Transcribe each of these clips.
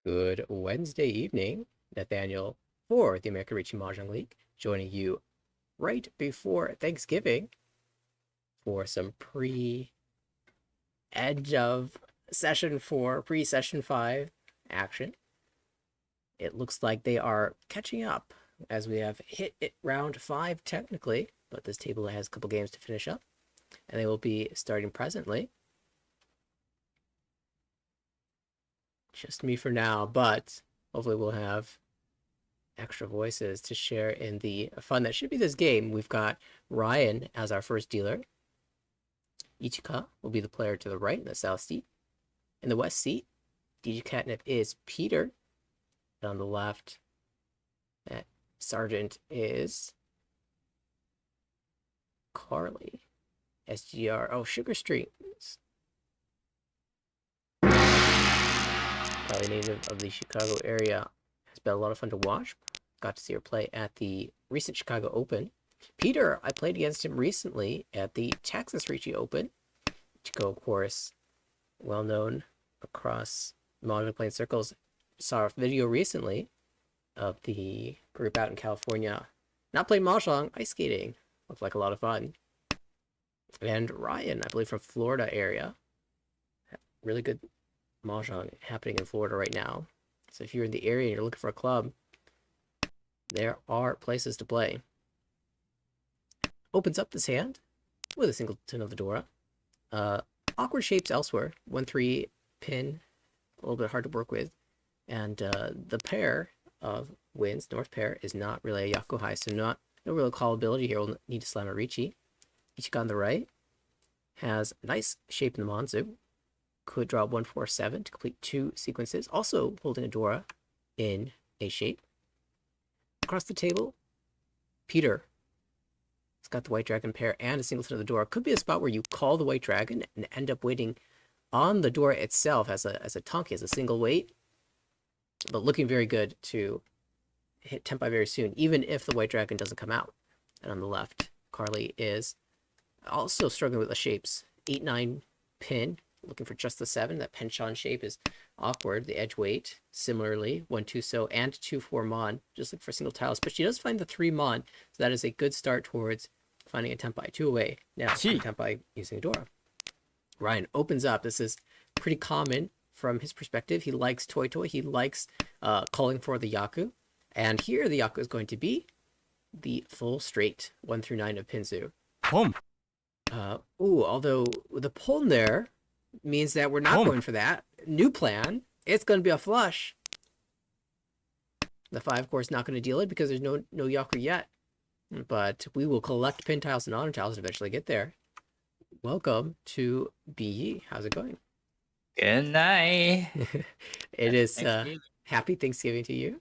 Good Wednesday evening, Nathaniel for the American Reaching Mahjong League, joining you right before Thanksgiving for some pre-edge of session 4, pre-session 5 action. It looks like they are catching up as we have hit it round 5 technically, but this table has a couple games to finish up, and they will be starting presently. Just me for now, but hopefully we'll have extra voices to share in the fun that should be this game. We've got Ryan as our first dealer. Ichika will be the player to the right in the south seat. In the west seat, DJ Catnip is Peter. And on the left, that sergeant is Carly. SGR. Oh, Sugar Streams. Probably native of the Chicago area. It's been a lot of fun to watch. Got to see her play at the recent Chicago Open. Peter, I played against him recently at the Texas Ricci Open. Chico, of course, well known across Mahjong playing circles. Saw a video recently of the group out in California. Not playing Mahjong, ice skating. Looked like a lot of fun. And Ryan, I believe from Florida area. Really good Mahjong happening in Florida right now. So if you're in the area and you're looking for a club, there are places to play. Opens up this hand with a singleton of the Dora. Awkward shapes elsewhere. 1-3 pin, a little bit hard to work with. And the pair of wins, north pair, is not really a Yaku high, so no real callability here. We'll need to slam a Ricci. Ichika on the right has a nice shape in the Monzu. Could draw 1-4-7 to complete 2 sequences. Also holding a Dora in a shape. Across the table, Peter has got the White Dragon pair and a singleton of the Dora. Could be a spot where you call the White Dragon and end up waiting on the Dora itself as a tonky, as a single weight. But looking very good to hit Tempai very soon, even if the White Dragon doesn't come out. And on the left, Carly is also struggling with the shapes. 8-9 pin, looking for just the 7. That penchant shape is awkward. The edge weight, similarly, 1-2 so and 2-4 mon. Just look for single tiles, but she does find the 3 mon, so that is a good start towards finding a Tempai. 2 away now. Tempai using a Dora. Ryan opens up. This is pretty common from his perspective. He likes Toy Toy. He likes calling for the Yaku. And here the Yaku is going to be the full straight 1-9 of Pinzu. Boom. Although the pull there means that we're not going for that. New plan. It's going to be a flush. The 5, of course, not going to deal it because there's no Yaku yet. But we will collect pin tiles and honor tiles and eventually get there. Welcome to BE. How's it going? Good night. It is happy Thanksgiving to you.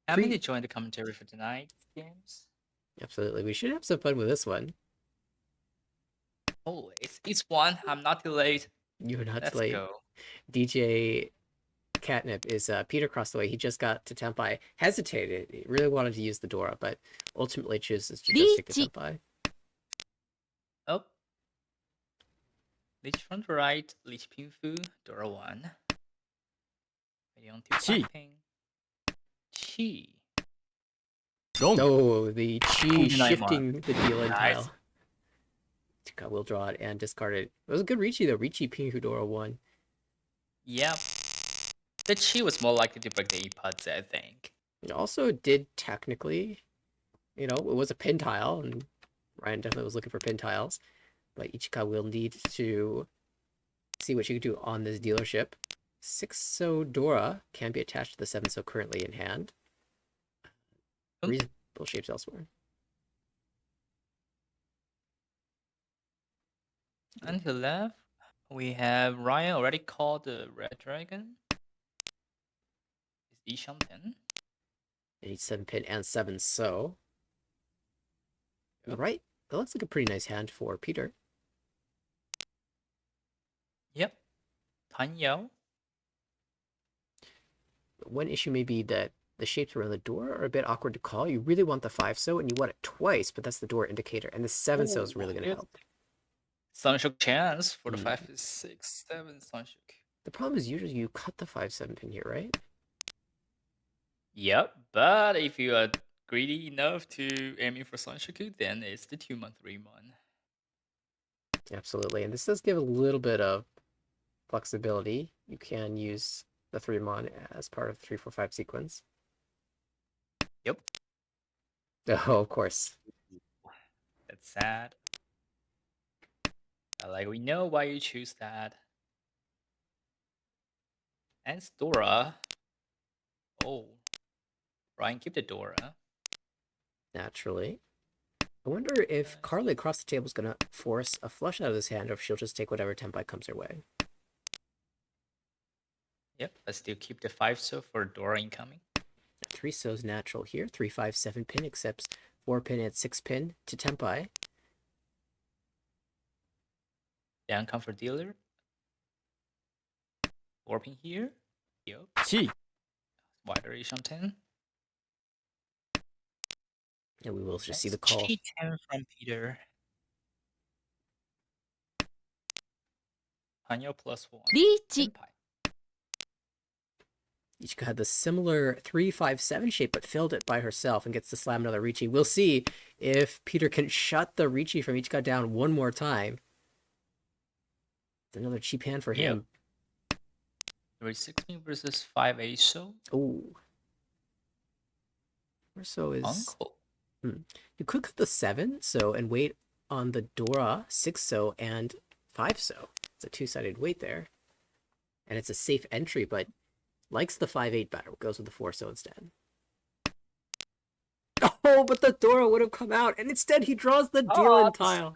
Happy to join the commentary for tonight's games. Absolutely. We should have some fun with this one. Oh, it's 1. I'm not too late. You're not Let's late. go. DJ Catnip is Peter crossed the way. He just got to Tempai. Hesitated. He really wanted to use the Dora, but ultimately chooses to just stick to Tempai. Oh. Leech front right, Leech Pinfu, Dora 1. Waiting on 2 ping. Chi. Oh, the Chi shifting the deal in Nice. tile. Will draw it and discard it. It was a good Ricci though. Ricci Pingu Dora 1. Yep. The Chi was more likely to break the E-Pods, I think. It also did technically, it was a pin tile, and Ryan definitely was looking for pin tiles. But Ichika will need to see what she can do on this dealership. 6-so Dora can be attached to the 7-so currently in hand. Reasonable shapes elsewhere. Until left, we have Ryan already called the Red Dragon. Is Isham pin? It needs 7 pin and 7-so. Yep. Right. That looks like a pretty nice hand for Peter. Yep. Tan Yao. One issue may be that the shapes around the door are a bit awkward to call. You really want the 5-so and you want it twice, but that's the door indicator. And the 7-so is really going to help. Sunshok chance for the 5, 6, 7 Sunshok. The problem is usually you cut the 5-7 pin here, right? Yep, but if you are greedy enough to aiming for Sanshoku, then it's the 2-mon, 3-mon. Absolutely, and this does give a little bit of flexibility. You can use the 3-mon as part of the 3-4-5 sequence. Yep. Oh, of course. That's sad. But like we know why you choose that. And Dora. Oh, Ryan, keep the Dora. Naturally. I wonder if Carly across the table is going to force a flush out of his hand, or if she'll just take whatever tempai comes her way. Yep, but still keep the 5-so for Dora incoming. 3-so's natural here. 3-5-7 pin accepts 4 pin and 6 pin to tempai. Down come for dealer. Warping here. Yep. 7、Wider on 10. And we will just see That's the call. Chi 10 from Peter. Hanyo +1. リーチ、 Senpai. Ichika had the similar 3-5-7 shape, but filled it by herself and gets to slam another Ricci. We'll see if Peter can shut the Ricci from Ichika down one more time. It's another cheap hand for him. 3-16 versus 5-8 so. Oh. Orso is... Uncle. You could cut the 7 so and wait on the Dora 6 so and 5 so. It's a two-sided wait there. And it's a safe entry, but likes the 5-8 better. Goes with the 4 so instead. Oh, but the Dora would have come out, and instead he draws the deal in tile.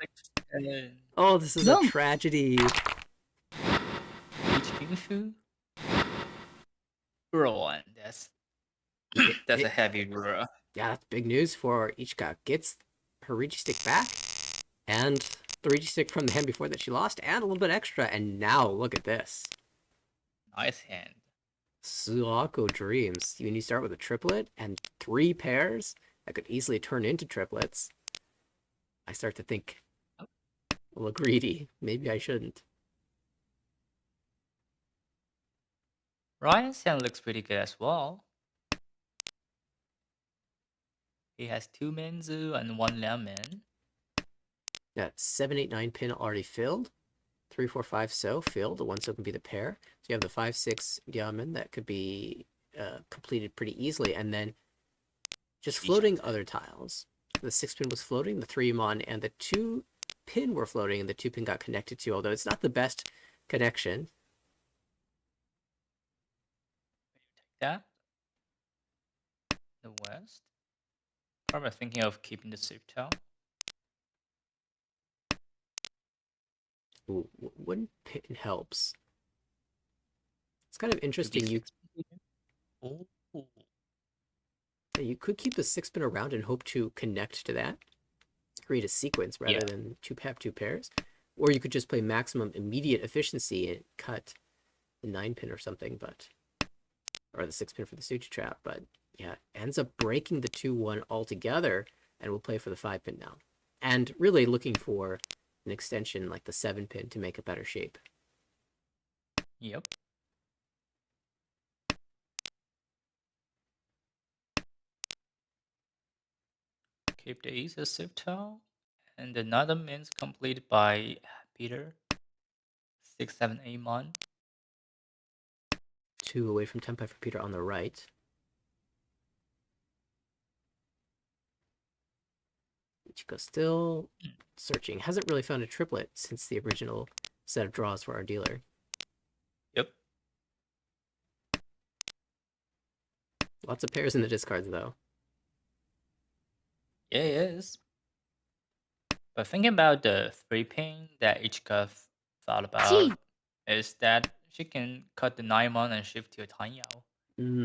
Oh, this is a tragedy. Fu. Rule 1. That's a heavy rule. Yeah, that's big news for Ichika. Gets her Rigi stick back, and the Rigi stick from the hand before that she lost, and a little bit extra, and now look at this. Nice hand. Suako dreams. When you start with a triplet and 3 pairs that could easily turn into triplets, I start to think a little greedy. Maybe I shouldn't. Ryan's hand looks pretty good as well. He has 2 Menzu and 1 Liamen. Yeah, 7-8-9 pin already filled. 3-4-5 so filled. The 1 so can be the pair. So you have the 5-6 diamond that could be completed pretty easily, and then just floating other tiles. The 6 pin was floating, the 3 mon and the 2 pin were floating, and the 2 pin got connected to, although it's not the best connection. That. The West. Probably thinking of keeping the safe tile. Ooh, 1 pin helps. It's kind of interesting. You could keep the 6 pin around and hope to connect to that, create a sequence rather than have 2 pairs, or you could just play maximum immediate efficiency and cut the 9 pin or something, or the 6 pin for the Suchi trap. But yeah, ends up breaking the 2-1 altogether, and we'll play for the 5 pin now, and really looking for an extension like the 7 pin to make a better shape. Yep. Keep the East as safe tile. And another means completed by Peter. 6-7-8 mon. 2 away from tempai for Peter on the right. Ichiko still searching. Hasn't really found a triplet since the original set of draws for our dealer. Yep. Lots of pairs in the discards, though. Yeah, it is. But thinking about the 3 pin that Ichika thought about is that she can cut the 9 mon and shift to a Tanyao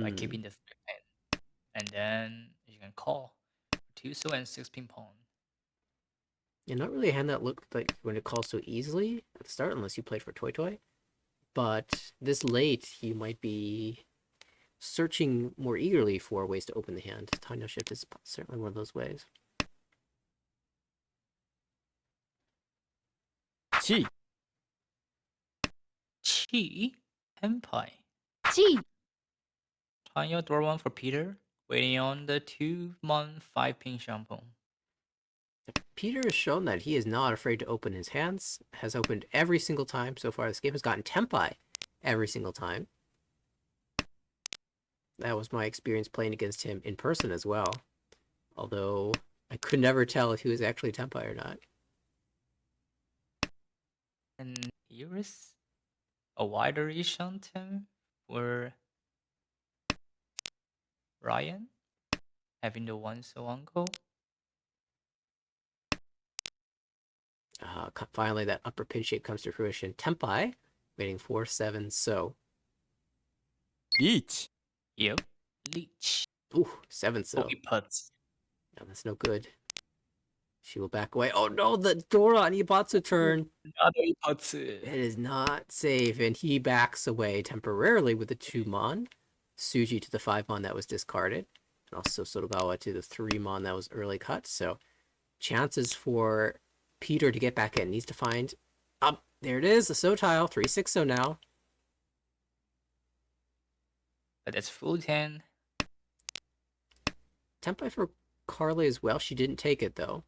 by keeping the 3 pin. And then you can call 2 so and 6 pin pawn. Yeah, not really a hand that looked like when it calls so easily at the start, unless you played for Toy Toy. But this late, you might be searching more eagerly for ways to open the hand. Tanya shift is certainly one of those ways. Chi Tenpai. G. Tanya door 1 for Peter. Waiting on the 2-mon 5-pin shampoo. Peter has shown that he is not afraid to open his hands, has opened every single time so far this game, has gotten Tenpai every single time. That was my experience playing against him in person as well. Although I could never tell if he was actually Tenpai or not. And here is a wider Ishanten for Ryan, having the one so uncle. Finally, that upper pin shape comes to fruition. Tenpai, waiting 4-7, so. Each. Yep. Leech. Ooh, 7 so. Boogie putts. No, that's no good. She will back away. Oh no, the Dora on Ibatsu turn. Another putts. It is not safe, and he backs away temporarily with the 2-mon. Suji to the 5-mon that was discarded. And also Sotogawa to the 3-mon that was early cut. So chances for Peter to get back in. Needs to find... Up, there it is, the So tile. 3-6 now. But that's full 10. Tempai for Carly as well. She didn't take it, though.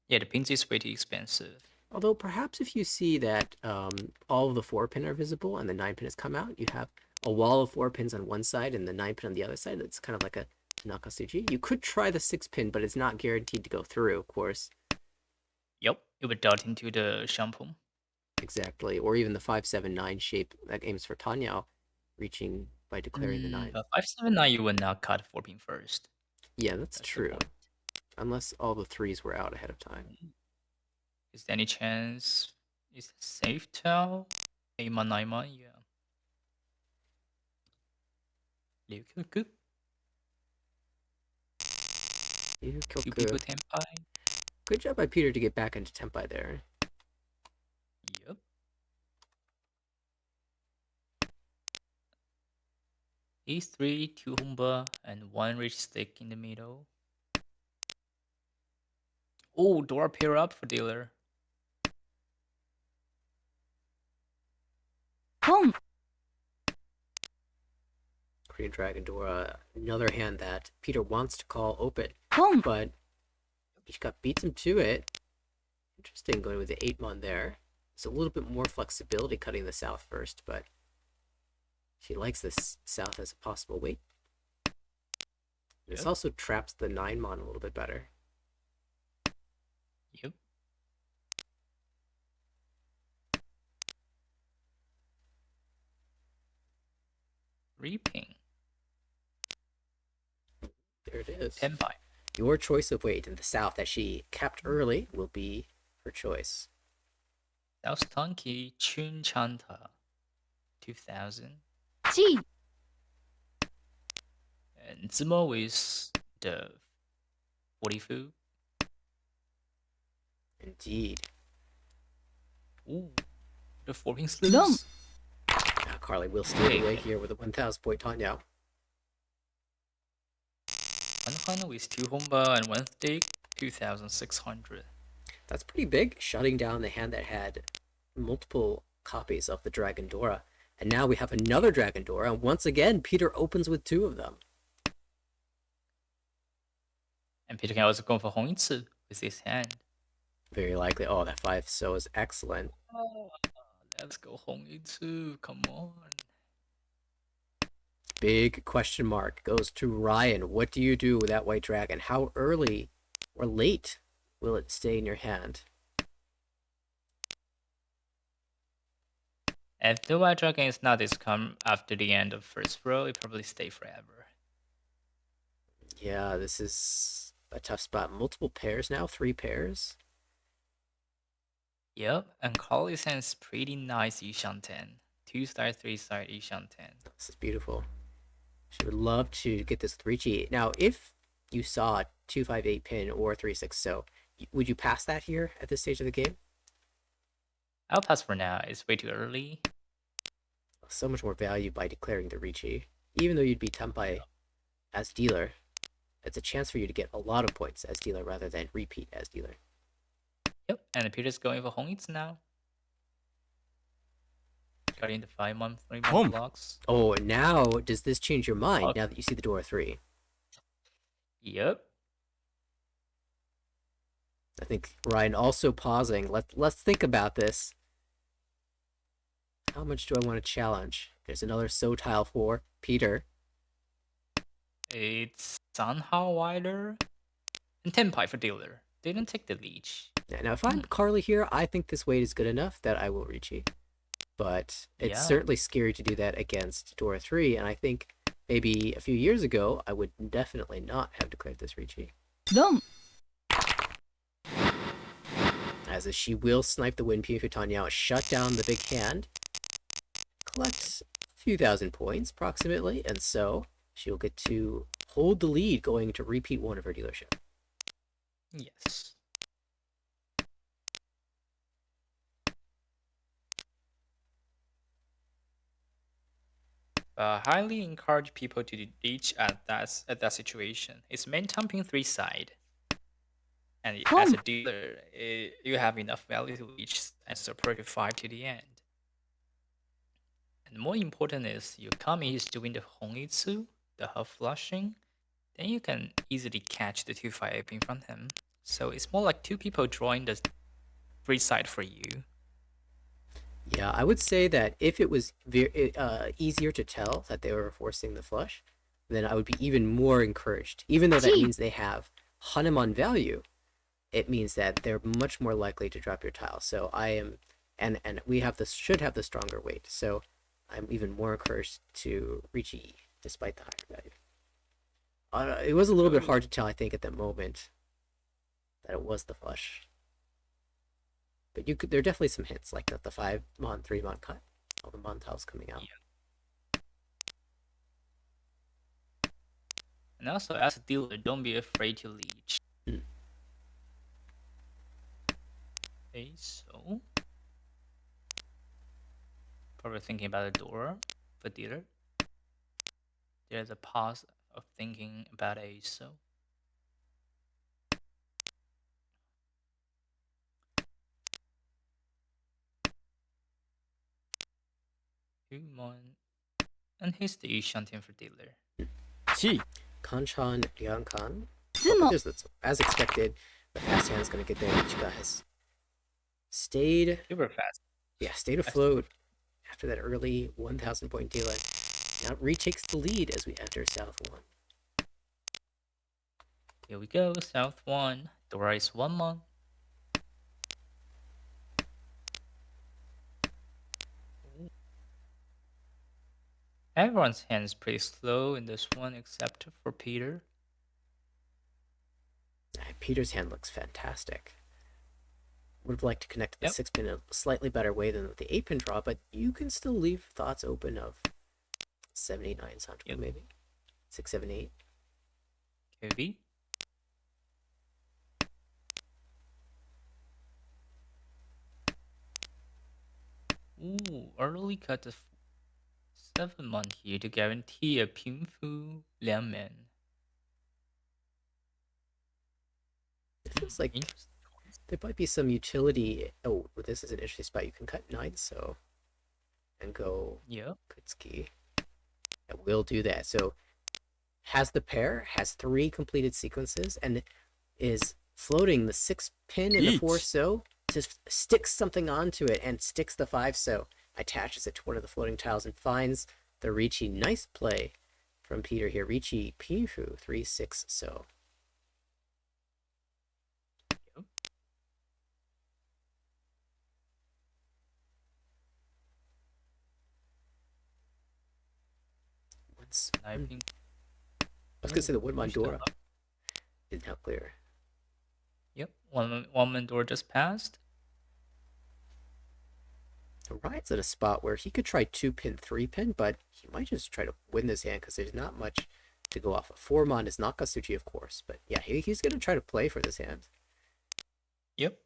Yeah, the pins is way too expensive. Although perhaps if you see that all of the 4-pin are visible and the 9-pin has come out, you have a wall of 4 pins on one side and the 9-pin on the other side. It's kind of like a Nakasuji. You could try the 6-pin, but it's not guaranteed to go through, of course. Yep, it would dart into the shampoo. Exactly. Or even the 5-7-9 shape that aims for Tanyao, reaching by declaring the 9. But 579, you would not cut 4-pin first. Yeah, that's true. Unless all the 3s were out ahead of time. Is there any chance? Is it safe tell? 8-mon, 9-mon, yeah. Ryukyu. Yubiku Tenpai. Good job by Peter to get back into Tenpai there. Yep. E3, 2 Humba, and 1 rich stick in the middle. Oh, door pair up for dealer. Home. Korean Dragon Dora, another hand that Peter wants to call open. Home. But Ishika beats him to it. Interesting going with the 8-mon there. It's a little bit more flexibility cutting the south first, but she likes this south as a possible weight. This also traps the 9-mon a little bit better. Yep. Reaping. There it is. Tenpai. Your choice of weight in the south that she kept early will be her choice. South Tonki Chun Chanta. 2000. G. And Zimo is the 40 food. Indeed. Ooh. The 4-pin No. sleeves. Now Carly will steal away here with a 1,000 point Tanya. One final is 2 Humba and 1 stick. 2,600. That's pretty big, shutting down the hand that had multiple copies of the Dragon Dora. And now we have another Dragon Dora, and once again, Peter opens with 2 of them. And Peter can also go for Hongitsu with his hand. Very likely. Oh, that 5 so is excellent. Oh, let's go Hongitsu. Come on. Big question mark goes to Ryan. What do you do with that white dragon? How early or late will it stay in your hand? If the white dragon is not discount after the end of first row, it probably stay forever. Yeah, this is a tough spot. Multiple pairs now, 3 pairs. Yep, and Carly's hand is pretty nice Ishanten. 2-star, 3-star Ishanten. This is beautiful. She would love to get this 3G. Now, if you saw 258 pin or 3-6 so, would you pass that here at this stage of the game? I'll pass for now. It's way too early. So much more value by declaring the Richi. Even though you'd be Tenpai as dealer, it's a chance for you to get a lot of points as dealer rather than repeat as dealer. Yep, and Peter's going for Hongitsu now. cutting the 5 month, 3 month blocks. Oh, now does this change your mind Oh, now that you see the door 3? yep. I think Ryan also pausing. Let's think about this. How much do I want to challenge? There's another so tile for Peter. It's somehow wider. And 10 pie for dealer. Didn't take the leech. Now, if I'm Carly here, I think this weight is good enough that I will reach you. But it's Yeah. certainly scary to do that against Dora 3, and I think maybe a few years ago, I would definitely not have declared this Ricci. Dom. As she will snipe the Wind Piece Tanya, shut down the big hand, collect a few thousand points approximately, and so she'll get to hold the lead going to repeat one of her dealership. Yes. Highly encourage people to reach at that situation. It's main thumping 3 side. And as a dealer, you have enough value to reach and support your 5 to the end. And more important is your Kami is doing the Hongitsu, the half flushing, then you can easily catch the 2-5 opening from him. So it's more like 2 people drawing the 3 side for you. Yeah, I would say that if it was easier to tell that they were forcing the flush, then I would be even more encouraged. Even though that means they have Hanuman value, it means that they're much more likely to drop your tile. So I am, and we have this should have the stronger weight. So I'm even more encouraged to reach E despite the higher value. It was a little bit hard to tell, I think, at that moment that it was the flush. But there are definitely some hints, like the 5-mon, 3-mon cut. All the mon tiles coming out. Yeah. And also, as a dealer, don't be afraid to leech. Okay, so probably thinking about a door for dealer. There's a pause of thinking about a so. And here's the Shantian for dealer. Kanchan Liangkan. As expected, the fast hand is going to get there. Ichika has stayed. Super fast. Yeah, stayed afloat after that early 1,000 point dealer. Now retakes the lead as we enter South 1. Here we go, South 1. Dora is 1 mon. Everyone's hand is pretty slow in this one except for Peter. Peter's hand looks fantastic. Would have liked to connect the 6-pin in a slightly better way than with the 8-pin draw, but you can still leave thoughts open of 7, 8, 9 sound maybe. 6, 7, 8. KB. Ooh, early cut the 7 mon here to guarantee a Pinfu Liangmen. It feels like there might be some utility. Oh, this is an interesting spot. You can cut 9 so and go Kutsuki. It will do that. So has the pair, has 3 completed sequences, and is floating the 6-pin and the 4 so to stick something onto it and sticks the 5 so, attaches it to one of the floating tiles and finds the Ricci. Nice play from Peter here. Ricci Pinfu 3, 6 so. I was gonna say the Woodmon Dora is now clear. Yep, one door just passed. Ryan's at a spot where he could try 2-pin, 3-pin, but he might just try to win this hand because there's not much to go off of. 4-mon is not Gasuchi, of course, but yeah, he's gonna try to play for this hand. Yep.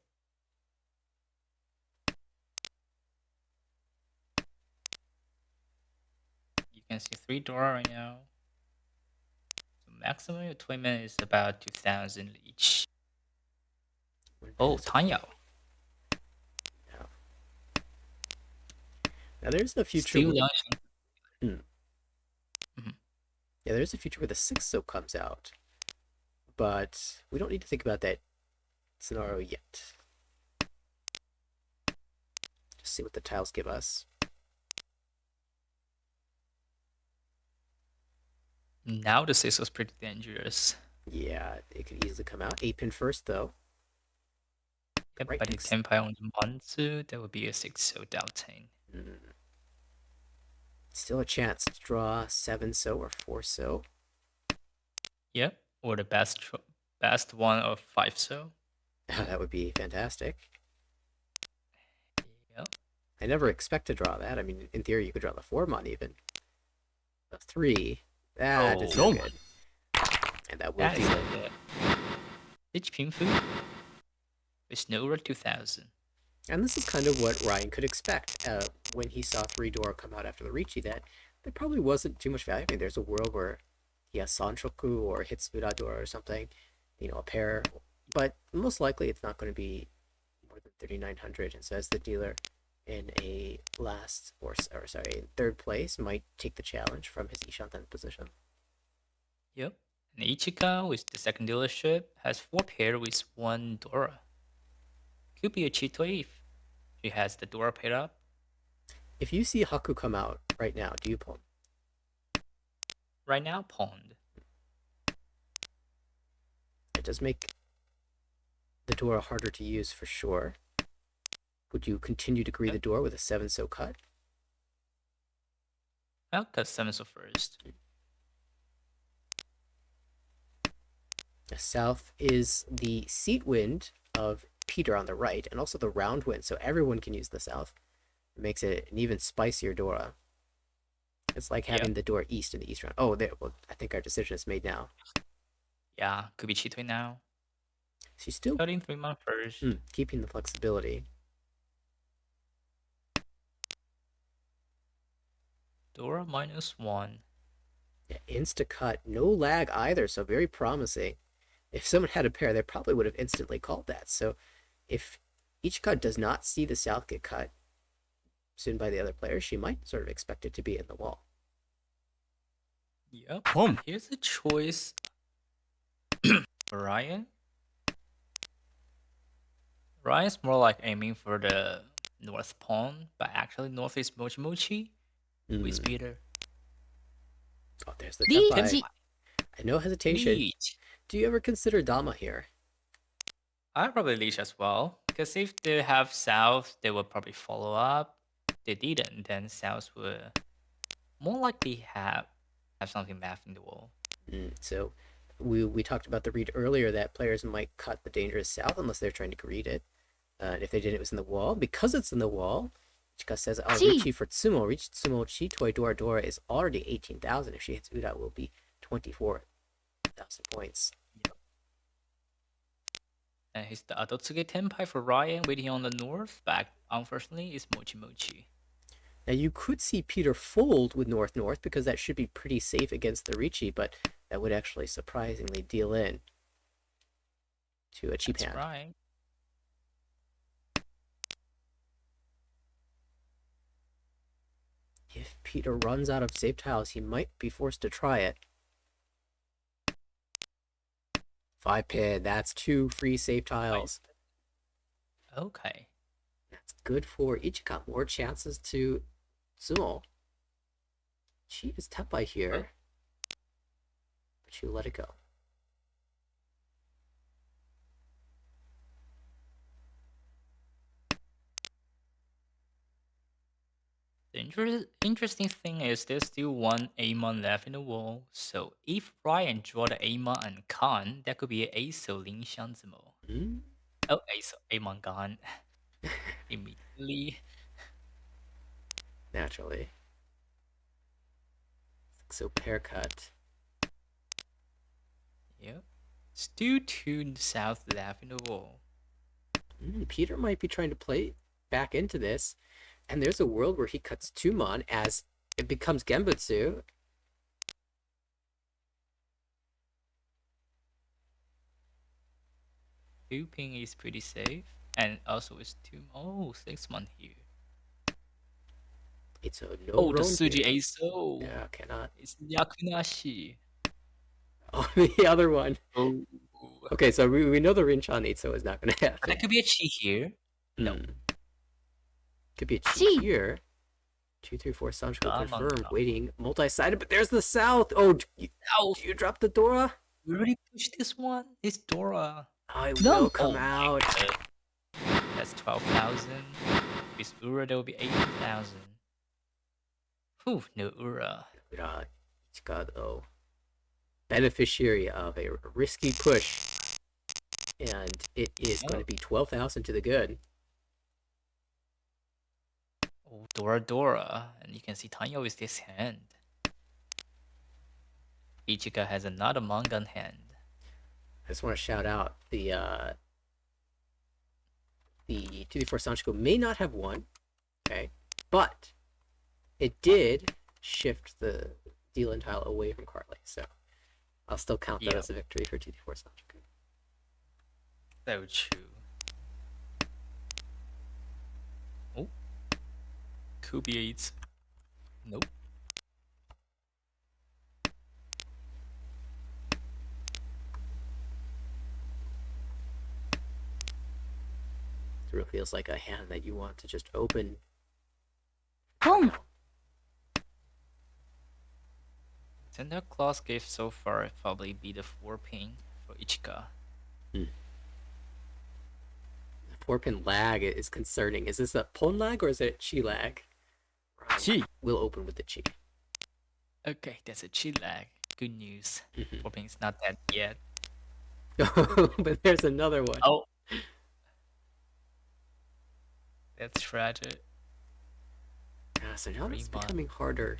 You can see 3 Dora right now. So maximum attunement is about 2,000 each. Oh, Tanya. Now there's a future Still where launching. hmm, Mhm. yeah, there's a future where the sixth soap comes out, but we don't need to think about that scenario yet. Just see what the tiles give us. Now the 6 was pretty dangerous. Yeah, it could easily come out. 8 pin first though. Yep, Right but the next. 10 pile on the 1, 2, that would be a 6 so doubting. Mm, still a chance to draw 7 so or 4 so. Yep, or the best one of 5 so. That would be fantastic. Yep. I never expect to draw that. I mean, in theory, you could draw the 4 mon even. The 3. That is Oh, no good. And that will that is deal no it. good. Ditch Pinfu with Nora 2000. And this is kind of what Ryan could expect when he saw 3 Dora come out after the Ricci, that there probably wasn't too much value. I mean, there's a world where he has Sanchoku or hits Uradora or something, a pair. But most likely it's not going to be more than 3,900. And so as the dealer in a last, or sorry, third place might take the challenge from his Ishanten position. Yep. And Ichika with the second dealership has 4 pair with 1 Dora. Could be a Chito if she has the Dora paired up. If you see Haku come out right now, do you pull him? Right now, pawned. It does make the Dora harder to use for sure. Would you continue to greet Yep. the door with a 7 so cut? I'll cut 7 so first. The south is the seat wind of Peter on the right, and also the round wind, so everyone can use the south. It makes it an even spicier Dora. It's like having Yep. the door east in the east round. Oh, there. Well, I think our decision is made now. Yeah, could be Chito now. She's still Cutting 3 man first. keeping the flexibility. Dora -1. Yeah, insta cut, no lag either, so very promising. If someone had a pair, they probably would have instantly called that. So if each cut does not see the south get cut soon by the other player, she might sort of expect it to be in the wall. Yep. And here's a choice for Ryan. Ryan's more like aiming for the north pawn, but actually north is Mochi Mochi with Peter. Oh, there's the Tepai. And no hesitation. Leech. Do you ever consider Dama here? I'd probably leech as well, because if they have south, they will probably follow up. They didn't, then south would more likely have something math in the wall. So we talked about the read earlier that players might cut the dangerous south unless they're trying to greet it. And if they didn't, it was in the wall. Because it's in the wall, Chika says, oh, Richie for Tsumo. Reach Tsumo Chitoi Dora Dora is already 18,000. If she hits Uda, it will be 24,000 points. And he's the Adotsuge Tenpai for Ryan waiting on the north, but unfortunately it's Mochi Mochi. Now you could see Peter fold with North North because that should be pretty safe against the Ricci, but that would actually surprisingly deal in to a cheap hand. Right. If Peter runs out of safe tiles, he might be forced to try it. 5 pin, that's 2 free safe tiles. Okay. That's good for each. Got more chances to Sumo. She is Tepai here, but you let it go. The interesting thing is there's still one Amon left in the wall, so if Ryan draw the Amon and Khan, that could be an Aso Ling Xianzimo. Oh, Aso Amon gone immediately. Naturally. So pair cut. Yep. Still two south left in the wall. Peter might be trying to play back into this, and there's a world where he cuts 2 mon as it becomes Genbutsu. Two ping is pretty safe, and also it's 6 month here. 8-so, no Oh, the Roan Suji King. Aso. Yeah, cannot. It's Nyakunashi. Oh, the other one. Oh. Okay, so we know the Rinchan 8-so is not going to But that happen. could be a chi here. No. Could be a chi here. 2, 3, 4, Sancho confirmed. Waiting, multi-sided, but there's the south. Oh, do you drop the Dora? We already pushed this one. It's Dora. I will come Oh out. That's 12,000. With Ura, there will be 18,000. Whew, no Ura. Ichika, beneficiary of a risky push. And it is going to be 12,000 to the good. Oh, Dora. And you can see Tanya with this hand. Ichika has another Mangan hand. I just want to shout out the 2d4 Sanchiko may not have won, okay, but it did shift the Dealand tile away from Carly, so I'll still count that as a victory for 2d4 Sanchiko. So true. Oh, Kubiates. Nope. It really feels like a hand that you want to just open. Boom. Tender Claws gift so far probably be the 4-pin for Ichika. The 4-pin lag is concerning. Is this a Pon lag or is it a Chi lag? Chi. We'll open with the Chi. Okay, that's a Chi lag. Good news. 4-pin's not dead yet. But there's another one. Oh. That's tragic. Yeah, so now it's becoming harder.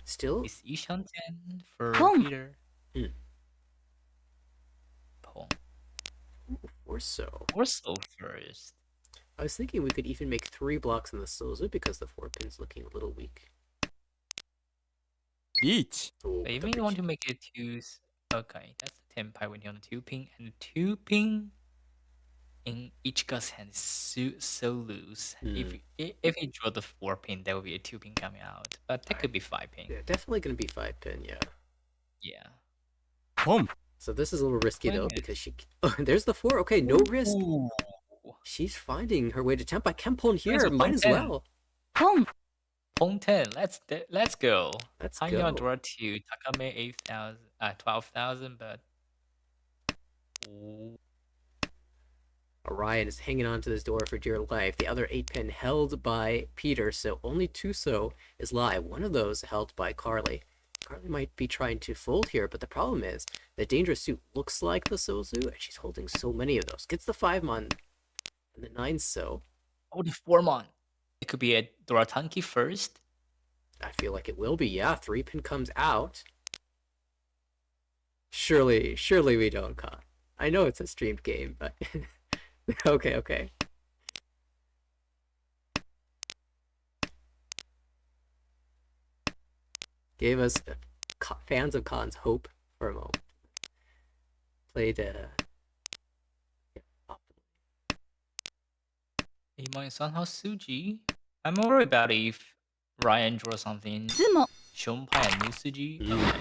Still? It's Ishan 10 for Peter. Pong. Or so. Or so first. I was thinking we could even make 3 blocks in the Sozu because the 4-pin's looking a little weak. Each. Oh, Even you want to make it 2. Okay, that's the 10 pi when you're on the 2-pin. And the 2-pin in Ichika's hand is so loose. If he draw the 4-pin, there will be a 2-pin coming out. But that could be 5-pin. Yeah, definitely going to be 5-pin, yeah. Yeah. Boom. So this is a little risky though because she. Oh, there's the 4. Okay, no risk. Ooh. She's finding her way to temp. I can pull here. Might as well. Boom. Pong 10. Let's go. Let's Tanya go. draw 2. Takame 8,000. 12,000, but. Ooh. Orion is hanging on to this door for dear life. The other 8-pin held by Peter, so only 2-so is live. One of those held by Carly. Carly might be trying to fold here, but the problem is the dangerous suit looks like the Sozu, and she's holding so many of those. Gets the 5-mon and the 9-so. Oh, the 4-mon. It could be a Doratanki first. I feel like it will be, yeah. 3-pin comes out. Surely we don't, Con. I know it's a streamed game, but... Okay. Gave us fans of Khan's hope for a moment. Played Somehow Suji. I'm worried about if Ryan draws something. Shunpai and Musuji. Okay.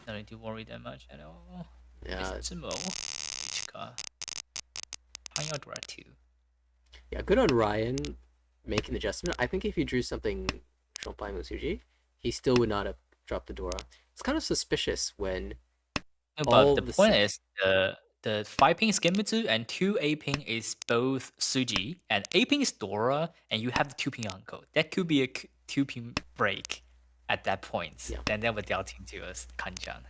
Don't need to worry that much at all. Yeah. It's Tsumo. Ichika. Tanya draw 2. Yeah, good on Ryan making the adjustment. I think if he drew something Shunpai Musuji, he still would not have dropped the Dora. It's kind of suspicious when. No, but the point is the 5-pin is Genmitsu and 2 8-pin is both Suji and 8-pin is Dora and you have the 2-pin uncle. That could be a 2-pin break at that point. Yeah. Then that would delve into a Kanjan.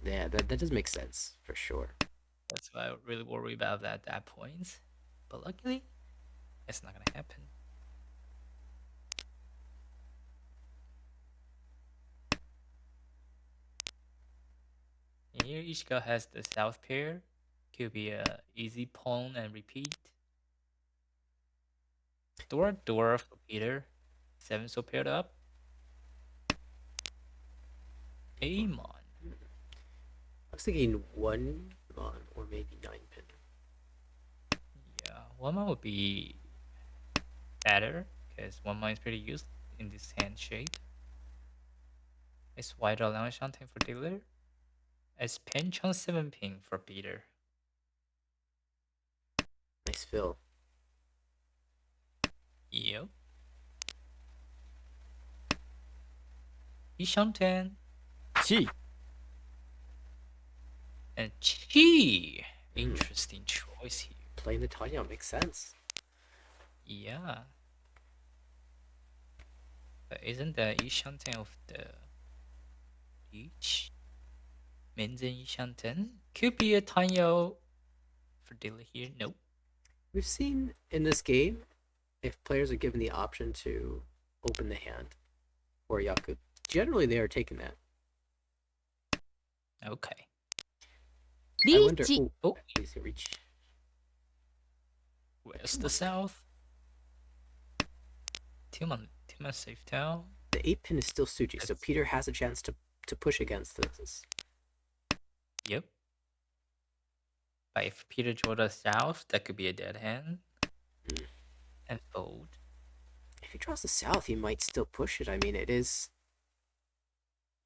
Yeah, that does make sense for sure. That's why I really worry about that at that point. But luckily, it's not gonna happen. Here Ishika has the south pair. Could be a easy pawn and repeat. Dora for Peter. 7-so paired up. Amon. I was thinking 1-mon or maybe 9-pin. Yeah, 1-mon would be better because 1 mon is pretty used in this hand shape. It's white allowance something for dealer. It's pin chance 7 ping for Peter. Nice fill. Yep. Ishanten 气 and Chi. Interesting choice here. Playing the Tanya makes sense. Yeah. But isn't the Ishanten of the Reach? Minzen Ishanten? Could be a Tanyo for dealer here. Nope. We've seen in this game, if players are given the option to open the hand or Yaku, generally they are taking that. Okay. I wonder. リーチ Oh, Easy reach. where's the south? Tillman safe down. The 8 pin is still Suji, so That's- Peter has a chance to push against this. Yep. But if Peter draws the south, that could be a dead hand. Mm. And fold. If he draws the south, he might still push it. I mean, it is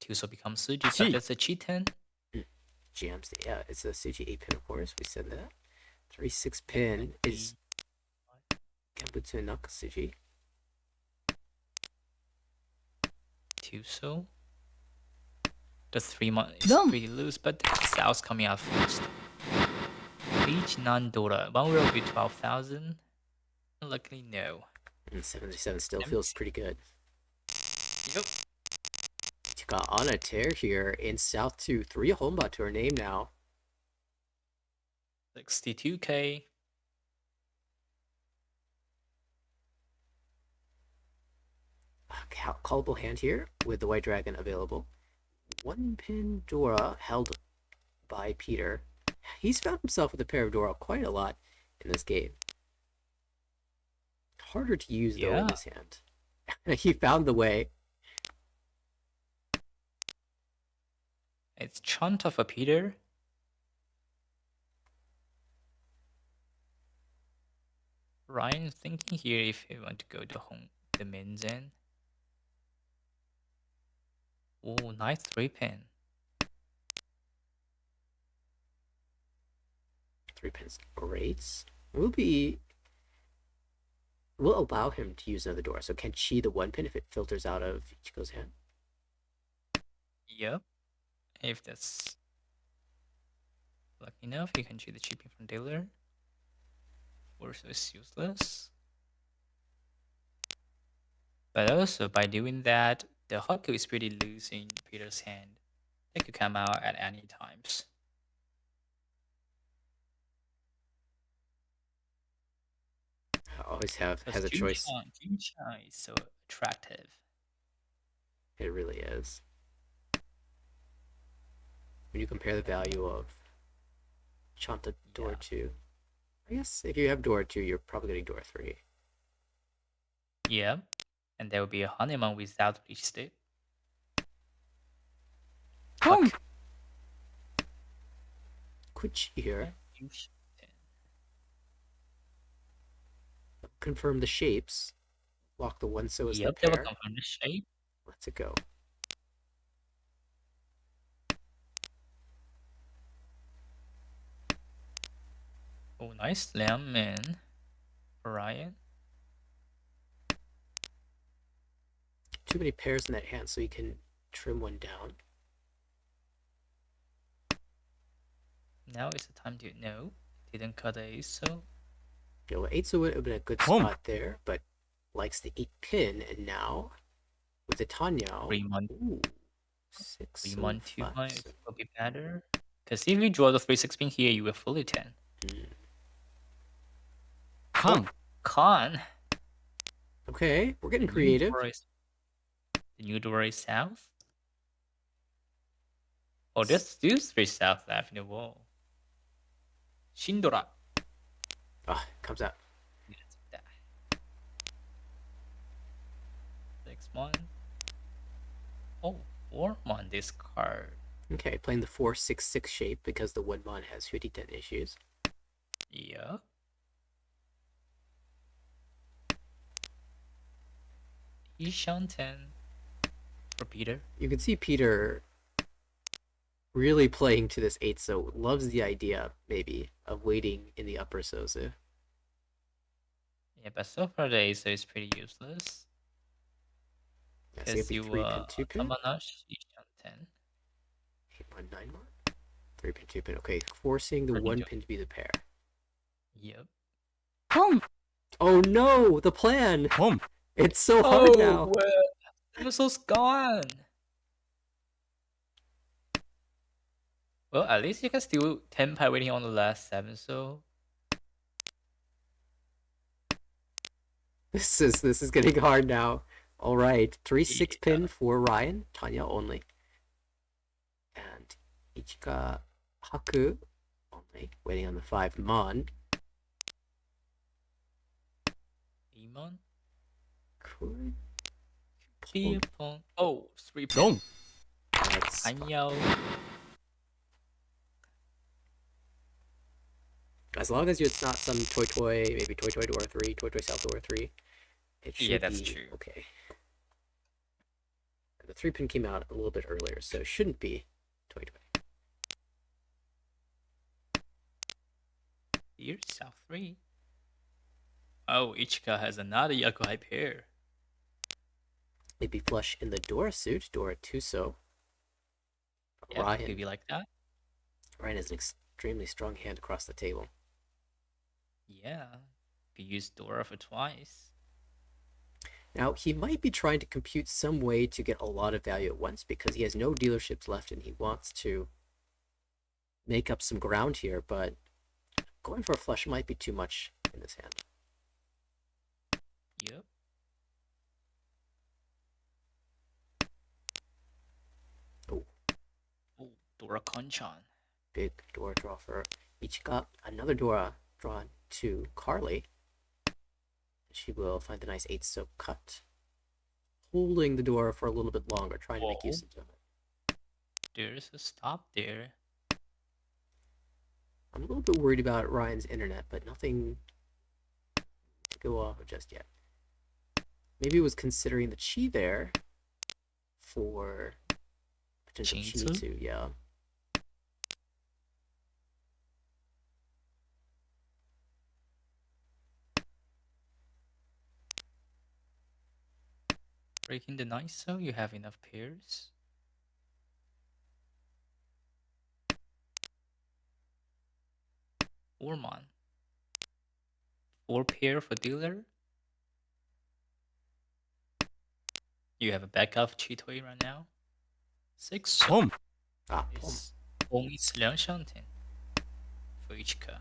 Tuso becomes Suji, Chi. but that's a cheat-ten. jams. Yeah, it's a Suji 8 pin, of course. We said that. 3-6 pin is Gambutsu Nakasuji. Tuso. The 3-mon is Dom. pretty loose, but the south's coming out first. Each non-Dora. One will be 12,000. Luckily, no. And 77 still feels pretty good. Yep. Got on a tear here in South 2. 3 Honba to her name now. 62k. Callable hand here with the White Dragon available. 1 pin Dora held by Peter. He's found himself with a pair of Dora quite a lot in this game. Harder to use though in this hand. He found the way. It's Chanta for Peter. Ryan's thinking here if he want to go to the Minzen. Oh, nice 3-pin. 3 pins great. We'll allow him to use another Dora. So can she the 1 pin if it filters out of Ichigo's hand? Yep. If that's lucky enough, you can cheat the chipping from dealer. Force is useless. But also by doing that, the Haku is pretty loose in Peter's hand. They could come out at any times. Always has a choice. Juncha is so attractive. It really is. When you compare the value of Chanta Dora 2, I guess if you have Dora 2, you're probably getting Dora 3. Yeah. And there will be a honeymoon without each stick. Boom. Kuchi here. Yeah. Confirm the shapes. Lock the 1 so as the Yep, they will pair. confirm the shape. Let's it go. Oh, nice slam in Ryan. Too many pairs in that hand, so you can trim one down. Now is the time to no. Didn't cut the ace, so You know, 8 so would have been a good Boom. spot there, but likes the 8 pin, and now with the Tanyao. 3-mon, Ooh, 6 3-mon, so 2-mon flat. will be better. Because if you draw the 3-6 pin here, you will fully 10. Kang. Con. Okay, we're getting creative. The new door is south. Oh, there's still 3 south left in the wall. Shindora. Oh, comes out. 6-mon. Oh, 4-mon this card. Okay, playing the 4-6-6 shape because the 1-mon has Huriten issues. Yeah. Ishanten for Peter. You can see Peter really playing to this 8, so loves the idea, maybe, of waiting in the upper sozu. Yeah, but so far the ace is pretty useless. Yeah, so it'd Because be you 3-pin, 2-pin, Tamanash Ishanten. 8-1, 9-1, 3-pin, 2-pin. Okay, forcing the 1-pin to be the pair. Yep. Home. Oh no, the plan! Home. It's so hard now. Well, Emerald's gone. Well, at least you can still tempo waiting on the last 7, so This is getting hard now. All right, 3-6 yeah. pin for Ryan, Tanya only, and Ichika Haku only, waiting on the 5 Mon. Demon. Could Be pull. upon. Oh, 3 pin. Long. That's Anyao. as long as it's not some toy, maybe toy door 3, toy South door 3, it should Yeah, that's be true. okay. The 3-pin came out a little bit earlier, so it shouldn't be toy. Here's South 3. Oh, Ichika has another Yakuhai pair. Maybe flush in the Dora suit, Dora Tuso. Yeah, Ryan. could be like that. Ryan has an extremely strong hand across the table. Yeah. Could use Dora for twice. Now, he might be trying to compute some way to get a lot of value at once because he has no dealerships left and he wants to make up some ground here, but going for a flush might be too much in this hand. Yep. Oh. Oh, Dora Konchan. Big Dora draw for Ichika. Another Dora drawn to Carly. She will find the nice 8 soap cut. Holding the Dora for a little bit longer, trying to make use of it. There's a stop there. I'm a little bit worried about Ryan's internet, but nothing to go off of just yet. Maybe it was considering the chi there for potential Chinitsu, yeah. Breaking the knight, so you have enough pairs. Ormon. 4 pair for dealer. You have a backup Chitoi right now. 6 Home. Ah, is only 2,000 for Ichika.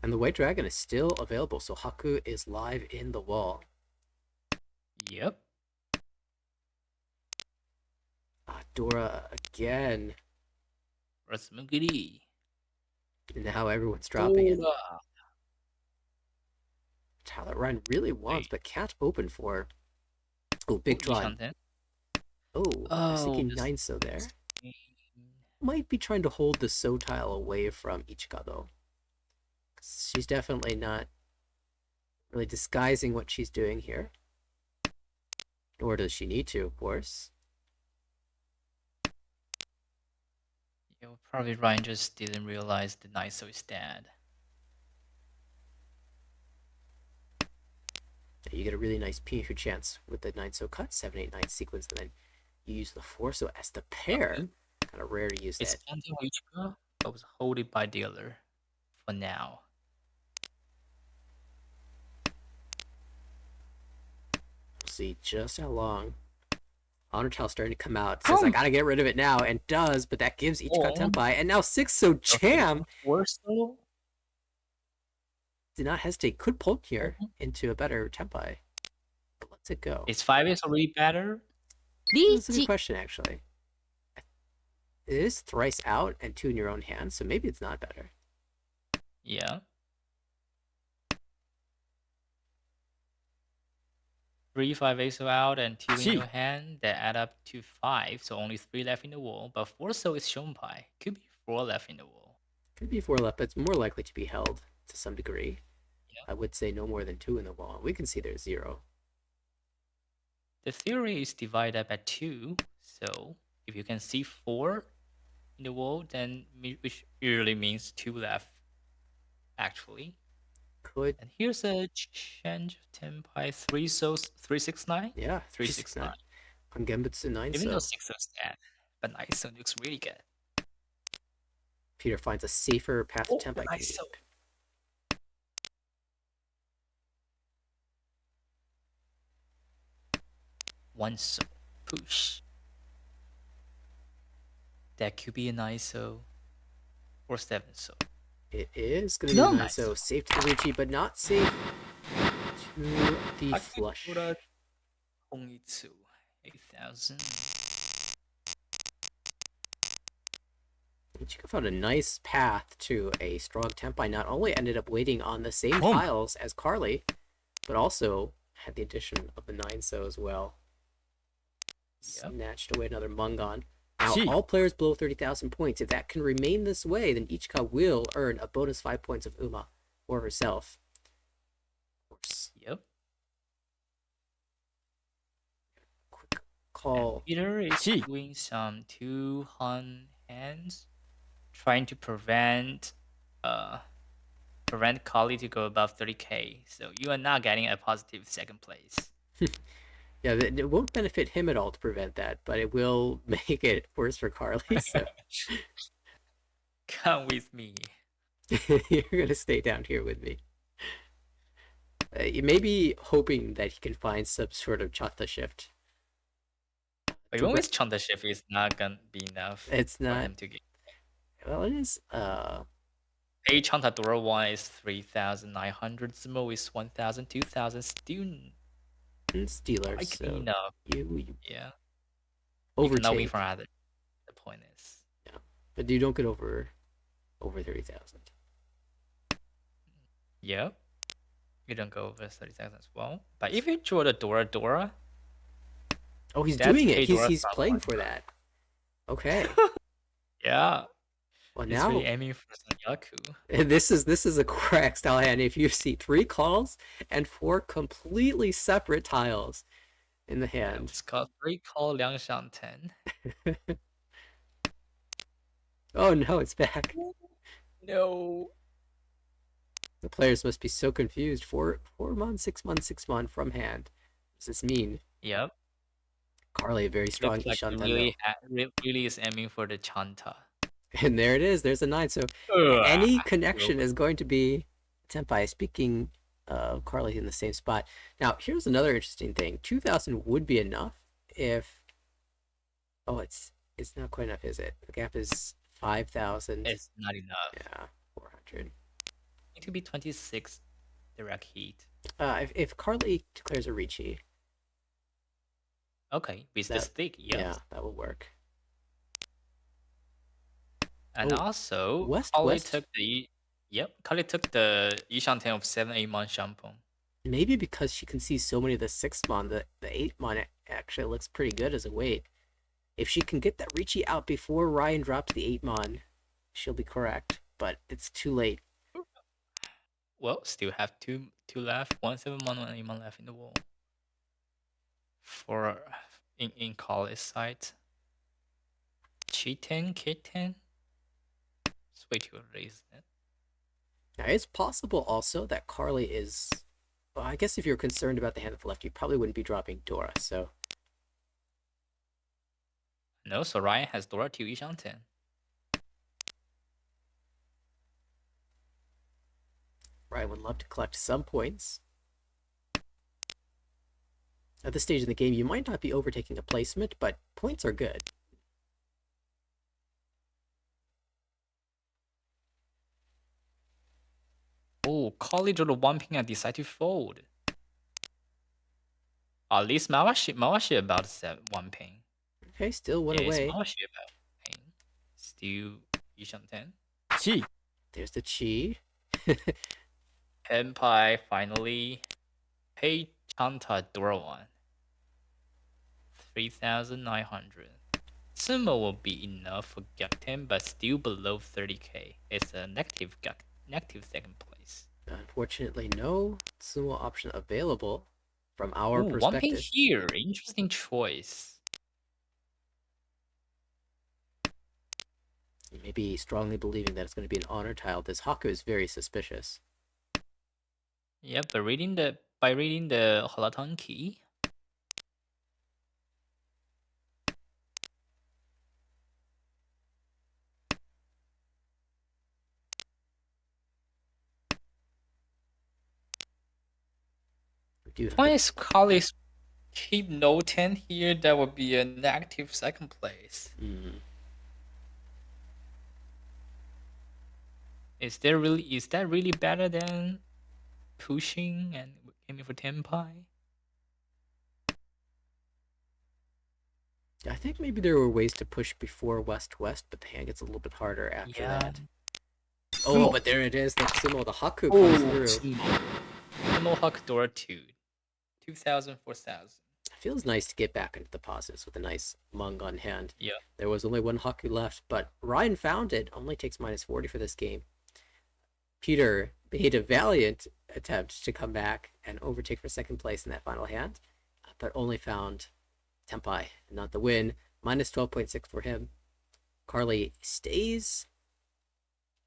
and the White Dragon is still available, so Haku is live in the wall. Yep. Ah, Dora again. Rasmugiri. And now everyone's dropping it. Dora. It's how that Ryan really wants, but can't open for. Oh, big draw. Ishanten. Oh, I was thinking this- 9 so there. Might be trying to hold the so tile away from Ichika though. She's definitely not really disguising what she's doing here. Nor does she need to, of course. Yeah, probably Ryan just didn't realize the knight so is dead. You get a really nice pinchu chance with the 9 so cut, 7-8-9 sequence, and then you use the 4 so as the pair. Okay. Kind of rare to use It's that. Pantheon Ichika, but was holded by dealer for now. We'll see just how long. Honor Tile starting to come out. Says, I gotta get rid of it now, and does, but that gives Ichika Tenpai. And now 6 so Jam Worse though? did not hesitate. Could poke here into a better Tenpai. But lets it go. Is 5 is already better? That's a good question, actually. It is thrice out and 2 in your own hand, so maybe it's not better. Yeah. 3, 5 ace out and 2 in Gee. your hand that add up to 5, so only 3 left in the wall. But 4 so is Shonpai. Could be 4 left in the wall. Could be 4 left, but it's more likely to be held to some degree. Yeah. I would say no more than 2 in the wall. We can see there's 0. The theory is divided by 2. So if you can see 4 in the wall, then which usually means 2 left, actually. Could, And here's a change of tempo by 3 so 369. yeah, 369. 369 on Gambitsu 9, Even though so 6 is dead, but 9 so looks really good. Peter finds a safer path to Oh, Tempai nice King. so. 1 so push. That could be an ISO or 7 so. It is going to be No. 9, so safe to the Ricci, but not safe to the flush. 8,000. Ichika found a nice path to a strong Tempai. Not only ended up waiting on the same Home. tiles as Carly, but also had the addition of the 9 so as well. Yep. Snatched away another Mungon. Now, Gee. all players below 30,000 points. If that can remain this way, then Ichika will earn a bonus 5 points of Uma for herself. Of course. Yep. Quick call. Peter is Gee. doing some 2 hands, trying to prevent Kali to go above 30k. So you are not getting a positive second place. Yeah, it won't benefit him at all to prevent that, but it will make it worse for Carly. So Come with me. you're gonna stay down here with me. You may be hoping that he can find some sort of chata shift. But even with Chanta shift, it's not gonna be enough It's for not. him to get. Well, it is. A Chanta Dora 1 is 3,900. Zemo is 1,000, 2,000. Still Steelers. might be So enough. you Yeah. You cannot win overtake. from other. The point is. Yeah, but you don't get over 30,000. Yep. You don't go over 30,000 as well. But if you draw the Dora, Oh, he's that's doing it. K He's Dora plus playing 1. for that. Okay. Yeah. Well, He's now really aiming for some Yaku. this is a correct style hand. If you see 3 calls and 4 completely separate tiles in the hand. It's called 3 call 2上10. Oh no, it's back. No. The players must be so confused. 4 mon, 6 mon, 6 mon from hand. What does this mean? Yep. Carly, a very strong Looks like he Ishan really is aiming for the Chanta. And there it is. There's a 9. So any connection is going to be Senpai. Speaking of Carly in the same spot. Now, here's another interesting thing. 2,000 would be enough if... Oh, it's not quite enough, is it? The gap is 5,000. It's not enough. Yeah, 400. Need to be 26 direct heat. If Carly declares a Ricci... Okay, with the stick, yes. Yeah, that will work. And also, West. Kali took the Yishan 10 of 7-8 mon shampoo. Maybe because she can see so many of the 6 mon, the 8 mon actually looks pretty good as a weight. If she can get that Ricci out before Ryan drops the 8 mon, she'll be correct. But it's too late. Well, still have two left, 1 7 mon, 1 8 mon left in the wall. For in Kali's side. Chi-10, K10. It's way too early, isn't it? Now, it's possible also that Carly is... Well, I guess if you're concerned about the hand at the left, you probably wouldn't be dropping Dora, so... No, so Ryan has Dora 2 Yishan 10. Ryan would love to collect some points. At this stage in the game, you might not be overtaking a placement, but points are good. Oh, Kali drew the 1 ping and decided to fold. At least Mawashi about 1 ping. Okay, still one Yes, away. Mawashi about ping. Still Yishan 10. Chi. There's the Chi. Senpai finally paid Chanta Dora 1. 3,900. Sumo will be enough for Gakten, but still below 30k. It's a negative second place. Unfortunately, no sumo option available from our Ooh, one ping perspective. here. Interesting choice. You may be strongly believing that it's going to be an honor tile. This Haku is very suspicious. Yeah, but by reading the Holoton key, We do have point the is Carly's keep no 10 here. That would be a negative second place. Is that really better than pushing and aiming for 10 pi? I think maybe there were ways to push before west-west, but the hand gets a little bit harder after Yeah. that. Oh, but there it is. The Sumo, the Haku Oh, comes through. Sumo Hakadora 2. 2,000, 4,000. Feels nice to get back into the positives with a nice Mung on hand. Yeah. There was only one Haku left, but Ryan found it. Only takes minus 40 for this game. Peter made a valiant attempt to come back and overtake for second place in that final hand, but only found Tempai, not the win. Minus 12.6 for him. Carly stays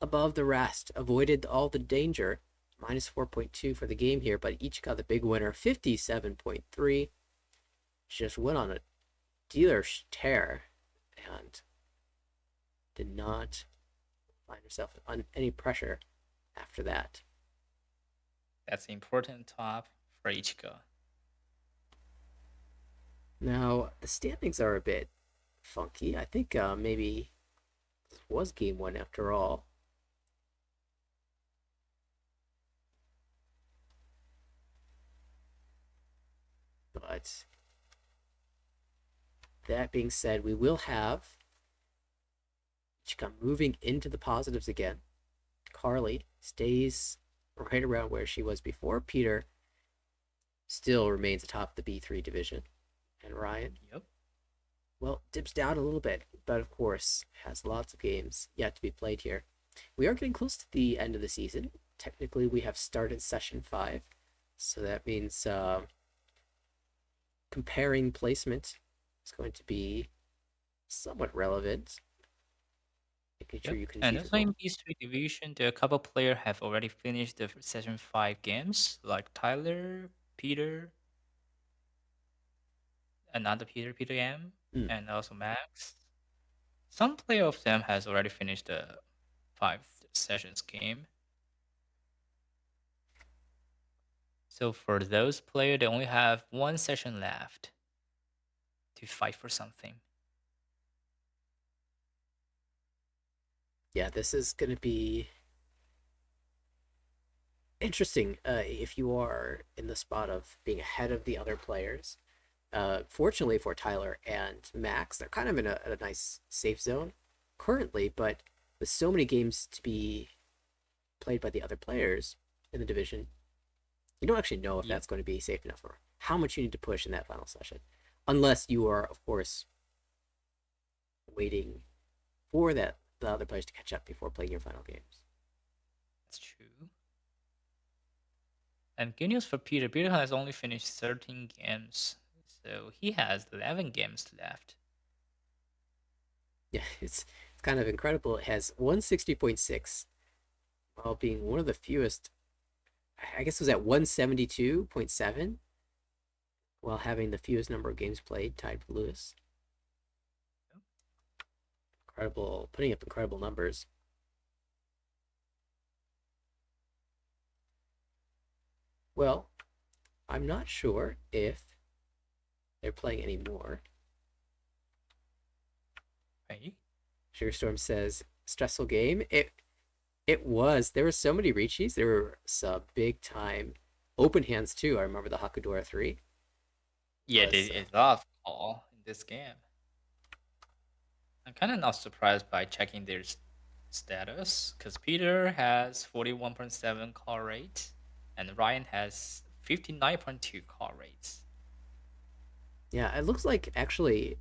above the rest, avoided all the danger. Minus 4.2 for the game here, but each got the big winner, 57.3. Just went on a dealer's tear and did not find herself on any pressure after that. That's important top for Ichika. Now, the standings are a bit funky. I think maybe this was game one after all. But that being said, we will have Ichika moving into the positives again. Carly stays right around where she was before. Peter still remains atop the B3 division. And Ryan, Yep. well, dips down a little bit, but of course has lots of games yet to be played here. We are getting close to the end of the season. Technically, we have started session 5, so that means comparing placement is going to be somewhat relevant. Making sure you can And see also in B3 division, there are a couple players have already finished the session 5 games, like Tyler, Peter, another Peter M, and also Max. Some player of them has already finished the 5 sessions game. So for those players, they only have one session left to fight for something. Yeah, this is going to be interesting if you are in the spot of being ahead of the other players. Fortunately for Tyler and Max, they're kind of in a nice safe zone currently, but with so many games to be played by the other players in the division, you don't actually know if that's going to be safe enough or how much you need to push in that final session, unless you are, of course, waiting for the other players to catch up before playing your final games. That's true. And good news for Peter. Peter has only finished 13 games, so he has 11 games left. Yeah, it's kind of incredible. It has 160.6, while being one of the fewest. I guess it was at 172.7, while having the fewest number of games played, tied with Lewis. Incredible, putting up incredible numbers. Well, I'm not sure if they're playing anymore. Right? Sugarstorm says, stressful game. It was. There were so many Richis. There were some big time open hands too. I remember the Hakudora 3. Yeah, they love all in this game. I'm kind of not surprised by checking their status, because Peter has 41.7 call rate, and Ryan has 59.2 call rates. Yeah, it looks like actually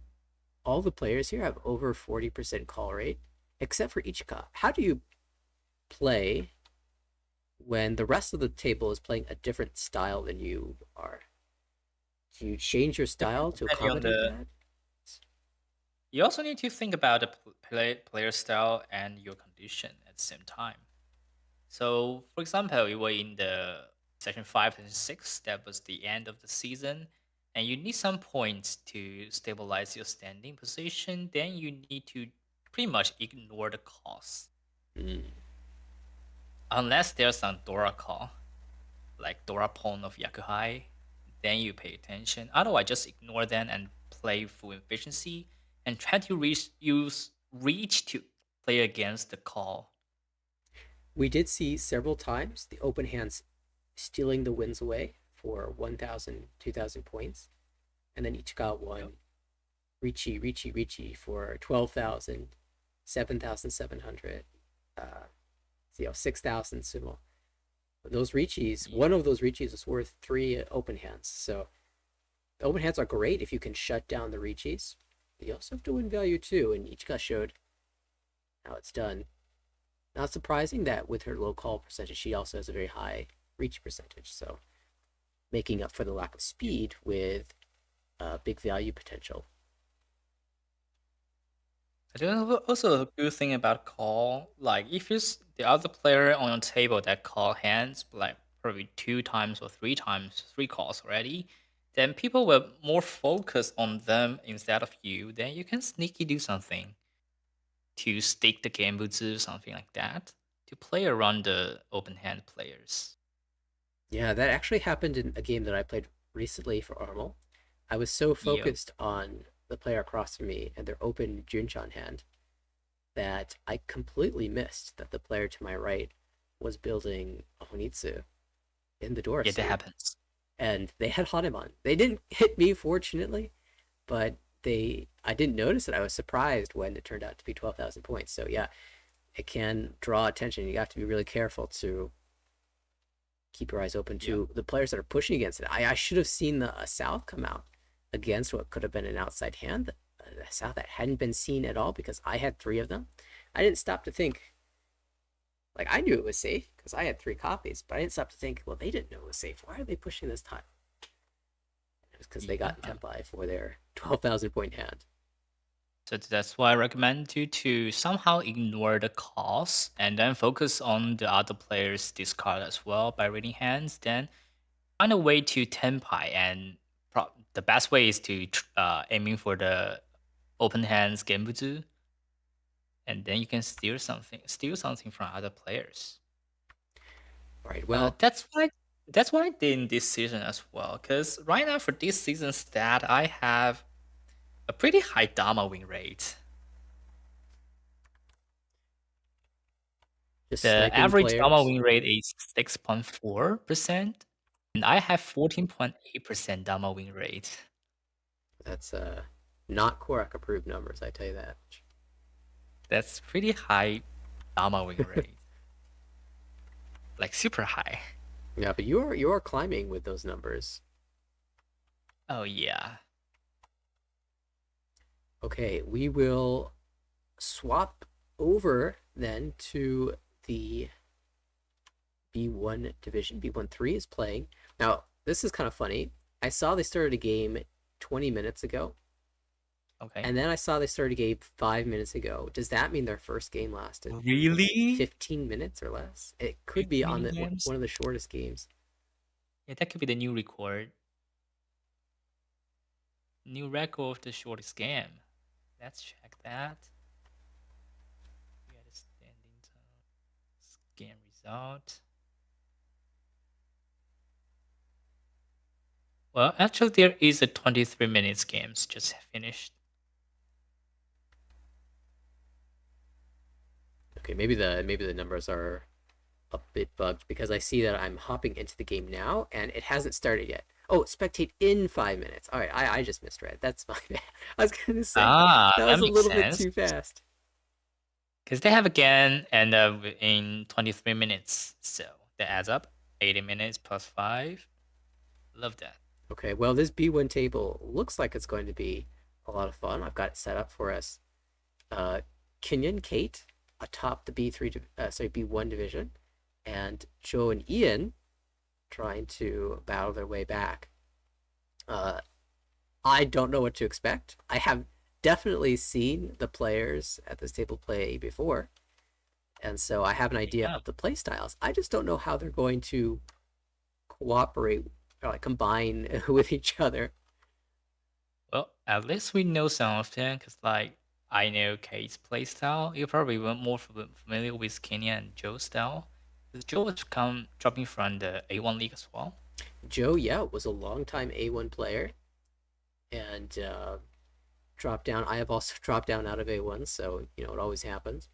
all the players here have over 40% call rate, except for Ichika. How do you play when the rest of the table is playing a different style than you are? Do you change your style to Depending on accommodate the, that? you also need to think about the player style and your condition at the same time. So, for example, we were in the section 5 and 6, that was the end of the season, and you need some points to stabilize your standing position, then you need to pretty much ignore the cost. Mm. Unless there's some Dora call, like Dora Pawn of Yakuhai, then you pay attention. Otherwise, just ignore them and play full efficiency and try to use reach to play against the call. We did see several times the open hands stealing the wins away for 1,000, 2,000 points, and then each got one Ricci for 12,000, 7,700, 6,000 sumo. Those Ricci's, Yeah. one of those Ricci's is worth 3 open hands. So the open hands are great if you can shut down the Ricci's. You also have to win value too, and Ichika showed how it's done. Not surprising that with her low call percentage, she also has a very high reach percentage. So making up for the lack of speed with big value potential. I think also a good thing about call, like if it's the other player on your table that call hands, like probably 2 times or 3 times, 3 calls already, then people will more focus on them instead of you. Then you can sneaky do something to stick the Gambutsu, something like that, to play around the open hand players. Yeah, that actually happened in a game that I played recently for Armel. I was so Yep. focused on the player across from me and their open Junchan hand that I completely missed that the player to my right was building a Honitsu in the Dora Yeah, that suit. happens. And they had Hanuman. They didn't hit me, fortunately, but I didn't notice it. I was surprised when it turned out to be 12,000 points. So yeah, it can draw attention. You have to be really careful to keep your eyes open Yep. to the players that are pushing against it. I should have seen the South come out against what could have been an outside hand. The South that hadn't been seen at all because I had 3 of them. I didn't stop to think. Like I knew it was safe because I had 3 copies, but I didn't stop to think. Well, they didn't know it was safe. Why are they pushing this time? It was because they got Yeah. Tempai for their 12,000 point hand. So that's why I recommend you to somehow ignore the calls and then focus on the other player's discard as well by reading hands. Then find a way to tempai, and the best way is to aiming for the open hands Genbutsu, and then you can steal something from other players. All right. Well, That's why I did in this season as well. Because right now for this season stat, I have a pretty high Dama win rate. just The sniping average Dama players. win rate is 6.4%, and I have 14.8% Dama win rate. That's not Korak approved numbers. I tell you that. That's pretty high Dama win rate. Like super high. Yeah, but you're climbing with those numbers. Oh yeah. Okay, we will swap over then to the B1 division. B1-3 is playing. Now, this is kind of funny. I saw they started a game 20 minutes ago, Okay. and then I saw they started a game 5 minutes ago. Does that mean their first game lasted Really? 15 minutes or less? It could be on Games? one of the shortest games. Yeah, that could be the new record. New record of the shortest game. Let's check that. We had a standing game result. Well, actually, there is a 23 minutes games just finished. Okay, maybe the numbers are a bit bugged because I see that I'm hopping into the game now and it hasn't started yet. Oh, spectate in 5 minutes. All right, I just misread. That's my bad. I was gonna say that That was a makes little bit sense. too fast. Because they have again and in 23 minutes. So that adds up. 80 minutes plus 5. Love that. Okay, well this B1 table looks like it's going to be a lot of fun. I've got it set up for us. Kenyon Kate atop the B1 division, and Joe and Ian trying to battle their way back. Uh, I don't know what to expect. I have definitely seen the players at this table play before, and so I have an idea Yeah. of the play styles. I just don't know how they're going to cooperate or like combine with each other. Well, at least we know some of them, because like I know Kate's playstyle. You're probably more familiar with Kenya and Joe's style. 'Cause Joe was come dropping from the A1 league as well. Joe, yeah, was a longtime A1 player and dropped down. I have also dropped down out of A1, so you know it always happens.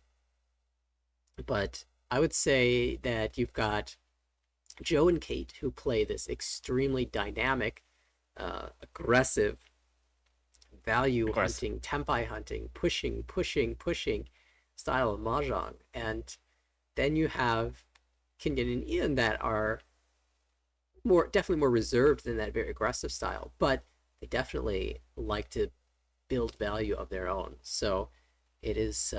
But I would say that you've got Joe and Kate who play this extremely dynamic, aggressive, value Aggressive. hunting, tempai hunting, pushing style of mahjong, and then you have Kenyon and Ian that are definitely more reserved than that very aggressive style, but they definitely like to build value of their own. So it is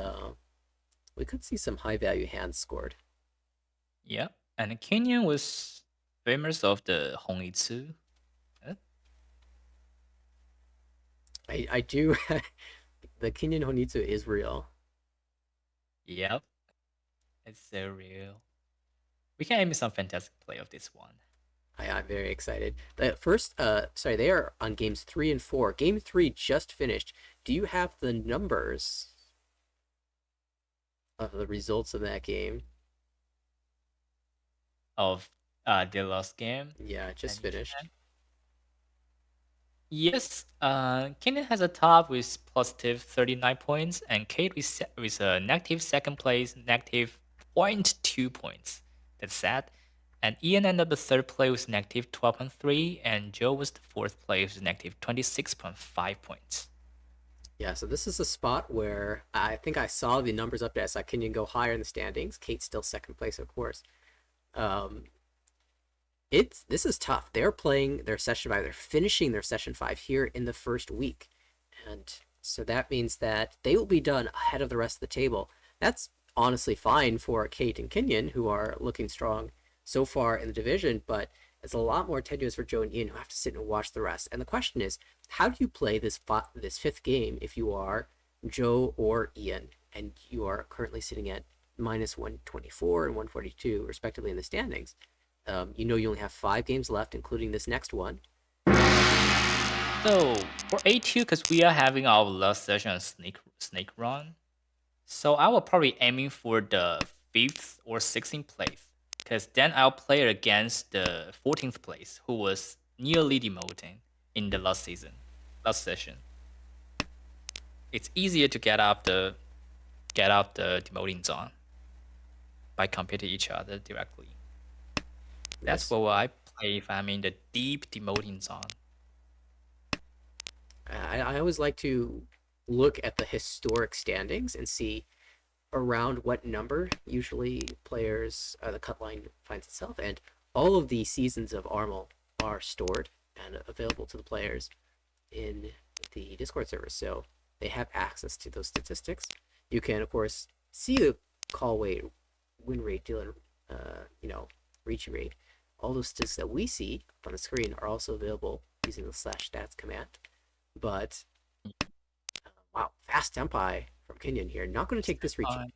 we could see some high value hands scored. Yeah. And Kenya was famous of the Hongitsu. I do the Kenyon Honitsu is real. Yep. It's so real. We can aim some fantastic play of this one. I'm very excited. The first, sorry, they are on games 3 and 4. Game 3 just finished. Do you have the numbers of the results of that game? Of the last game. Yeah, it Let just me finished. check. Yes, Keenan has a top with positive 39 points, and Kate with a negative second place, negative zero point 0.2 points. That's sad. And Ian ended up the third place with negative 12.3, and Joe was the fourth place with negative 26.5 points. Yeah, so this is a spot where I think I saw the numbers up there. I saw Kenyon go higher in the standings. Kate's still second place, of course. Um, it's this is tough. They're playing their session 5. They're finishing their session 5 here in the first week, and so that means that they will be done ahead of the rest of the table. That's honestly fine for Kate and Kenyon, who are looking strong so far in the division, but it's a lot more tenuous for Joe and Ian, who have to sit and watch the rest. And the question is, how do you play this fifth game if you are Joe or Ian, and you are currently sitting at minus 124 and 142 respectively in the standings? You know you only have 5 games left, including this next one. So for A2, because we are having our last session on snake run, so I will probably aiming for the 5th or 16th place, because then I'll play against the 14th place, who was nearly demoting in the last session. It's easier to get out the demoting zone by competing each other directly. That's Yes, what I play if I'm in the deep demoting zone. I always like to look at the historic standings and see around what number usually players the cut line finds itself, and all of the seasons of Armel are stored and available to the players in the Discord server, so they have access to those statistics. You can, of course, see the call weight, win rate, dealer, reach rate. All those statistics that we see on the screen are also available using the /stats command. But wow, fast tempi from Kenyon here. Not going to take this Ricci.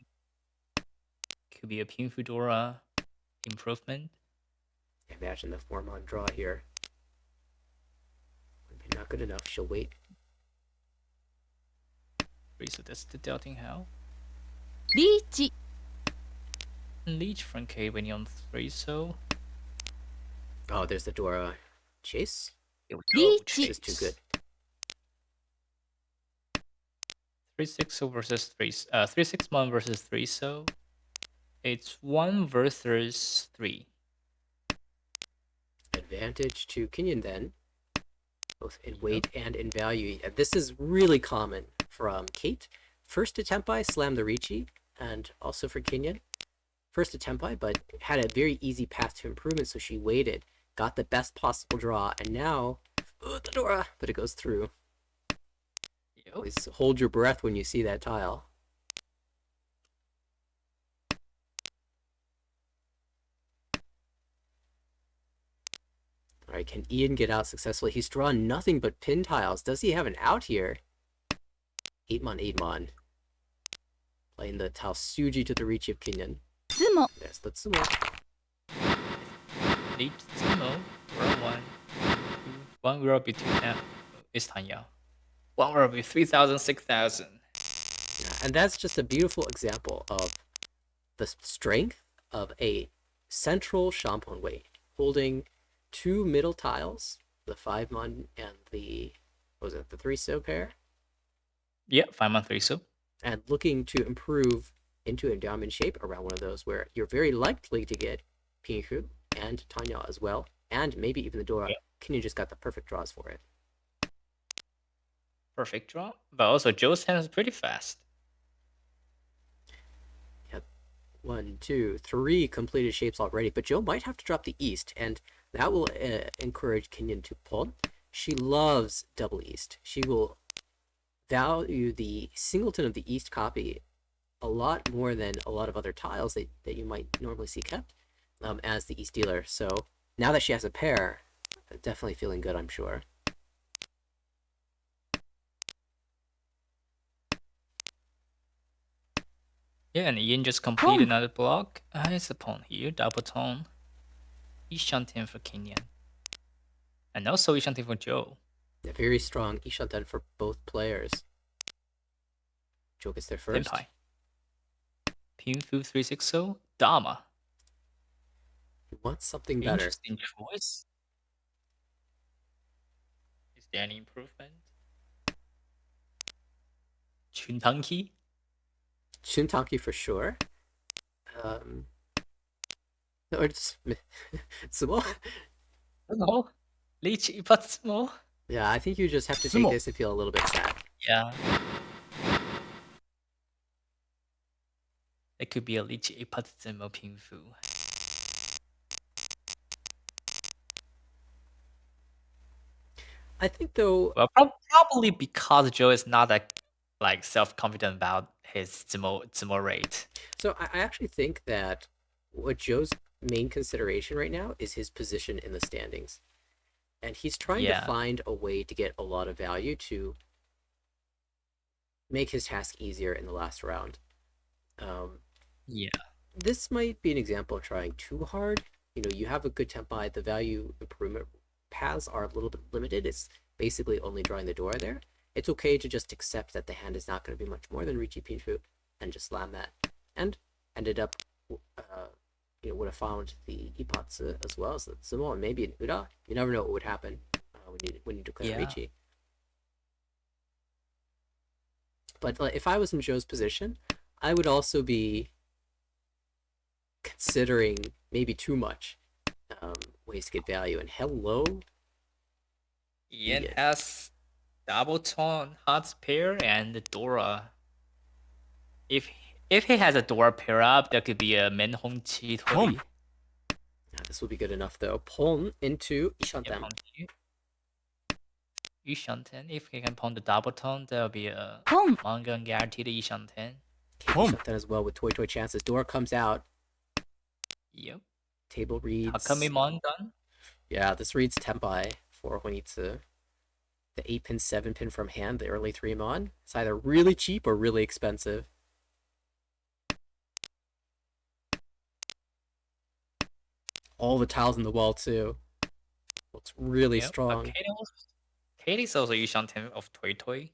Could be a Pin Fedora improvement. Imagine the form on draw here. Maybe not good enough. She'll wait. So that's the doubting how. リーチ Leech from K when you're on 3, so Oh, there's the Dora chase. Leech. This is too good. 3-6 so versus 3-6 mon versus 3, so it's 1 versus 3. Advantage to Kenyon then, both in weight and in value. This is really common from Kate. First to Tempai, slam the Ricci, and also for Kenyon. First to Tempai, but had a very easy path to improvement, so she waited, got the best possible draw, and now, the Dora, but it goes through. Always hold your breath when you see that tile. All right, can Ian get out successfully? He's drawn nothing but pin tiles. Does he have an out here? 8mon, 8mon. Playing the tile Suji to the reach of Kenyan. つも Yes, the Tsumo. Lead Timo, draw 1. 1 will be 2 now. It's Tanya. 1 will be 3,000, 6,000. Yeah, and that's just a beautiful example of the strength of a central Shampon Wei, holding 2 middle tiles, the 5mon and the, what was it, the 3-so pair? Yeah, 5 month 3 so. And looking to improve into a diamond shape around one of those where you're very likely to get Pinhu and Tanya as well, and maybe even the Dora. Yeah. Kenyan just got the perfect draws for it. Perfect draw. But also Joe's hand is pretty fast. 1, 2, 3 completed shapes already, but Joe might have to drop the east, and that will encourage Kenyan to pull. She loves double east. She will value the singleton of the east copy a lot more than a lot of other tiles that you might normally see kept as the east dealer. So now that she has a pair, definitely feeling good, I'm sure. Yeah, and Ian just completed another block. It's a pawn here, double tone. Ishanten for Kenyan. And also Ishanten for Joe. A very strong Ishanten for both players. Joe gets there first. Senpai. Pinfu 360, Dama. He wants something better. Interesting choice. Is there any improvement? Chuntanki? Shuntanki for sure. Or just Sumo. No. Lichi Ipatsumo? Yeah, I think you just have to take Sumo. this and feel a little bit sad. Yeah. It could be a Lichi Ipatsumo Pinfu. I think though. Well, probably because Joe is not that like self-confident about his Tsumo rate. So I actually think that what Joe's main consideration right now is his position in the standings. And he's trying to find a way to get a lot of value to make his task easier in the last round. Yeah. This might be an example of trying too hard. You know, you have a good tempi, the value improvement paths are a little bit limited. It's basically only drawing the door there. It's okay to just accept that the hand is not going to be much more than Richi Pinfu and just slam that. And ended up, would have found the Ipatsu as well as the Tsumo and maybe an Uda. You never know what would happen when you declare Richi. But if I was in Joe's position, I would also be considering maybe too much ways to get value. And hello, Ian has double tone hearts pair and Dora. If he has a Dora pair up, that could be a Menhong Chi Tori. This will be good enough though. Pawn into Ishanten. Ishanten, if he can pawn the double tone, that'll be a manga guaranteed Ishanten. Ishanten as well with Toy chances. Dora comes out. Yep. Table reads. Hakame Mongan? Yeah, this reads Tempai for Honitsu. The 8-pin, 7-pin from hand, the early 3-mon. It's either really cheap or really expensive. All the tiles in the wall too. Looks really strong. Katie's also Ishanten of Toy Toy.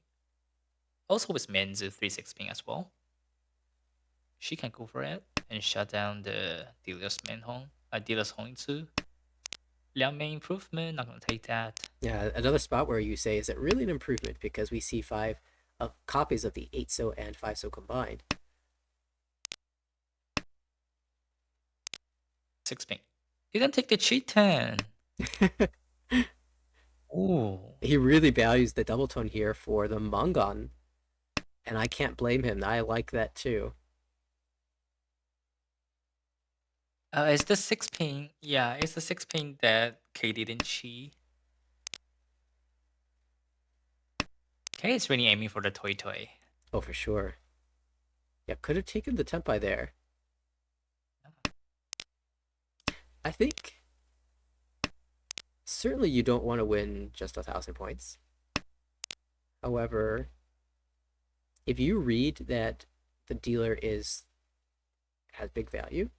Also with Menzu 3-6 pin as well. She can go for it and shut down the dealer's dealer's Honitsu. Liang main improvement, not gonna take that. Yeah, another spot where you say, is it really an improvement? Because we see 5 copies of the 8-so and 5-so combined. 6 pin. Didn't take the cheat 10. Ooh. He really values the double tone here for the Mangan. And I can't blame him. I like that too. It's the 6 pin. Yeah, it's the 6 pin that Katie didn't cheat. Katie's really aiming for the Toy Toy. Oh, for sure. Yeah, could have taken the Tempai there. I think Certainly, you don't want to win just 1,000 points. However, if you read that the dealer has big value,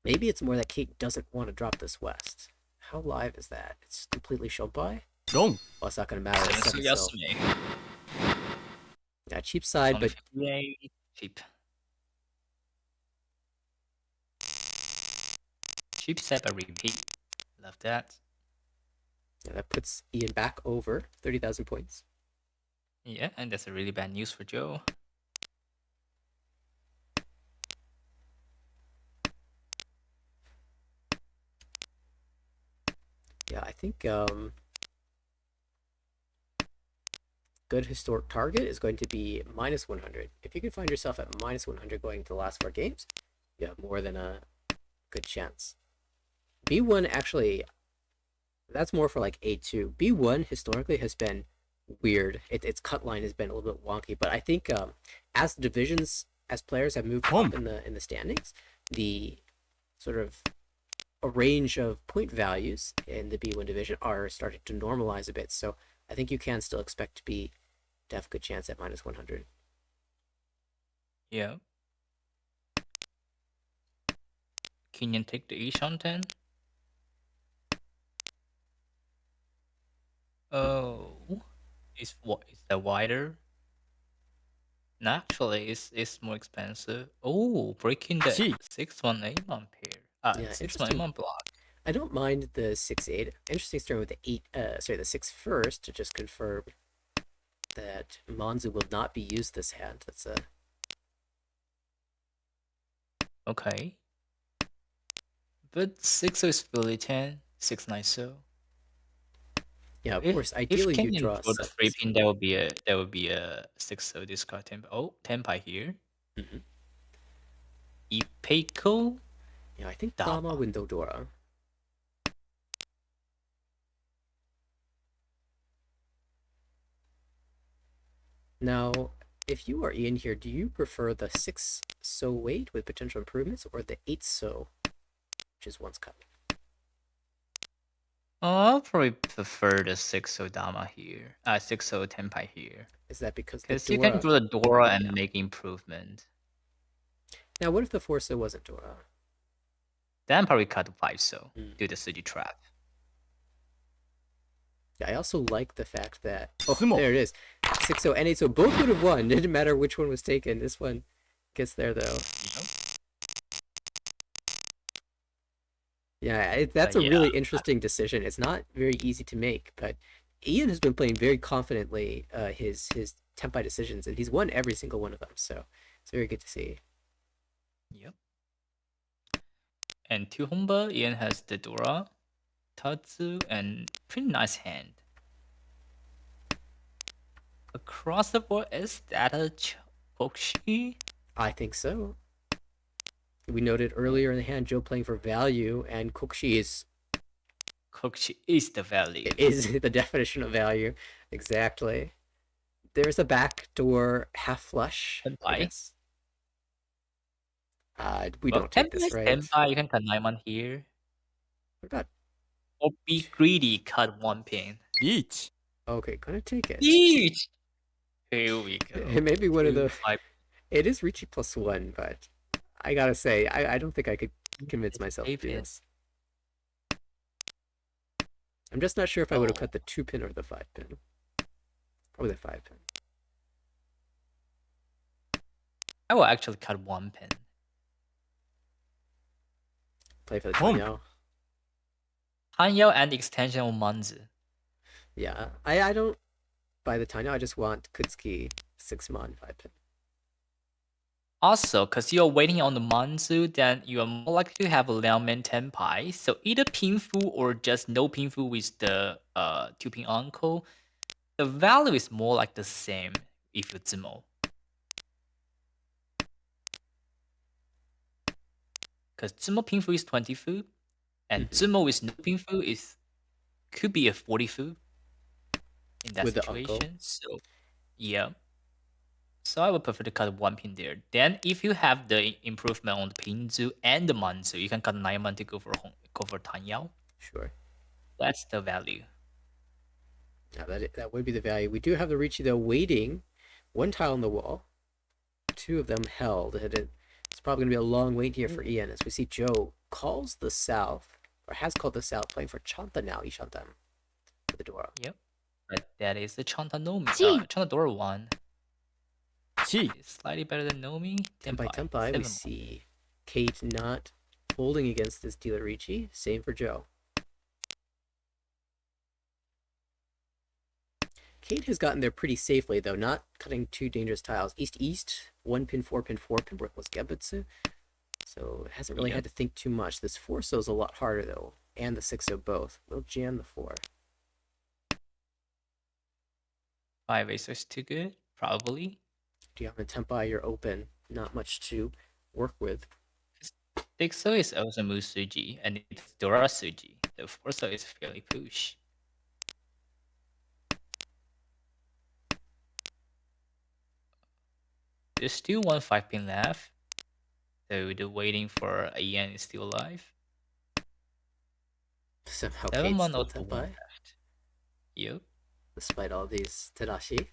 maybe it's more that Kate doesn't want to drop this west. How live is that? It's completely shown by. wrong. Well, it's not going to matter. It's 7 still. Yasume. Yeah, cheap It's side, only but 58. Cheap. Cheap set but repeat. Love that. yeah, that puts Ian back over 30,000 points. Yeah, and that's a really bad news for Joe. Yeah, I think good historic target is going to be minus 100. If you can find yourself at minus 100 going to the last 4 games, you have more than a good chance. B1 actually, that's more for like A2. B1 historically has been weird. Its cut line has been a little bit wonky, but I think as the divisions, as players have moved up in the standings, the sort of a range of point values in the B1 division are starting to normalize a bit. So I think you can still expect to have a good chance at minus 100. Yeah. Kenyan take the east on 10. Oh. Is that wider? No, actually, it's more expensive. Oh, breaking the Gee. 618 pair. Yeah, 618 block. I don't mind the 6-8. Interesting starting with the 8. The 6 first to just confirm that Manzu will not be used this hand. That's a Okay. But 6 is fully 10. 6 so. yeah. Of If course, if ideally you Kenyan draw draw the 3 sets. pin, that would be a 6 so discard tempo. Oh, tempai here. Mm-hmm. Ipeiko. Yeah, I think Dama. Dama window Dora. Now, if you are Ian here, do you prefer the 6 so weight with potential improvements or the 8 so, which is once cut? I'll probably prefer the 6 so Dama here. 6 so tempai here. Is that because the Because you Dora? can draw the Dora and Yeah. make improvement. Now, what if the 4 so wasn't Dora? Then probably cut to 5 so. Do the city trap. Yeah, I also like the fact that Sumo. there it is, 6 so and 8 so both would have won. It didn't matter which one was taken. This one gets there though. Yeah, that's a really interesting decision. It's not very easy to make, but Ian has been playing very confidently his tempai decisions, and he's won every single one of them. So it's very good to see. Yep. And 2 Honba, Ian has the Dora, Tatsu, and pretty nice hand. Across the board, is that a Chokshi? I think so. We noted earlier in the hand Joe playing for value, and Kokshi Kokshi is the value. is the definition of value. Exactly. There's a backdoor half flush. I guess. We don't take this, right? Tenpai, you can cut 9 here. What about? Or be greedy, cut 1 pin. Each. Okay, gonna take it. Each. Here we go. It may be one of the. 5. It is Ricci +1, but I gotta say, I don't think I could convince myself to do this. I'm just not sure if I would have cut the 2 pin or the 5 pin. Probably the 5 pin. I will actually cut 1 pin. Play for the Tanyao. Tanyao and extension on Manzu. Yeah, I don't buy the Tanyao. I just want Kutsuki 6 mon 5 pin. Also, because you're waiting on the Manzu, then you are more likely to have a Liangmen Tenpai. So either Pinfu or just no Pinfu with the 2 pin uncle. The value is more like the same if you Zimo. Because Zimo Pinfu is 20 fu, and Zimo with no Pinfu could be a 40 fu in that with situation. So, yeah. So I would prefer to cut 1 pin there. Then if you have the improvement on the Pinzu and the Manzu, you can cut 9 man to go for Tanyao. Sure. That's the value. Now that would be the value. We do have the Ricci though waiting, one tile on the wall, two of them held. It's probably gonna be a long wait here for Ian as we see Joe calls the south or has called the south, playing for Chanta now. Ishantan for the Dora. Yep. But that is the Chantanomi. Chi. Chantadora 1. Chi. It's slightly better than Nomi. Tenpai Tenpai. Tenpai. We 7-1. see Kate not folding against this dealer Ricci. Same for Joe. Kate has gotten there pretty safely, though, not cutting two dangerous tiles. East-east, 1 pin, 4 pin, 4 pin, brickless Gebutsu. So it hasn't really had to think too much. This 4-so is a lot harder, though, and the 6-so both. We'll jam the 4. 5-ace is too good, probably. Diamond Tenpai, you're open. Not much to work with. 6-so is also Musuji, and it's Dora Suji. The 4-so is fairly push. There's still one 5-pin left, so the waiting for Ian is still alive. Somehow 7 Kate's man still also one Tenpai, left. Yep. despite all these Tadashi.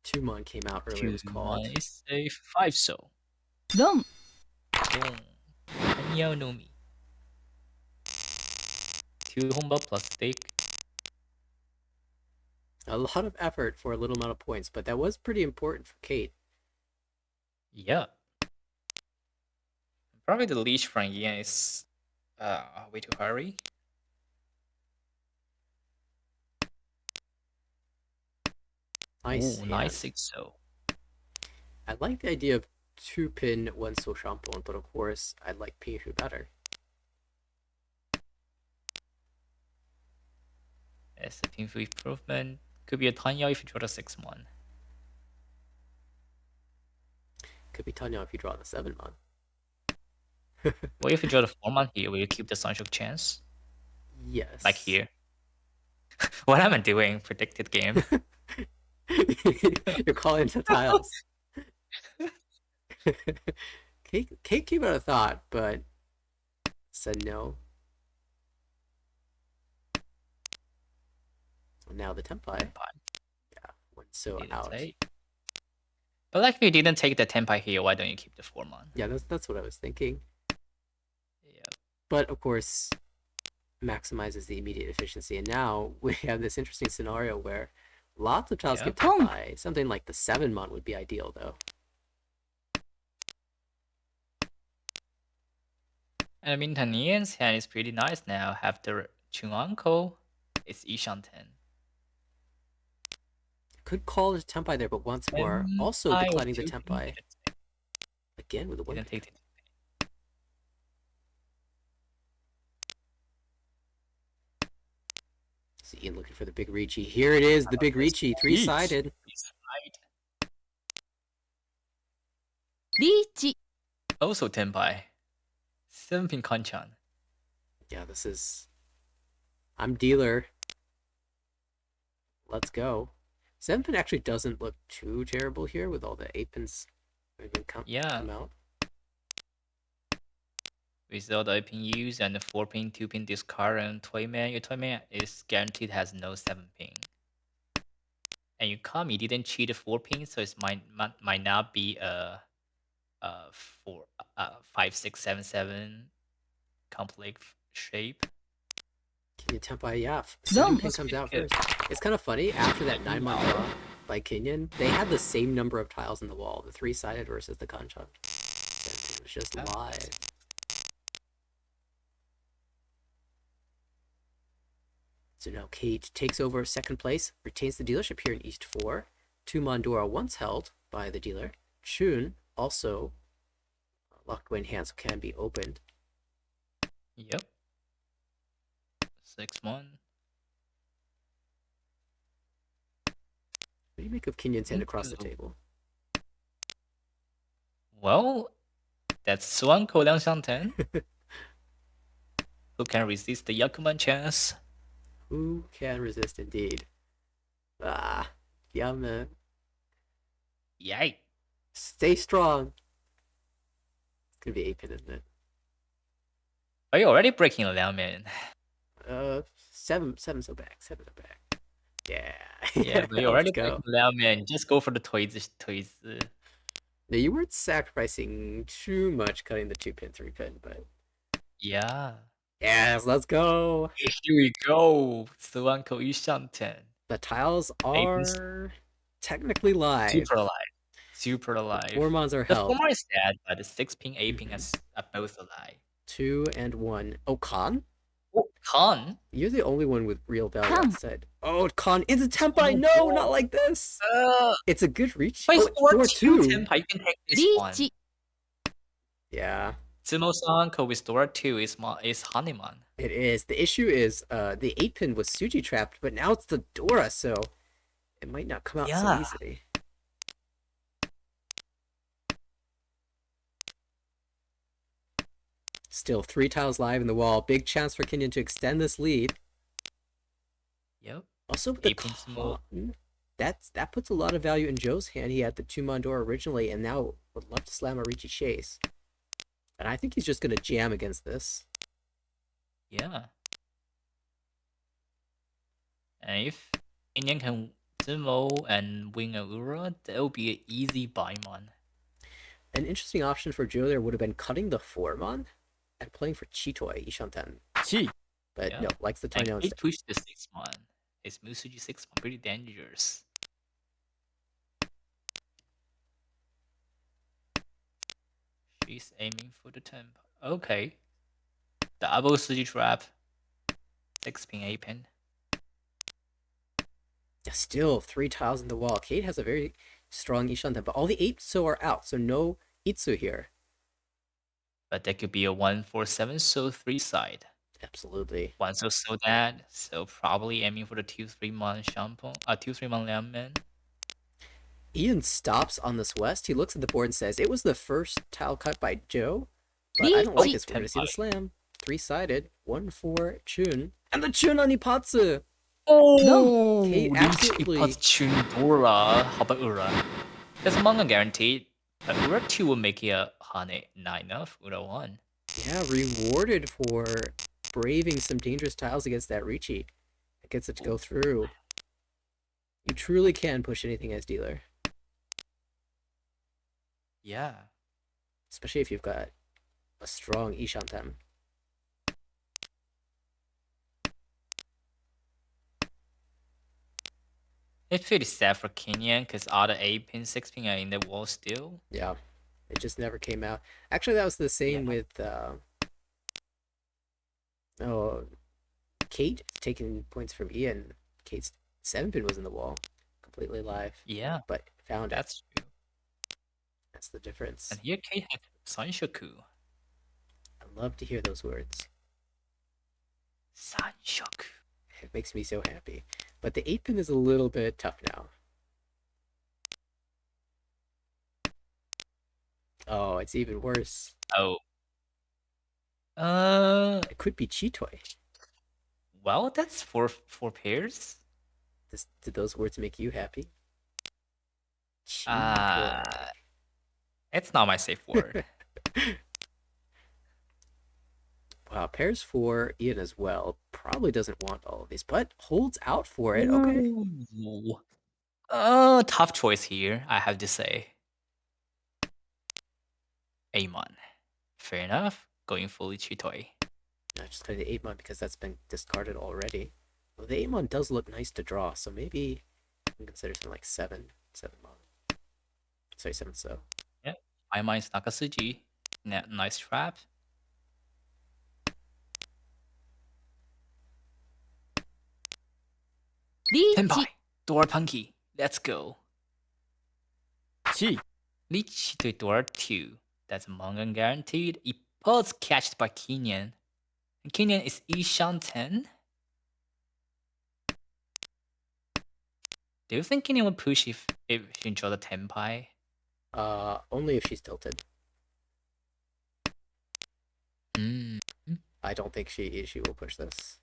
2-mon came out earlier, was called. 2-man is a 5-so. Dom. Boom. Tanya Nomi. 2 Honba plus stake. A lot of effort for a little amount of points, but that was pretty important for Kate. Yeah. Probably the leash from Ian is way too hurry. Nice. Ooh, nice 6-so. I like the idea of 2-pin, 1-so shampoo, but of course, I like Pihu better. That's a painful improvement. Could be a Tanya if you draw the 6-1. Could be Tanya if you draw the 7-mon. What if you draw the 4-man here? Will you keep the Sunshock chance? Yes. Like here. What am I doing? Predicted game. You're calling into tiles. Kate came out of thought, but said no. Now the Tenpai. Yeah, went so Didn't out. take. But like if you didn't take the Tenpai here, why don't you keep the 4-man? Yeah, that's what I was thinking. Yeah. But of course, maximizes the immediate efficiency. And now we have this interesting scenario where lots of tiles Yeah. get Tenpai. Something like the 7-mon would be ideal, though. And I mean, Tanian's hand is pretty nice now. After Chunanko, it's Ishanten. Could call the Tenpai there, but once more, also declining the Tenpai. Again with a 1 Didn't pin. take it. See Ian looking for the big Ricci. Here it is, the big Ricci, 3-sided. Richi. Also Tenpai. 7-pin Kanchan. Yeah, this is... I'm dealer. Let's go. 7-pin actually doesn't look too terrible here with all the 8-pins come out. With all the 8-pin use and the 4-pin, 2-pin discard and Toyman, your Toyman is guaranteed has no 7-pin. And your Kami didn't cheat the 4-pin, so it might not be a 5, 6, 7, 7 conflict shape. Kenyan Tenpai, yeah. 7-pin comes out good. first. It's kind of funny, after that 9-mon draw by Kenyan, they had the same number of tiles in the wall, the 3-sided versus the Kanchan. It was just live. So now Kate takes over second place, retains the dealership here in East 4. 2-mon Dora once held by the dealer. Chun also locked away in hand, so can be opened. Yep. 6-1. What do you make of Kenyan's hand across the table? Well, that's Suanko Liangshanten. Who can resist the Yakuman chance? Who can resist indeed? Ah, Yama. Yay. Stay strong. It's gonna be 8-pin, isn't it? Are you already breaking Liang Man? seven so back. Seven so back. Yeah. Yeah, but you Let's already played go. Liao Man. Just go for the toys. Now you weren't sacrificing too much cutting the 2-pin, 3-pin, but Yeah. yes, let's go. Here we go. 4万口一上10. The tiles Apin's are technically live. super alive. Super The alive. Formons are The held. Formar is dead, but the 6-ping, 8-ping are both alive. 2 and 1. Oh, Khan? Oh, Khan? You're the only one with real value Come. outside. Oh, Khan into Tempai! Oh, No, no. not like this! It's a good reach. But Oh, it's Door door 2 2! Tempai. You can take this one. リーチ Yeah. Yeah, Zumo-san with Door 2 is Hanuman. it is. The issue is the 8-pin was Suji trapped, but now it's the Dora, so it might not come out so Yeah. easily. Still 3 tiles live in the wall. Big chance for Kenyon to extend this lead. Yep. Also with the 8-pin small. Khan, that puts a lot of value in Joe's hand. He had the 2 Mondor originally, and now would love to slam a Ricci Chase. And I think he's just going to jam against this. Yeah. And if Indian can Zumo and win a Ura, that would be an easy buy-mon. An interesting option for Joe there would have been cutting the 4-mon and playing for Chitoi, Ishanten. チ But Yeah. no, likes the And Tanya he instead. pushed the 6-mon. It's Musuji 6-mon, pretty dangerous. She's aiming for the temp. Okay. Double Suji trap. 6-pin, 8-pin. Yeah, still 3 tiles in the wall. Kate has a very strong Ishanten, but all the 8-so are out, so no Itsu here. But that could be a 1-4-7, so 3 side. Absolutely. 1 so that, so probably aiming for the 2-3-mon shampoo, 2-3-mon Liangmen. Ian stops on this west. He looks at the board and says, it was the first tile cut by Joe, but I don't like this. We're going to see the slam. 3-sided. 1-4 Chun. And the Chun on Ipatsu! Oh, Kate absolutely- Ipatsu Chun Dora. How about Ura? That's manga guaranteed. But Ura 2 will make it a Hane, not enough. Ura 1. Yeah, rewarded for braving some dangerous tiles against that Ricci. It gets it to go through. You truly can push anything as dealer. Yeah. Especially if you've got a strong Ishanten. It feels sad for Kenyan because all the 8-pin, 6-pin are in the wall still. Yeah. It just never came out. Actually, that was the same with Kate taking points from Ian. Kate's 7-pin was in the wall. Completely live. Yeah, But found it. that's true. That's the difference. And here Kate has Sanshoku. I love to hear those words. Sanshoku. It makes me so happy. But the 8-pin is a little bit tough now. Oh, it's even worse. Oh. It could be Chitoi. Well, that's four pairs. Did those words make you happy? It's not my safe word. Wow, pairs for Ian as well. Probably doesn't want all of these, but holds out for it. Okay. Ooh. Tough choice here, I have to say. Amon. Fair enough. Going fully Chitoi. I just cutting the 8-mon because that's been discarded already. Well, the 8-mon does look nice to draw, so maybe I can consider something like 7-mon. Sorry, 7-so. Yeah. Amon is Nakasuji. Nice trap. Tenpai. Door Punky. Let's go. チ Leech to door 2. That's manga guaranteed. Impulse catched by Kenyan. And Kenyan is Ishan 10. Do you think Kenyan would push if she draw the Tenpai? Only if she's tilted. Mm. I don't think she will push this.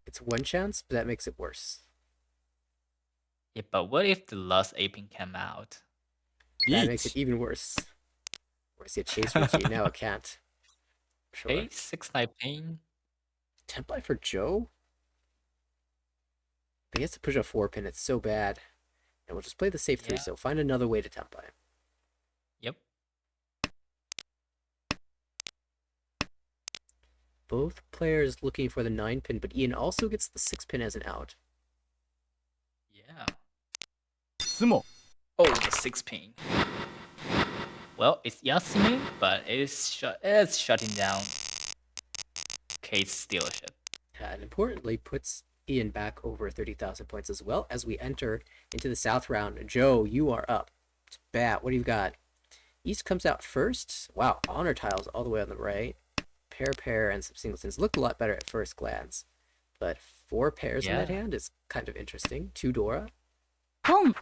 It's one chance, but that makes it worse. Yeah, but what if the last aping came out? That makes it even worse. Or see a chase Richie, now it can't. Sure. Okay, 6-9 pin. Tempai for Joe? But he has to push a 4-pin. It's so bad. And we'll just play the safe 3, Yeah. so find another way to tempai. Yep. Both players looking for the 9-pin, but Ian also gets the 6-pin as an out. Yeah. 相撲 Oh, the 6 pin. Well, it's Yasume, but it's shutting down Kate's dealership. And importantly, puts Ian back over 30,000 points as well as we enter into the South round. Joe, you are up. It's bat. What do you got? East comes out first. Wow, honor tiles all the way on the right. Pair, and some singletons look a lot better at first glance. But 4 pairs in that Yeah. hand is kind of interesting. 2 Dora. ポン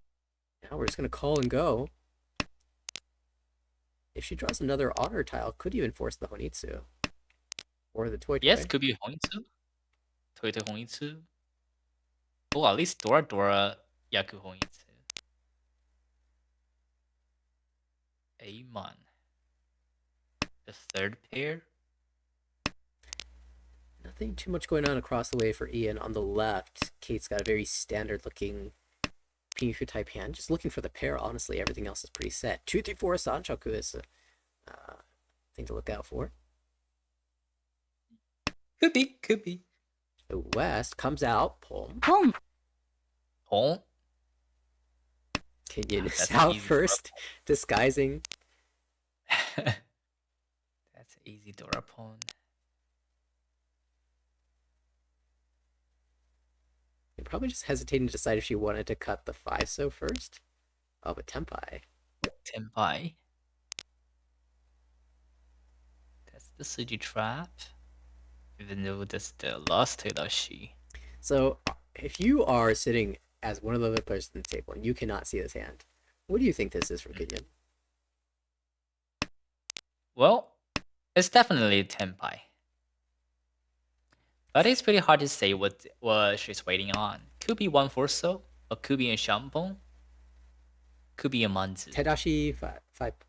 Now we're just going to call and go. If she draws another honor tile, could even force the Honitsu. Or the Toy Toy. Yes, could be Honitsu. Toy Honitsu. Oh, at least Dora Yaku Honitsu. Amon. The third pair. Nothing too much going on across the way for Ian. On the left, Kate's got a very standard looking Pinyu type hand. Just looking for the pair, honestly. Everything else is pretty set. 2-3-4 Sanchoku is a thing to look out for. Could be. The West comes out. Pom. ポン Hong. Kenyon is That's out easy first, disguising. That's easy Dora pawn. You're probably just hesitating to decide if she wanted to cut the 5-so first. Oh, but Tempai. Tenpai. That's the Suji trap. Even though that's the last Tadashi. So, if you are sitting as one of the other players at the table and you cannot see this hand, what do you think this is from Kenyon? Well, it's definitely Tenpai. But it's pretty hard to say what she's waiting on. Could be 1-4-so, or could be a Shampoo. Could be a Manzu. Tadashi 5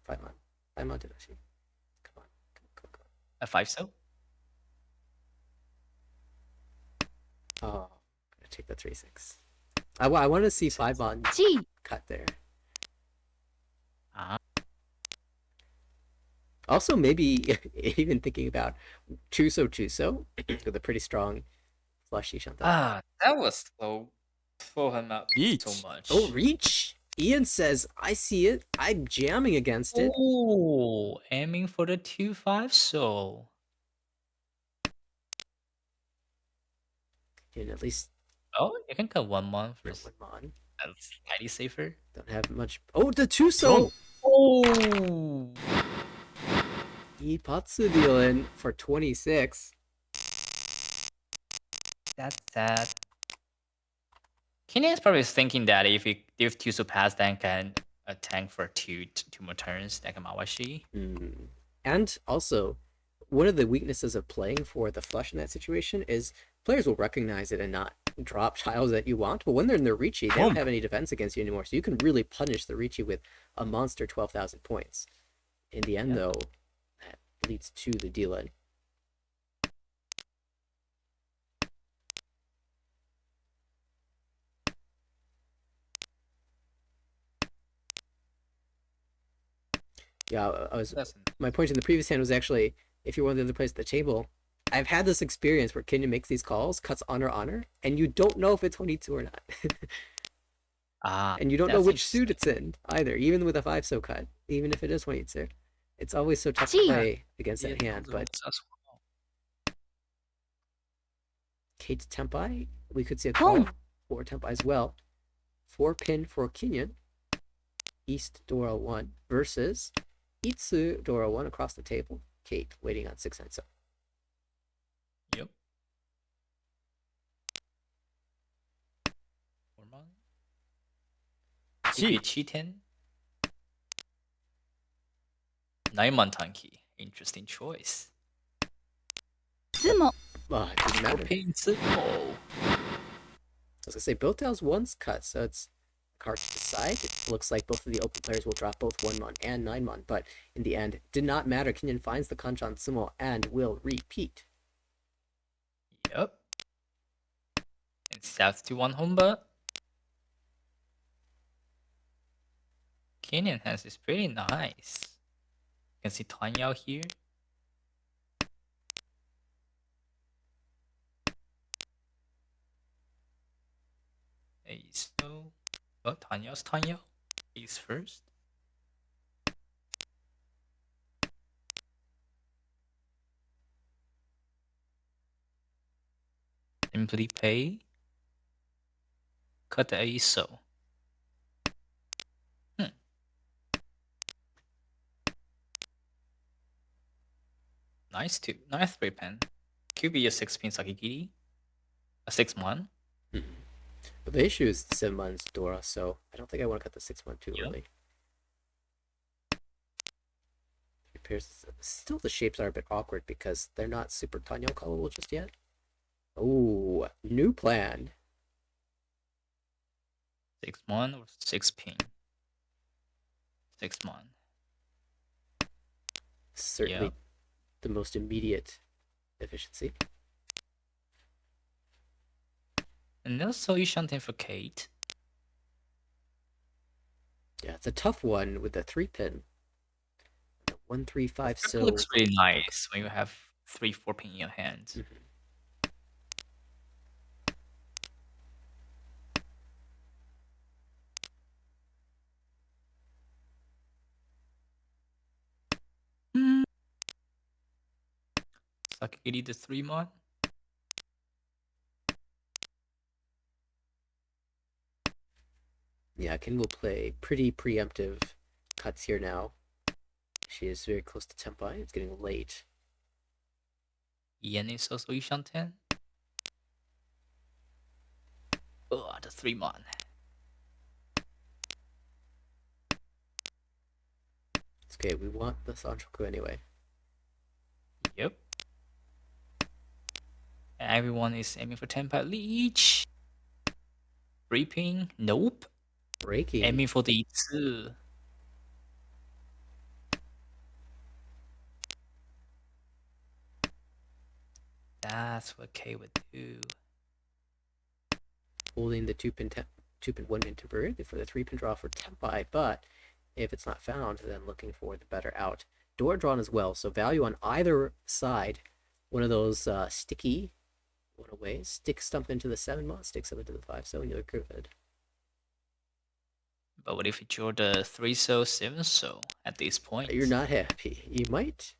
man. 5 man Tadashi. Come on. A 5-so? Oh, I'm gonna take the 3-6. I want to see 5 man チ cut there. Ah. Also, maybe even thinking about Chuso with a pretty strong flushy Shanta. That was slow. Pull him up Each. so much. Oh, reach! Ian says, I see it. I'm jamming against it. Oh, aiming for the 2-5-so. And at least Oh, you can cut 1 month for one mon. that's slightly safer. Don't have much. Oh, the Chuso! Oh. Ipatsu dealing for 26. That's sad. Kenny is probably thinking that if Tuso pass, then can tank for two more turns, like a Mawashi. And also, one of the weaknesses of playing for the flush in that situation is players will recognize it and not drop tiles that you want. But when they're in their Ricci, they don't have any defense against you anymore. So you can really punish the Ricci with a monster 12,000 points. In the end, though, that leads to the deal-in. Yeah, my point in the previous hand was actually, if you're one of the other players at the table, I've had this experience where Kenya makes these calls, cuts honor, and you don't know if it's Honitsu or not. And you don't know which suit it's in either, even with a 5-so cut, even if it is Honitsu. It's always so tough to play against that hand, but Kate's Tempai, we could see a call for Tempai as well. 4-pin for Kenyon. East Dora 1 versus Itsu Dora 1 across the table. Kate waiting on 6-9-so. Yep. Chi-ten. 9-man Tanki. Interesting choice. ズモ Oh, it doesn't matter. Pin Sumo. I was gonna say both tiles once cut, so it's Card to the side. It looks like both of the open players will drop both 1-mon and 9-mon, but in the end, did not matter. Kenyon finds the Kanchan Sumo and will repeat. Yep. And south to 1 Honba. Kenyon has is pretty nice. You can see Tanya here. Ace so. Oh, Tanya's Tanya. Ace first. Simply pay. Cut the ace so. Nice 3-pin. Could be a 6-pin Sakigiri. A 6-mon. But the issue is the 7-mon's Dora, so I don't think I want to cut the 6-mon too early. Three pairs. Still, the shapes are a bit awkward because they're not super Tanyo callable just yet. Oh, new plan. 6-mon or 6-pin. 6-mon. Certainly the most immediate efficiency. And also Yushanten for Kate. Yeah, it's a tough one with the 3-pin. 1-3-5 It so looks really nice when you have 3-4-pin in your hand. Sakigiri the 3-mon. Yeah, Ken will play pretty preemptive cuts here now. She is very close to Tempai. It's getting late. Ian is also Yushanten. Oh, the 3-mon. It's okay, we want the Sanchoku anyway. Yep. Everyone is aiming for Tempai Leech. Reaping? Nope. Breaking. Aiming for the 2. That's what K would do. Holding the 2-pin 1-pin temporarily for the 3-pin draw for Tempai, but if it's not found, then looking for the better out. Door drawn as well, so value on either side. One of those sticky one away. Stick stump into the 7-mon, stick stump into the 5, so you're good. But what if you draw the 3 so, 7 so at this point? You're not happy. You might,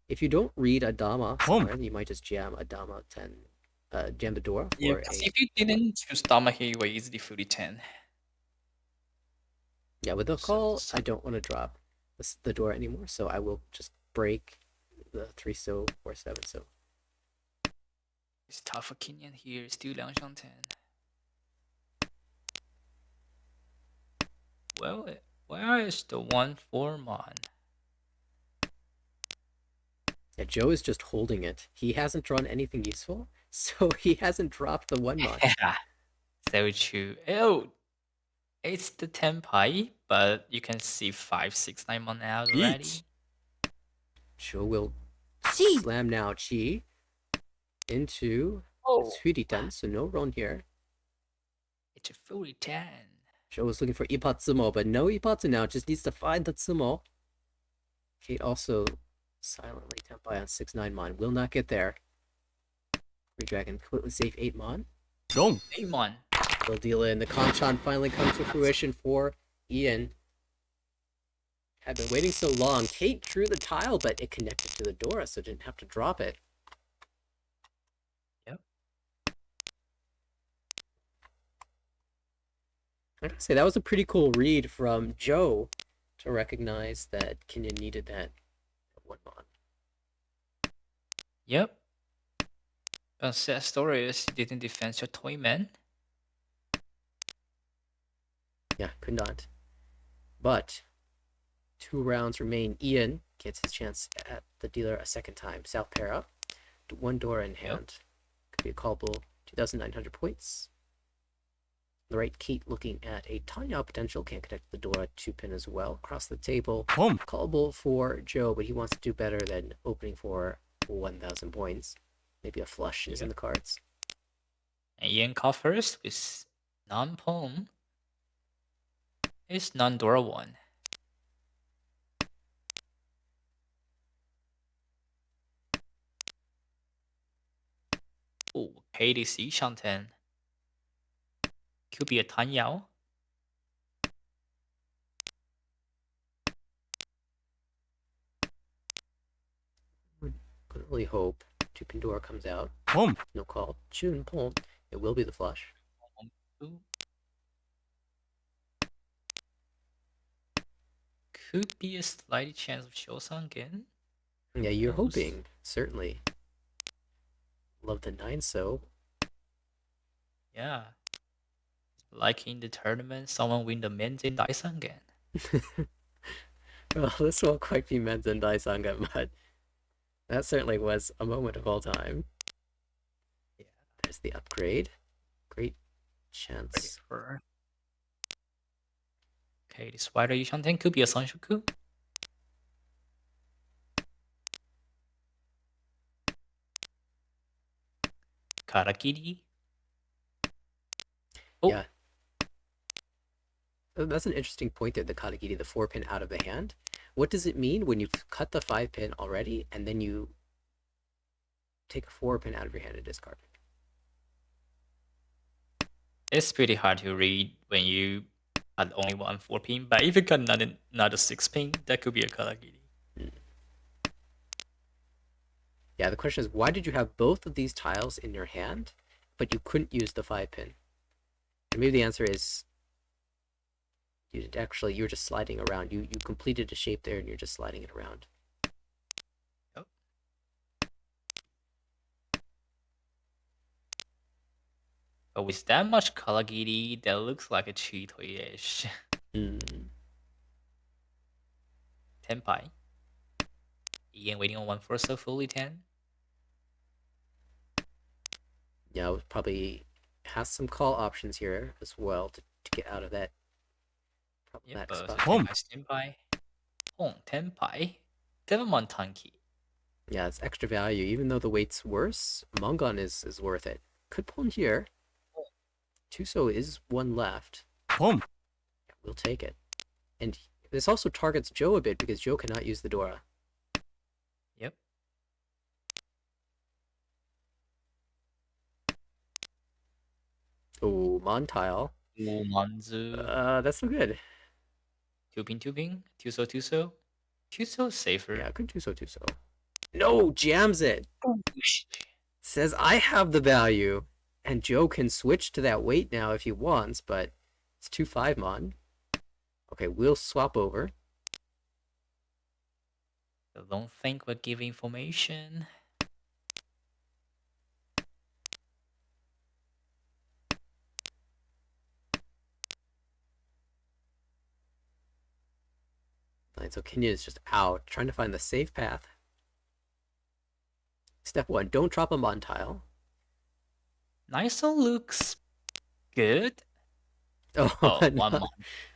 if you don't read a Dama somewhere, you might just jam a Dama 10, jam the Dora for Yeah, because if you didn't choose Dama here, you were easily 30-10. Yeah, with the call, I don't want to drop the Dora anymore, so I will just break the 3 so, 4 7 so. It's tough for Kenyan here, still 2-10. Well, where is the 1-4-mon? Yeah, Joe is just holding it. He hasn't drawn anything useful, so he hasn't dropped the 1-mon. Yeah, so true. Oh, it's the Tempai, but you can see 5, 6, 9-mon out already. Joe will slam now Chi into Tsuritan, so no Ron here. It's a 40-10. Joe was looking for Ipatsumo, but no Ipatsu now, just needs to find the Tsumo. Kate also silently Tempai on 6-9-mon, will not get there. Free Dragon completely safe 8-mon. 8-mon. Will deal in. The Kanchan finally comes to fruition for Ian. Had been waiting so long. Kate drew the tile, but it connected to the Dora, so didn't have to drop it. Yep. I gotta say, that was a pretty cool read from Joe to recognize that Kenyon needed that 1-mon. Yep. But sad story is you didn't defend your toy man. Yeah, could not. But 2 rounds remain. Ian gets his chance at the dealer a second time. South pair up. 1 Dora in hand. Could be a callable 2,900 points. the right, Kate looking at a Tanya potential. Can't connect the Dora 2-pin as well. Across the table, Boom. callable for Joe, but he wants to do better than opening for 1,000 points. Maybe a flush is in the cards. And Ian call first with non-pawn. It's non-Dora 1. Oh, Katie 是上10. Could be a Tan Yao. Couldn't really hope. 2-pin Dora comes out. Boom. No call. Chun Pong. It will be the flush. Could be a slight chance of Shosan again. Yeah, you're hoping, certainly. Love the 9 so. Yeah. Like in the tournament, someone win the men's in Daisan again. Well, this won't quite be Menzen Daisanga, but that certainly was a moment of all time. Yeah. There's the upgrade. Great chance. For... Okay, this wider Yushanten could be a Sanshoku. Karakiri. Oh. Yeah. That's an interesting point there, the Kadagiri, the 4-pin out of the hand. What does it mean when you've cut the 5-pin already and then you take a 4-pin out of your hand and discard it? It's pretty hard to read when you had only one 4-pin, but if you got another 6-pin, that could be a Karakiri. Yeah, the question is, why did you have both of these tiles in your hand, but you couldn't use the 5-pin? And maybe the answer is you were just sliding around. You completed a shape there and you're just sliding it around. Yep. But with that much Kalagiri, that looks like a cheat-ish. Tenpai. Ian waiting on 1 so fully 10. Yeah, probably has some call options here as well to get out of that problematic spot. Tenpai. Hong Tenpai. 7-mon Tanki. Yeah, it's extra value. Even though the weight's worse, Mongon is worth it. Could pull in here. Tuso is 1 left. Boom. We'll take it. And this also targets Joe a bit because Joe cannot use the Dora. Yep. Oh, Montile. Oh, Manzu. That's no good. 2-pin, 2-pin. Tuso. Tuso safer. Yeah, good Tuso. No, jams it. Says I have the value, and Joe can switch to that weight now if he wants, but it's 2-5 Mon. Okay, we'll swap over. I don't think we'll give information. Right, so Kenya is just out, trying to find the safe path. Step 1, don't drop a Mon tile. Niso looks good. Oh, Oh, no. 1 Mon.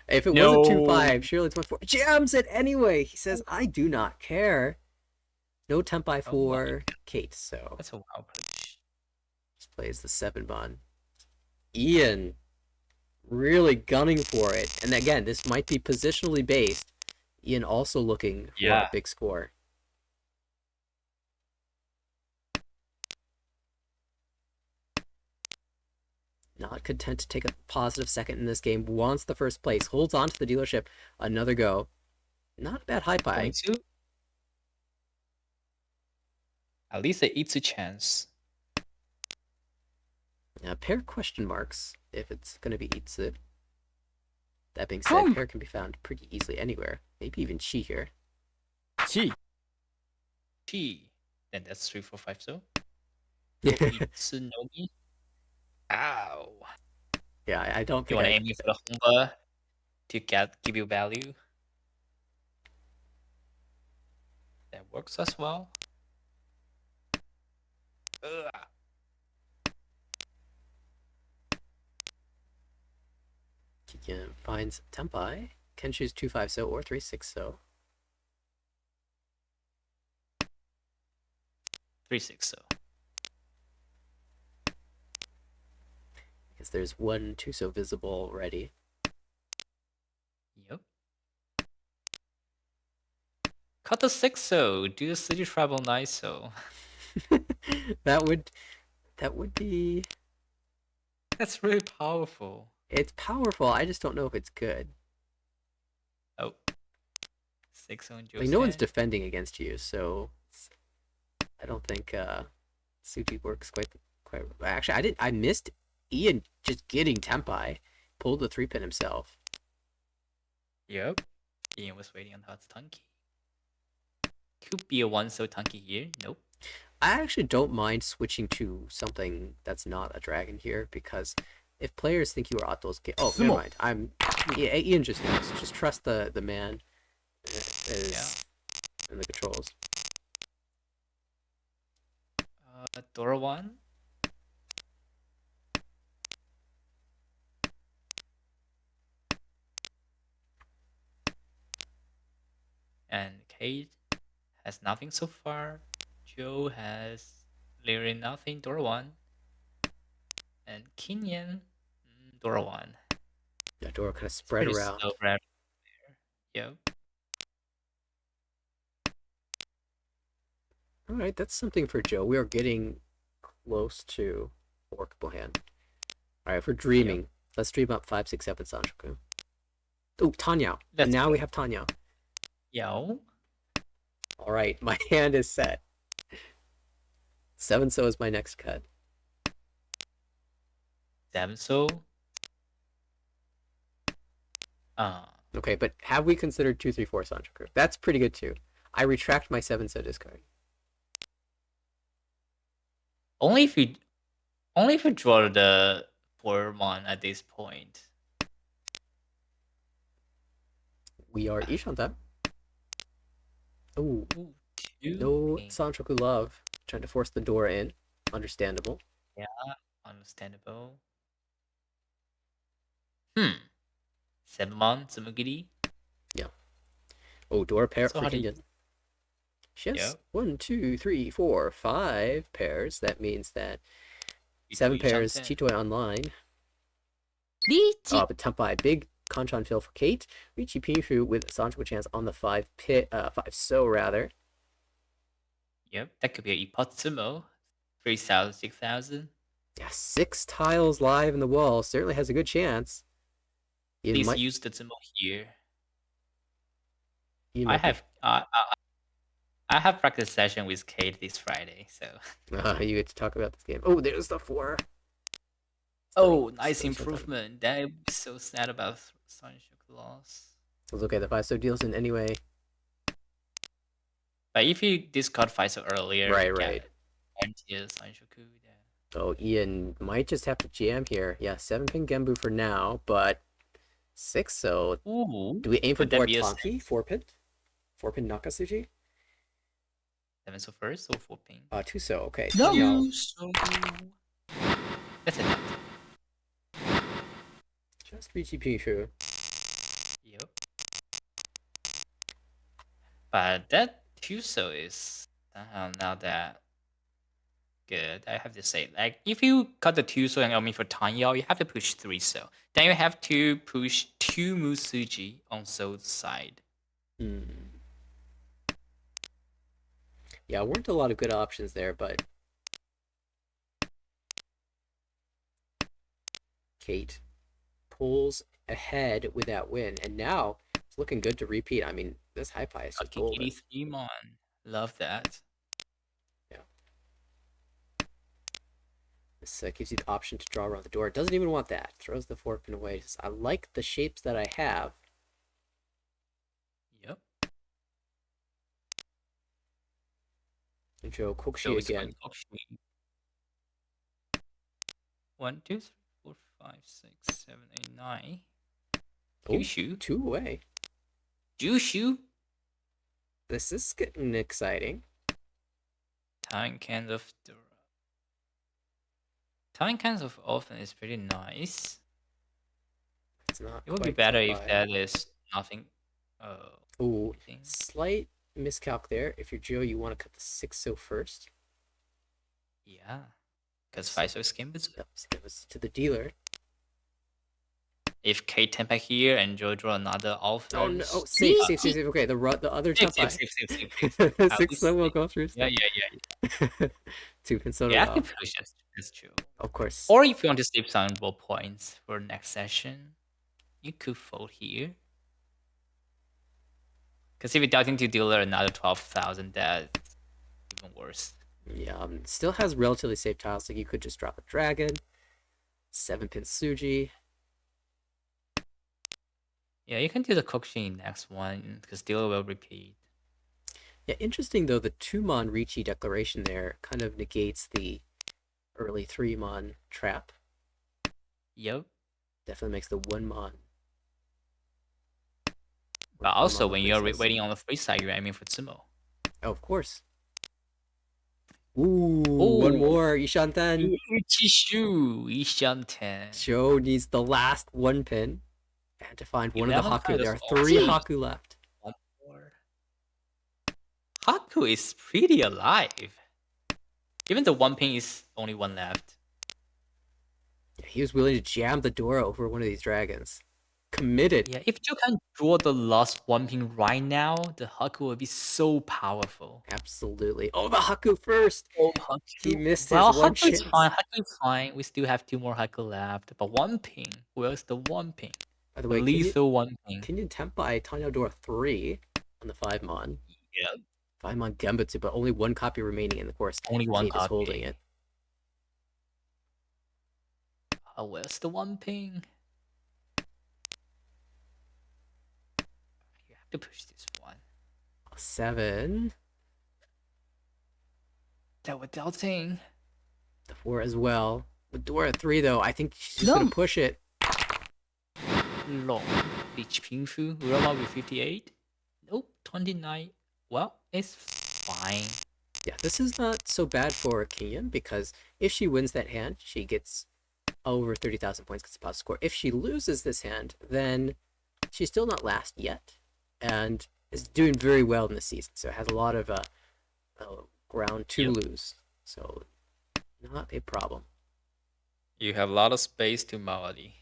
If it was a 2-5, surely it's 1-4. Jams it anyway! He says, I do not care. No Tempai for Kate, so. That's a wild pitch. Just plays the 7 Mon. Ian really gunning for it. And again, this might be positionally based. Ian also looking for a big score. Not content to take a positive second in this game. Wants the first place. Holds on to the dealership. Another go. Not a bad high pie. At least a Itsu chance. Pair question marks if it's going to be Itsu. That being said, pair can be found pretty easily anywhere. Maybe even Chi here. Chi. Then that's 3, 4, 5 so. Itsunomi. Ow. Yeah, I don't think you want to aim for the Honba to give you value. That works as well. Ugh. Ian finds Tempai. Can choose 2-5 so or 3-6 so. 3-6 so. Because there's 1-2 so visible already. Yep. Cut the 6 so. Do the city travel 9 so. that would be. That's really powerful. It's powerful. I just don't know if it's good. Oh. 6 on Joe's Like no one's hand. defending against you, so I don't think Suji works quite. Actually, I missed Ian just getting Tempai, pulled the 3-pin himself. Yep. Ian was waiting on Hot's Tunky. Could be a 1 so Tunky here. Nope. I actually don't mind switching to something that's not a dragon here, because if players think you are Otto's game, oh, never mind. Ian just knows. Just trust the man is in the controls. Dora 1. And Kate has nothing so far. Joe has literally nothing. Dora 1. And Kenyan, Dora 1. Yeah, Dora kind of spread around. Slow there. Yep. All right, that's something for Joe. We are getting close to a workable hand. All right, for dreaming, let's dream up 5, 6, 7 Sanchoku. Oh, Tanya. And now we have Tanya. Yo. All right, my hand is set. 7 so is my next cut. 7 so. Okay, but have we considered 2, 3, 4 Sanchoku? That's pretty good too. I retract my 7 so discard. Only if you draw the 4-mon at this point. We are Ishanta. Oh, no Sanchoku love. Trying to force the door in. Understandable. Yeah, understandable. 7-mon, Tsumugiri. Yeah. Oh, door pair So for how do you... Kenyan. She has 1, 2, 3, 4, 5 pairs. That means that 7 pairs Chitoy online. Oh, but Tempai, big Kanchan fill for Kate. Richi Pinshu with Sanchoku chance on the 5 so rather. Yep, that could be a Ipotsumo. 3,000, 6,000. Yeah, 6 tiles live in the wall. Certainly has a good chance. Please use the Tsumo here. I have practice session with Kate this Friday, so. You get to talk about this game. Oh, there's the 4. Oh, nice improvement. That I'm so sad about Sanchoku loss. It's okay, the 5 so deals in anyway. But if you discard 5 so earlier, right. Sanchoku. Oh, Ian might just have to jam here. Yeah, 7-pin Genbu for now, but 6 so. Ooh, do we aim for Dora Tanki? 4-pin? 4-pin Nakasuji? 7 so first or 4-pin? 2 so, okay. No. So... That's it. Just Richi Pinshu. Yep. But that 2 so is somehow not that good, I have to say. Like, if you cut the 2 so and only for Tanya, you have to push 3 so. Then you have to push 2 Musuji on So's side. Yeah, weren't a lot of good options there, but Kate pulls ahead with that win, and now it's looking good to repeat. I mean, this high pie is just golden. 83-mon. Love that. Yeah. This gives you the option to draw around the door. It doesn't even want that. Throws the 4-pin away. Says, I like the shapes that I have. Yep. And Joe Kokshi again. 1, 2, 3, 4, 5, 6, 7, 8, 9. Jushu. 2 away. Jushu. This is getting exciting. Time Cans of often is pretty nice. It's not It would be quite better if Tenpai. that is nothing. Ooh, Anything. slight miscalc there. If you're Joe, you want to cut the 6-so first. Yeah, because So, 5 is Gimbus. yep, so that was to the dealer. If K Tempa here and Joe draw another Oh no! offense. Oh, safe. Okay, the other Save, save, Tenpai. save, save, save, save. At 6-so least, will go through yeah, still. yeah, yeah. 2-pin soda Yeah, I well. can push it. That's true. Of course. Or if you want to save some ball points for next session, you could fold here. Because if you're doubting to dealer another 12,000, that's even worse. Yeah, still has relatively safe tiles. Like you could just drop a dragon, 7-pin Suji. Yeah, you can do the Kokushin next one because dealer will repeat. Yeah, interesting though. The 2-mon Ricci declaration there kind of negates the early 3-mon trap. Yep. Definitely makes the 1-mon. But also, when you're waiting on the free side, you're aiming for Tsumo. Oh, of course. Ooh, Oh, one more. Ishanten. Uchishu, Ishanten. Joe needs the last 1-pin. And to find one of the 11 Haku. There are cards. 3 Oh, Haku left. one more. Haku is pretty alive. Even the 1 pin is only 1 left. Yeah, he was willing to jam the door over one of these dragons. Committed. Yeah, if you can draw the last 1 pin right now, the Haku will be so powerful. Absolutely. Oh, the Haku first. Oh, Haku. He missed Well, his one Haku is chance. fine. Haku is fine. We still have 2 more Haku left. But 1 pin. Where's the 1 pin? By the The way, lethal 1 pin. Kenyan Tenpai Tanya Door 3 on the 5-mon. Yeah. 5-mon Gembutsu, but only 1 copy remaining, and of course, Only 1 Kate copy. is holding it. Where's the 1 pin? You have to push this one. 7. That we're doubting. The 4 as well. With Dora 3, though, I think she's just going to push it. Long. Beach Pinfu. Urama with 58. Nope, 29. Well, it's fine. Yeah, this is not so bad for Kenyan, because if she wins that hand, she gets over 30,000 points, gets a positive score. If she loses this hand, then she's still not last yet, and is doing very well in the season. So it has a lot of ground to lose. So not a problem. You have a lot of space to Maori.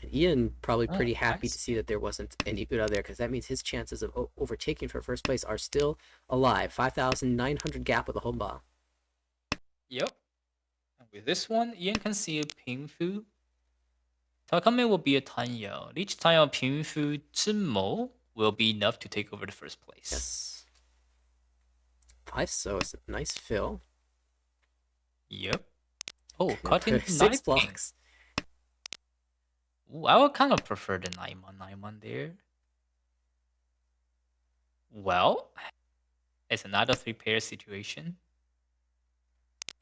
And Ian probably pretty happy to see that there wasn't any Ura there, because that means his chances of overtaking for first place are still alive. 5,900 gap with a Homba. Yep. And with this one, Ian can see a Pinfu. Takame will be a Tanya. Each Tanya Pinfu Tsumo will be enough to take over the first place. Yes. 5-so is a nice fill. Yep. Oh, cutting 6 blocks. Ooh, I would kind of prefer the 9-1 there. Well, it's another 3-pair situation.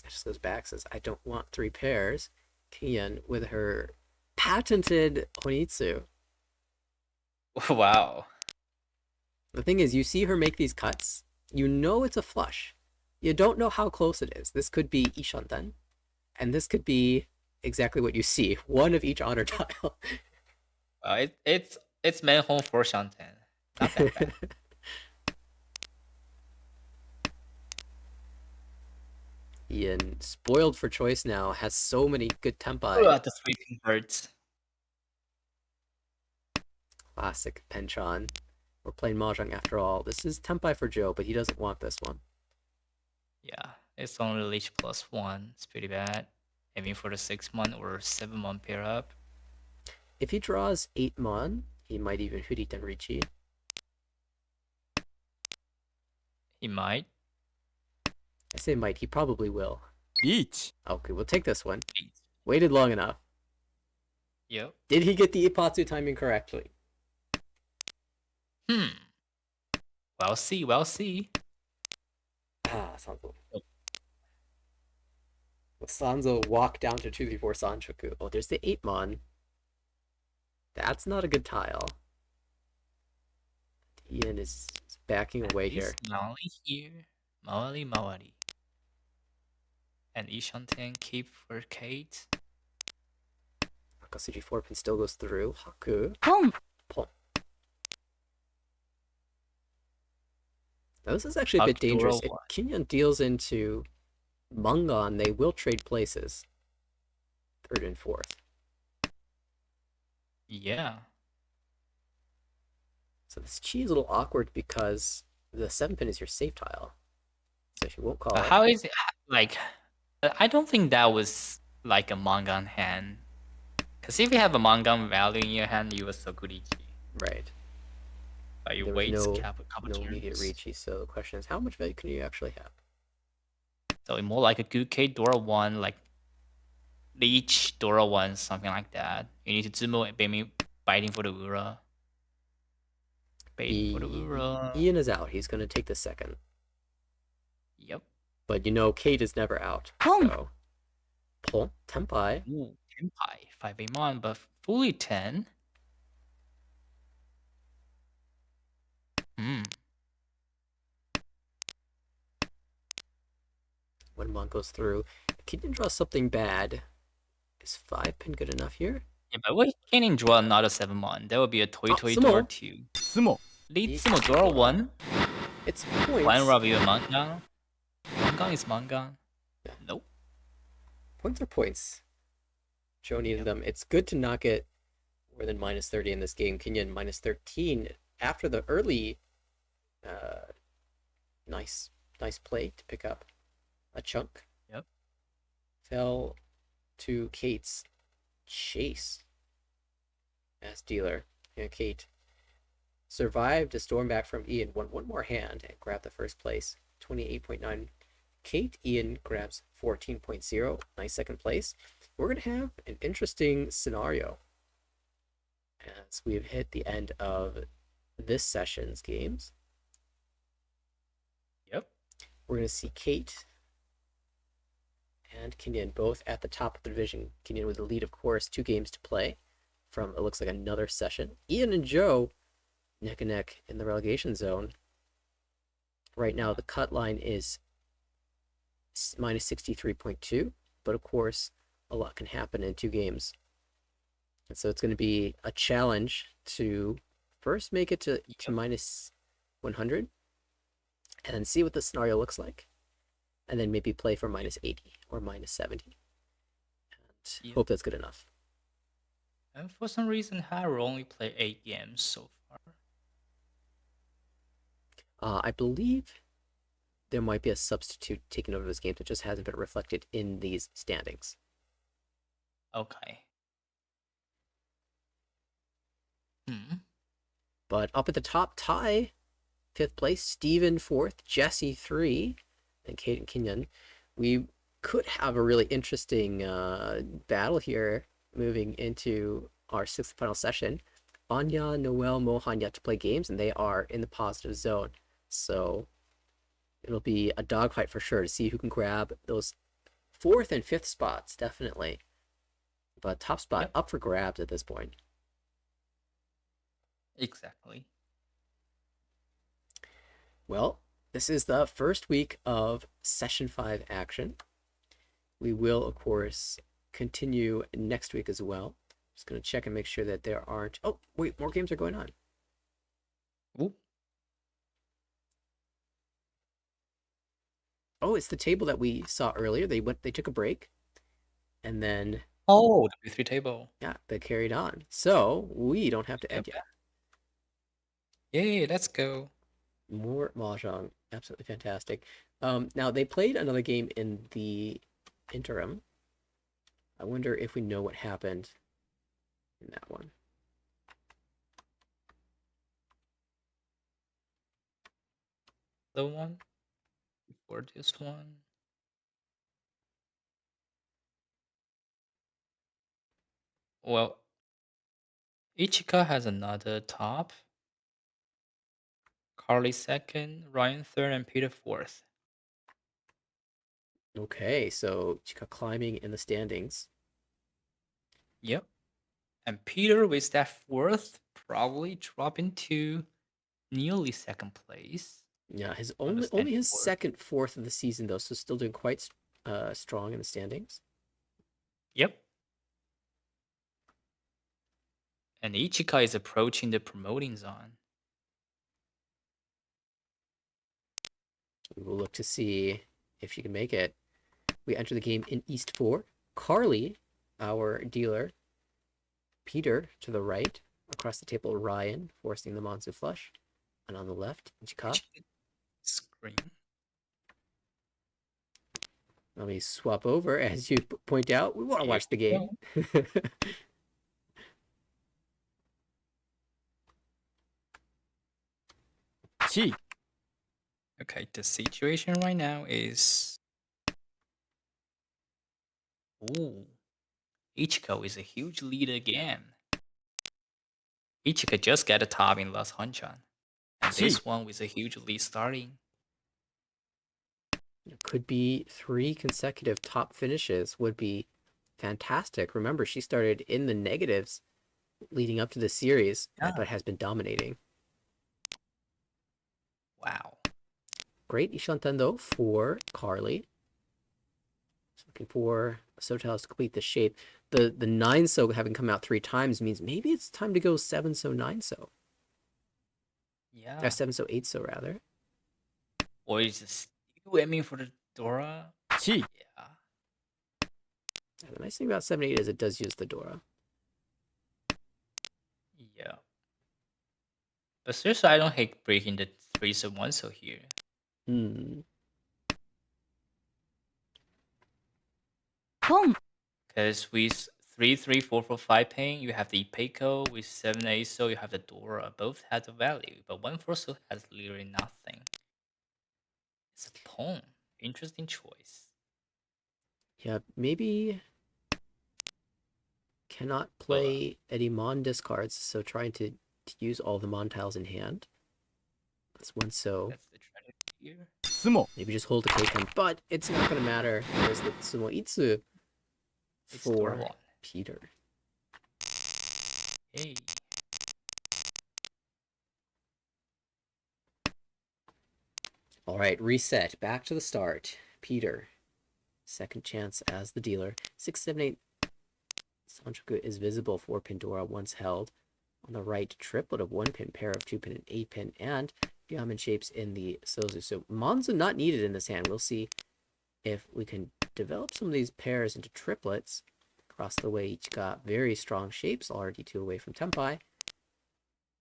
It just goes back, says, I don't want 3 pairs. Kian with her patented Honitsu. Wow. The thing is, you see her make these cuts, you know it's a flush. You don't know how close it is. This could be Ishanten, and this could be exactly what you see. One of each honor tile. It's main home for Shanten. Not that bad. Ian, spoiled for choice now, has so many good Tenpai. The 3 pin hurts. Classic Penchon. We're playing Mahjong after all. This is Tenpai for Joe, but he doesn't want this one. Yeah, it's only Leech +1. It's pretty bad. Aiming for the 6-mon or 7-mon pair up. If he draws 8-mon, he might even Huriten Richi. He might. I say might, he probably will. Beach. Okay, we'll take this one. Waited long enough. Yep. Did he get the Ipatsu timing correctly? We'll see, we'll see. Ah, Sanzo. Will Sanzo walk down to 234 Sanchoku? Oh, there's the 8-mon. That's not a good tile. Ian is backing away here. Maori here. Maori. And Ishanten keep for Kate. Hakase G4 pin still goes through. Haku. ポン Pon. Now this is actually a bit Haku Dora dangerous. If 1. Kinyan deals into Mangan, they will trade places. Third and fourth. Yeah. So this chi is a little awkward because the 7 pin is your safe tile. So she won't call But it. how is it like? I don't think that was like a Mangan hand. Because if you have a Mangan value in your hand, you will Sokurichi. Right. But you There was wait no couple immediate turns. reachy, so the question is how much value can you actually have? So it's more like a good K Dora 1, like Leech Dora 1, something like that. You need to Zumo maybe biting for the Ura. Baiting for the Ura. Ian is out. He's going to take the second. Yep. But you know, Kate is never out. Pong. So, Pon, Tenpai. Ooh, Tenpai. 5 Amon, but fully 10. Hmm. When Mon goes through, can you draw something bad? Is 5 pin good enough here? Yeah, but what can you draw another 7 Mon? That would be a Toy Toy Sumo. Dora 2. 相撲 Lead Eat Sumo Dora Dora. 1. It's One points. Rabi Mangan. Mangan is Mangan. Yeah. Nope. Points are points. Joe needed them. It's good to not get more than minus 30 in this game. Kenyan minus 13 after the early nice play to pick up a chunk. Yep. Fell to Kate's chase as dealer. And Kate survived a storm back from Ian, won one more hand and grabbed the first place. 28.9. Kate, Ian grabs 14.0. Nice second place. We're going to have an interesting scenario as we've hit the end of this session's games. Yep. We're going to see Kate and Kenyan both at the top of the division. Kenyan with the lead, of course, 2 games to play from, it looks like, another session. Ian and Joe neck and neck in the relegation zone. Right now, the cut line is minus 63.2, but of course, a lot can happen in 2 games. And so it's going to be a challenge to first make it to minus 100 and then see what the scenario looks like. And then maybe play for minus 80 or minus 70. And hope that's good enough. And for some reason, Haru only played 8 games so far. I believe there might be a substitute taking over this game that just hasn't been reflected in these standings. Okay. But up at the top, tie, 5th place, Steven 4th, Jesse 3, and Kate and Kenyan. We could have a really interesting battle here moving into our 6th final session. Anya, Noel, Mohan yet to play games, and they are in the positive zone. So it'll be a dogfight for sure to see who can grab those 4th and 5th spots, definitely. But top spot up for grabs at this point. Exactly. Well, this is the first week of Session 5 action. We will, of course, continue next week as well. Just going to check and make sure that there aren't... Oh, wait, more games are going on. Ooh. Oh, it's the table that we saw earlier. They took a break, and then... Oh, the B3 table. Yeah, they carried on. So, we don't have to end yet. Yay, let's go. More Mahjong. Absolutely fantastic. Now, they played another game in the interim. I wonder if we know what happened in that one. The one before this one. Well, Ichika has another top. Carly second, Ryan third, and Peter fourth. Okay, so Chika climbing in the standings. Yep. And Peter with that fourth probably dropping to nearly second place. Yeah, his On the only his standings board. second fourth of the season though, so still doing quite strong in the standings. Yep. And Ichika is approaching the promoting zone. We will look to see if she can make it. We enter the game in East 4. Carly, our dealer. Peter to the right. Across the table, Ryan, forcing the Monsu flush. And on the left, Ichika. Screen. Let me swap over. As you point out, we want to watch the game. Chi. Okay, the situation right now is... Ooh. Ichika is a huge lead again. Ichika just got a top in last Hanchan. And Chi. this one with a huge lead starting. It could be 3 consecutive top finishes would be fantastic. Remember, she started in the negatives leading up to the series, but has been dominating. Wow. Great Ishantan though for Carly. So looking for Sotiles to complete the shape. The 9 so having come out 3 times means maybe it's time to go 7 so 9 so. Yeah. 7 so 8 so rather. Or is it still aiming for the Dora? Chi. Yeah. And the nice thing about 7 8 is it does use the Dora. Yeah. But seriously, I don't hate breaking the 3 so 1 so here. Pong. Because with 3 3 4 4 5 pain, you have the Ipeco. With 7 8 so you have the Dora. Both have the value, but 1 4 so has literally nothing. It's a pawn. Interesting choice. Yeah, maybe cannot play any Mon discards, so trying to use all the Mon tiles in hand. That's 1 so. That's the strategy here. Sumo. Maybe just hold the Keikan, but it's not going to matter. There's the Sumo Itsu It's Dora for 1. Peter. Hey. All right, reset. Back to the start. Peter, second chance as the dealer. 6 7 8 Sanchoku is visible for Pandora once held. On the right, triplet of 1 pin, pair of 2 pin, and 8 pin, and diamond shapes in the Sozu. So Monza not needed in this hand. We'll see if we can develop some of these pairs into triplets. Across the way, each got very strong shapes, already 2 away from Tempai.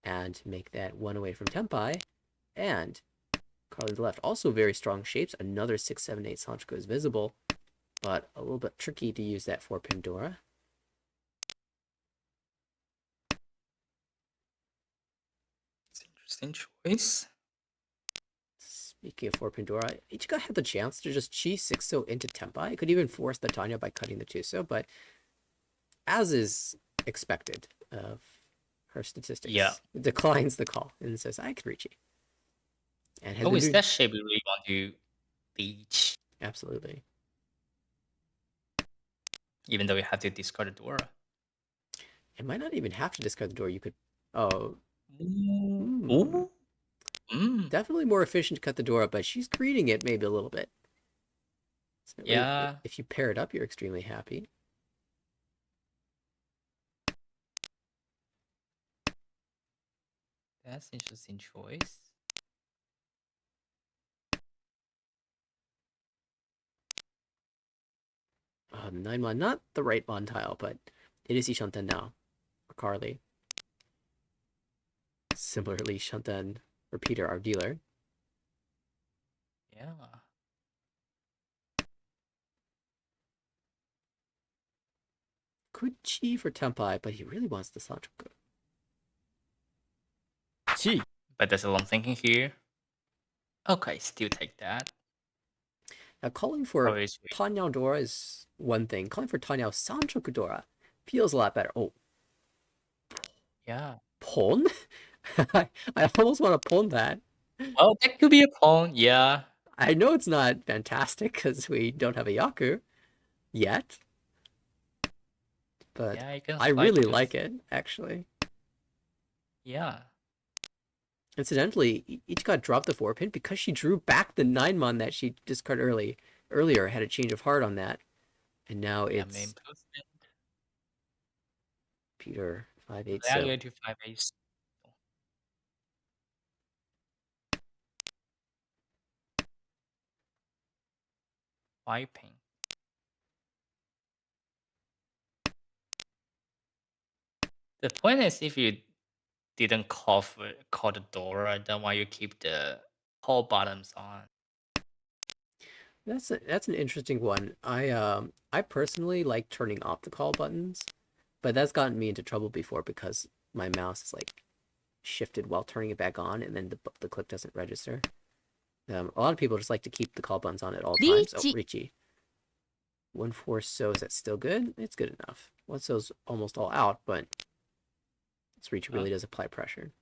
And make that 1 away from Tempai. And Carly to the left, also very strong shapes. Another 6 7 8 Sanchoku is visible, but a little bit tricky to use that for Pandora. It's an interesting choice. Speaking of for Pandora, Ichika had the chance to just chi 6 so into Tempai. It could even force the Tanya by cutting the 2 so, but as is expected of her statistics, declines the call and says, I can reach you. And has is that shape we really want to beach? Absolutely. Even though we have to discard the Dora. It might not even have to discard the door. You could, oh. Ooh. Definitely more efficient to cut the door up, but she's greeting it maybe a little bit. Certainly, Yeah. If you pair it up, you're extremely happy. That's an interesting choice. Oh, 9 mon, not the right mon tile, but it is Ishanten now for Carly. Similarly, Shanten for Peter, our dealer. Yeah. Could chi for Tempai, but he really wants the Sanchoku. Chi. But that's what I'm thinking here. Okay, still take that. Now, calling for Tanyao Dora is one thing. Calling for Tanyao Sanchoku Dora feels a lot better. Oh. Yeah. Pawn? I almost want to pawn that. Well, that could be a pawn, yeah. I know it's not fantastic because we don't have a Yaku yet. But yeah, I really like it, actually. Yeah. Incidentally, Ichika dropped the 4 pin because she drew back the 9 mon that she discarded earlier, had a change of heart on that. And now it's Peter 5-8 They are so. going to 5-8. Wiping. The point is, if you didn't call the door, then why you keep the call buttons on? That's an interesting one. I personally like turning off the call buttons, but that's gotten me into trouble before because my mouse is like shifted while turning it back on, and then the click doesn't register. A lot of people just like to keep the call buttons on at all times. Oh, Richie. 1-4 so, is that still good? It's good enough. 1 so's almost all out, but this Richie really does apply pressure.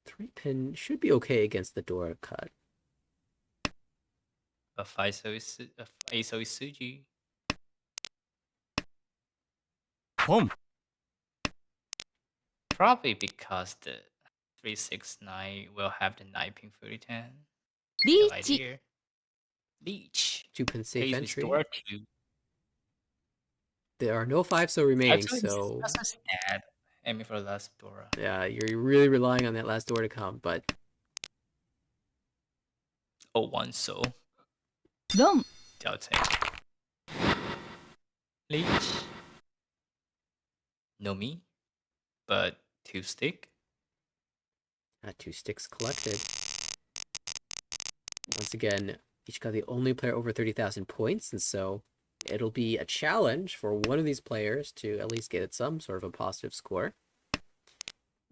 Three pin should be okay against the Dora cut. A 5-so is 8-so is Suji. Boom. Probably because the 369 will have the 9-pin 3010. No リーチ idea. Leech. 2 pin safe Pays with entry. Dora 2. There are no 5 so remaining, 5-so is so just a stat. Aiming for the last Dora. yeah, you're really relying on that last door to come, but Oh, 1-so. ドン I'll take. Leech. No me. But 2 stick. 2 sticks collected. Once again, each got the only player over 30,000 points, and so it'll be a challenge for one of these players to at least get some sort of a positive score.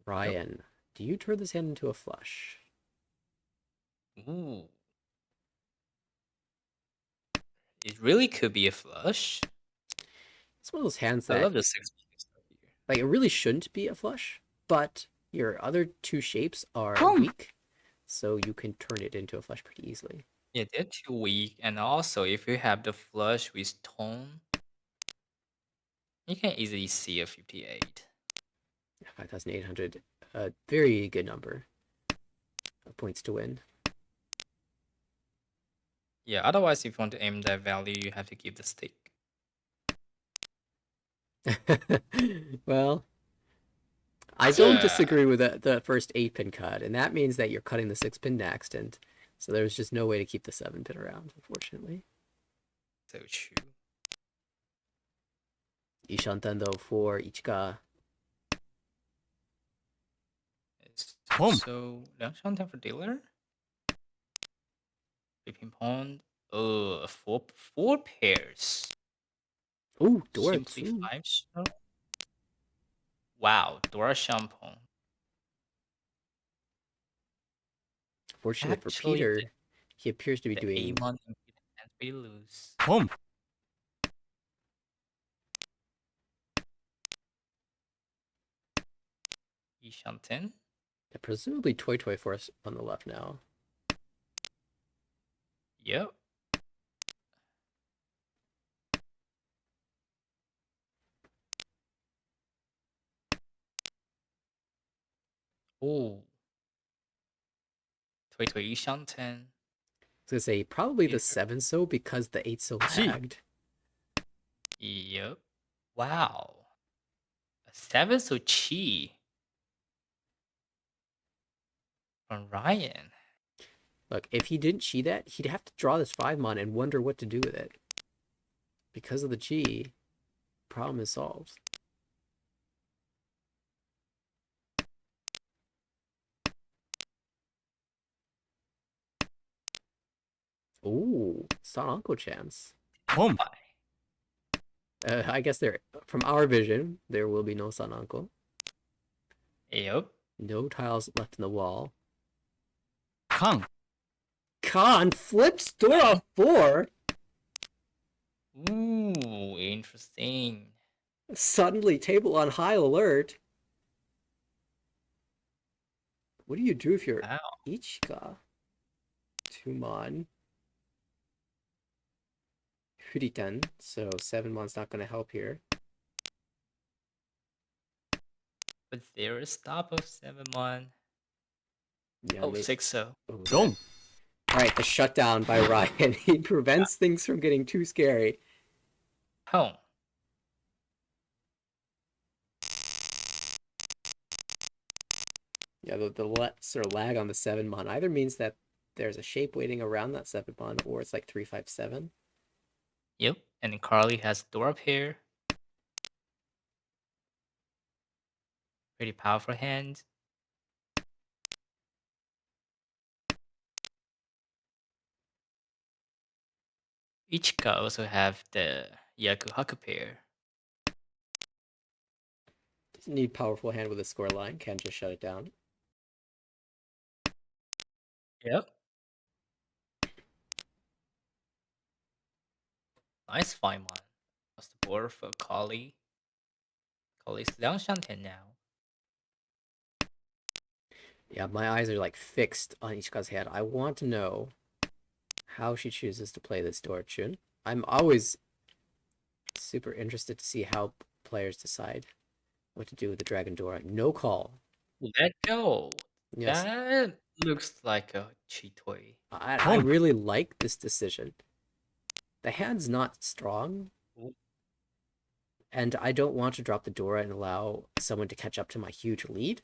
Ryan, do you turn this hand into a flush? Ooh. It really could be a flush. It's one of those hands I that, love the 6 picks here. like, it really shouldn't be a flush, but your other 2 shapes are Boom. weak, so you can turn it into a flush pretty easily. Yeah, they're too weak. And also, if you have the flush with tone, you can easily see a 58. 5,800, a very good number of points to win. Yeah, otherwise, if you want to aim that value, you have to give the stick. Well, I don't disagree with the first 8-pin cut, and that means that you're cutting the 6-pin next, and so there's just no way to keep the 7-pin around, unfortunately. So true. Ishantando for Ichika. Boom. So, 2for dealer. 3-pin pawn. Four pairs. Ooh, Dora Simply 2. 5 so. Wow, Dora Shampoo. Fortunately for Actually, Peter, he appears to be the doing... A1 can't be loose. Boom. Ishanten. presumably Toy Toy for us on the left now. Yep. Oh. Toy Toy Ishanten. I was gonna say, probably the Peter. 7 so because the 8 so Gee. lagged. Yep. Wow. A 7 so chi. From Ryan. Look, if he didn't chi that, he'd have to draw this 5-mon and wonder what to do with it. Because of the chi, problem is solved. Ooh, Sananko chance. Boom. I guess there, from our vision, there will be no Sananko. Yep. No tiles left in the wall. Kang. Khan flips Dora 4. Ooh, interesting. Suddenly, table on high alert. What do you do if you're Wow. Ichika? 2-mon. Huriten, so 7-mon's not going to help here. But there is stop of 7-1. Yeah, Oh, 6 so. Oh, Dong. Alright, the shutdown by Ryan. He prevents things from getting too scary. Home. Yeah, the sort of lag on the 7-mon either means that there's a shape waiting around that 7-mon, or it's like 3-5-7. Yep. And then Carly has Dora pair. Pretty powerful hand. Ichika also have the Yaku Haku pair. Doesn't need powerful hand with a score line, can just shut it down. Yep. Nice 5-mon. That's the board for Carly. Carly's 2-10 now. Yeah, my eyes are like fixed on Ichika's hand. I want to know how she chooses to play this Dorchun. I'm always super interested to see how players decide what to do with the Dragon Dora. No call. Let go. Yes, That looks like a cheat toy. I really like this decision. The hand's not strong, Ooh. and I don't want to drop the Dora and allow someone to catch up to my huge lead.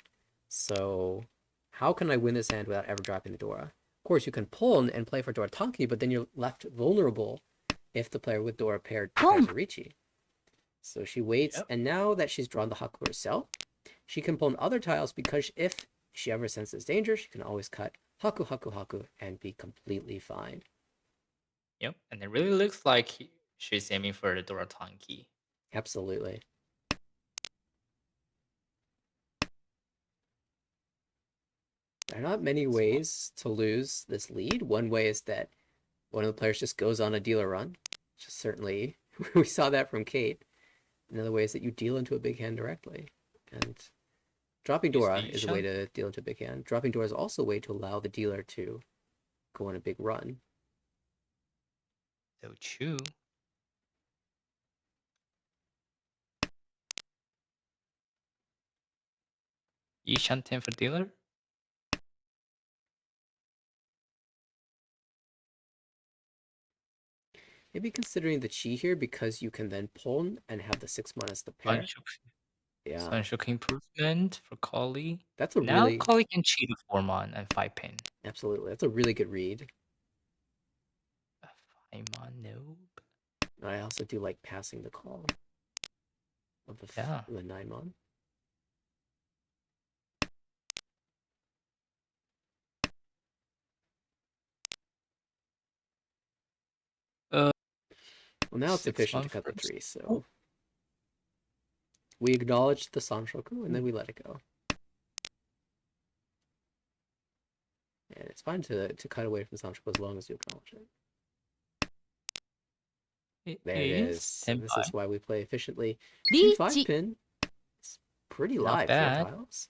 So, how can I win this hand without ever dropping the Dora? Of course, you can pull and play for Dora Tanki, but then you're left vulnerable if the player with Dora paired pairs a Ricci. So she waits, and now that she's drawn the Haku herself, she can pull in other tiles because if she ever senses danger, she can always cut Haku, Haku, Haku, and be completely fine. Yep, and it really looks like she's aiming for the Dora Tanki. Absolutely. There are not many ways to lose this lead. One way is that one of the players just goes on a dealer run. Just certainly, we saw that from Kate. Another way is that you deal into a big hand directly. And dropping Dora is a way to deal into a big hand. Dropping Dora is also a way to allow the dealer to go on a big run. So true. Yishan 10 for dealer? Maybe considering the chi here because you can then pull and have the 6-mon as the pair. Yeah. Sunshok improvement for Kali. That's a now really... Kali can cheat a 4-mon and 5-pin. Absolutely. That's a really good read. A 5-mon, nope. I also do like passing the call of the 9-mon. Well, now it's efficient to cut the 3, so we acknowledge the Sanshoku and then we let it go. And it's fine to cut away from Sanshoku as long as you acknowledge it. There it is. This is why we play efficiently. 5-pin. It's pretty live. 4 tiles.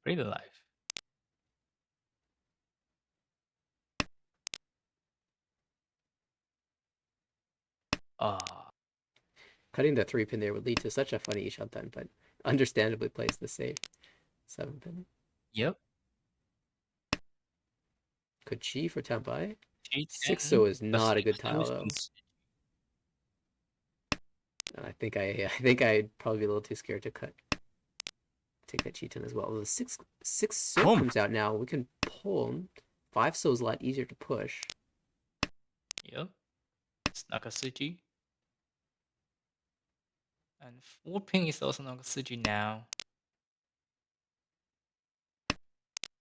Pretty live. Cutting the 3-pin there would lead to such a funny Ishanten, but understandably plays the safe 7-pin. Yep. Could Chi for Tempai. 6-0 is not a good tile though. I think I'd probably be a little too scared to take that Cheaton as well. The 6-so comes out now. We can pull him. 5-so is a lot easier to push. Yep. It's Nakasuji. And 4-pin is also Nakasuji now.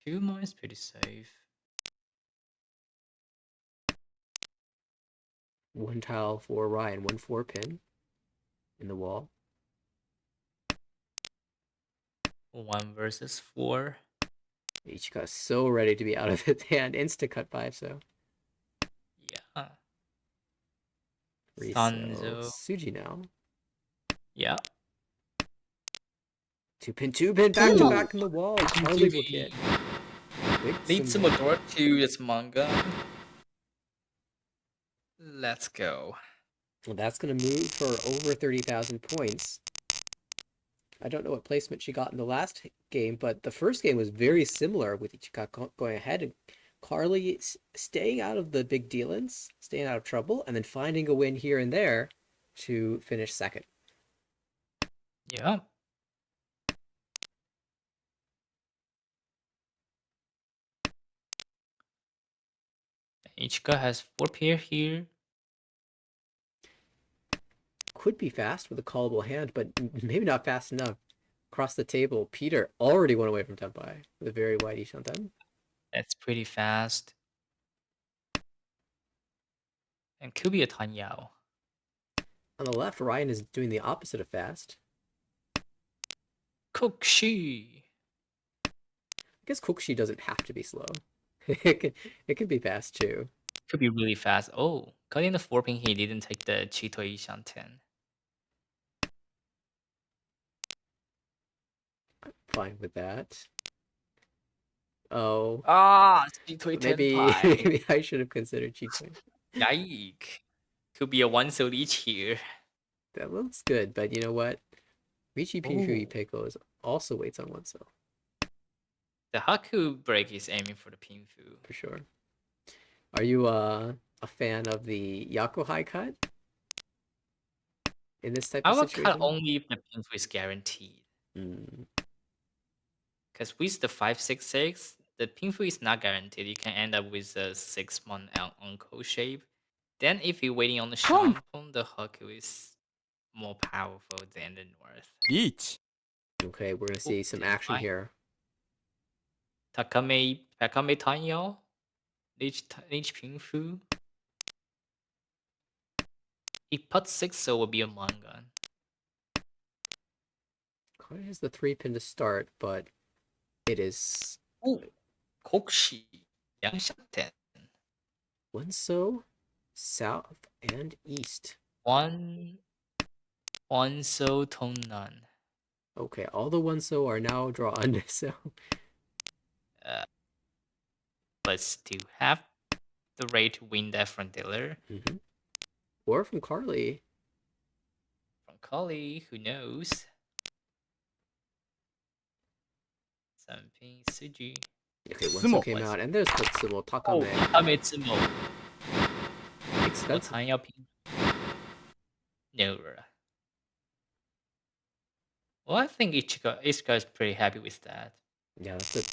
2-mon is pretty safe. 1 tile for Ryan, 1 4-pin in the wall. 1 versus 4. Ichika is so ready to be out of his hand. Insta cut 5-so. Yeah. Sanzo. Suji now. Yeah. 2-pin, back to back in the wall. Charlie will get. Leads Modora to this manga. Let's go. Well, that's going to move for over 30,000 points. I don't know what placement she got in the last game, but the first game was very similar with Ichika going ahead and Carly staying out of the big dealings, staying out of trouble, and then finding a win here and there to finish second. Yeah. Ichika has 4 pair here. Could be fast with a callable hand, but maybe not fast enough. Across the table, Peter already went away from Tenpai with a very wide Ishanten. That's pretty fast. And could be a Tan Yao. On the left, Ryan is doing the opposite of fast. Kokshi. I guess Kokshi doesn't have to be slow. it can be fast too. Could be really fast. Oh, cutting the 4 pin, he didn't take the Chito Ishanten. I'm fine with that. Oh. Ah, Chito Maybe I should have considered Cheatway. Yike. Could be a 1-so each here. That looks good, but you know what? Richi Pinfu Oh. Ipeko also waits on one, so The Haku break is aiming for the Pinfu. for sure. Are you a fan of the Yakuhai cut in this type I of will situation? cut only if the Pinfu is guaranteed. Because with the 566, the Pinfu is not guaranteed. You can end up with a 6-month uncle shape. Then if you're waiting on the Shampoo, the Haku is more powerful than the North. Each. Okay, we're gonna see some action here. Takame Tanyao, Lich Pinfu. If put 6, so will be a Mangan. Kari has the 3-pin to start, but it is Oh, Kokshi, Yangshanten. Wonso, south and east. One so Tongnan. Okay, all the Wonso are now drawn, so But still have the rate to win that from dealer. Or from Carly. From Kali, who knows? Sanping Suji. Okay, Wonso came out, and there's Kotsumo Takame. Tametsumo. Expensive. No. Well, I think Ichika is pretty happy with that. Yeah, that's a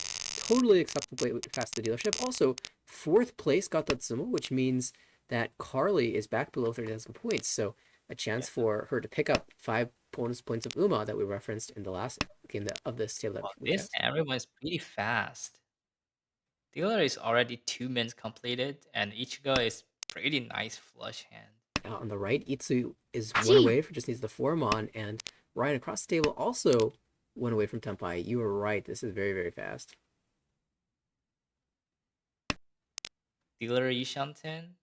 totally acceptable way to pass the dealership. Also, 4th place got Tatsumo, which means that Carly is back below 30,000 points. So a chance for her to pick up 5 bonus points of Uma that we referenced in the last game of this table that we This everyone is pretty fast. Dealer is already 2 minutes completed, and Ichigo is pretty nice flush hand. On the right, Itsu is 1 away, just needs the 4-mon, and Ryan across the table also 1 away from Tenpai. You were right, this is very, very fast. Dealer Ishanten.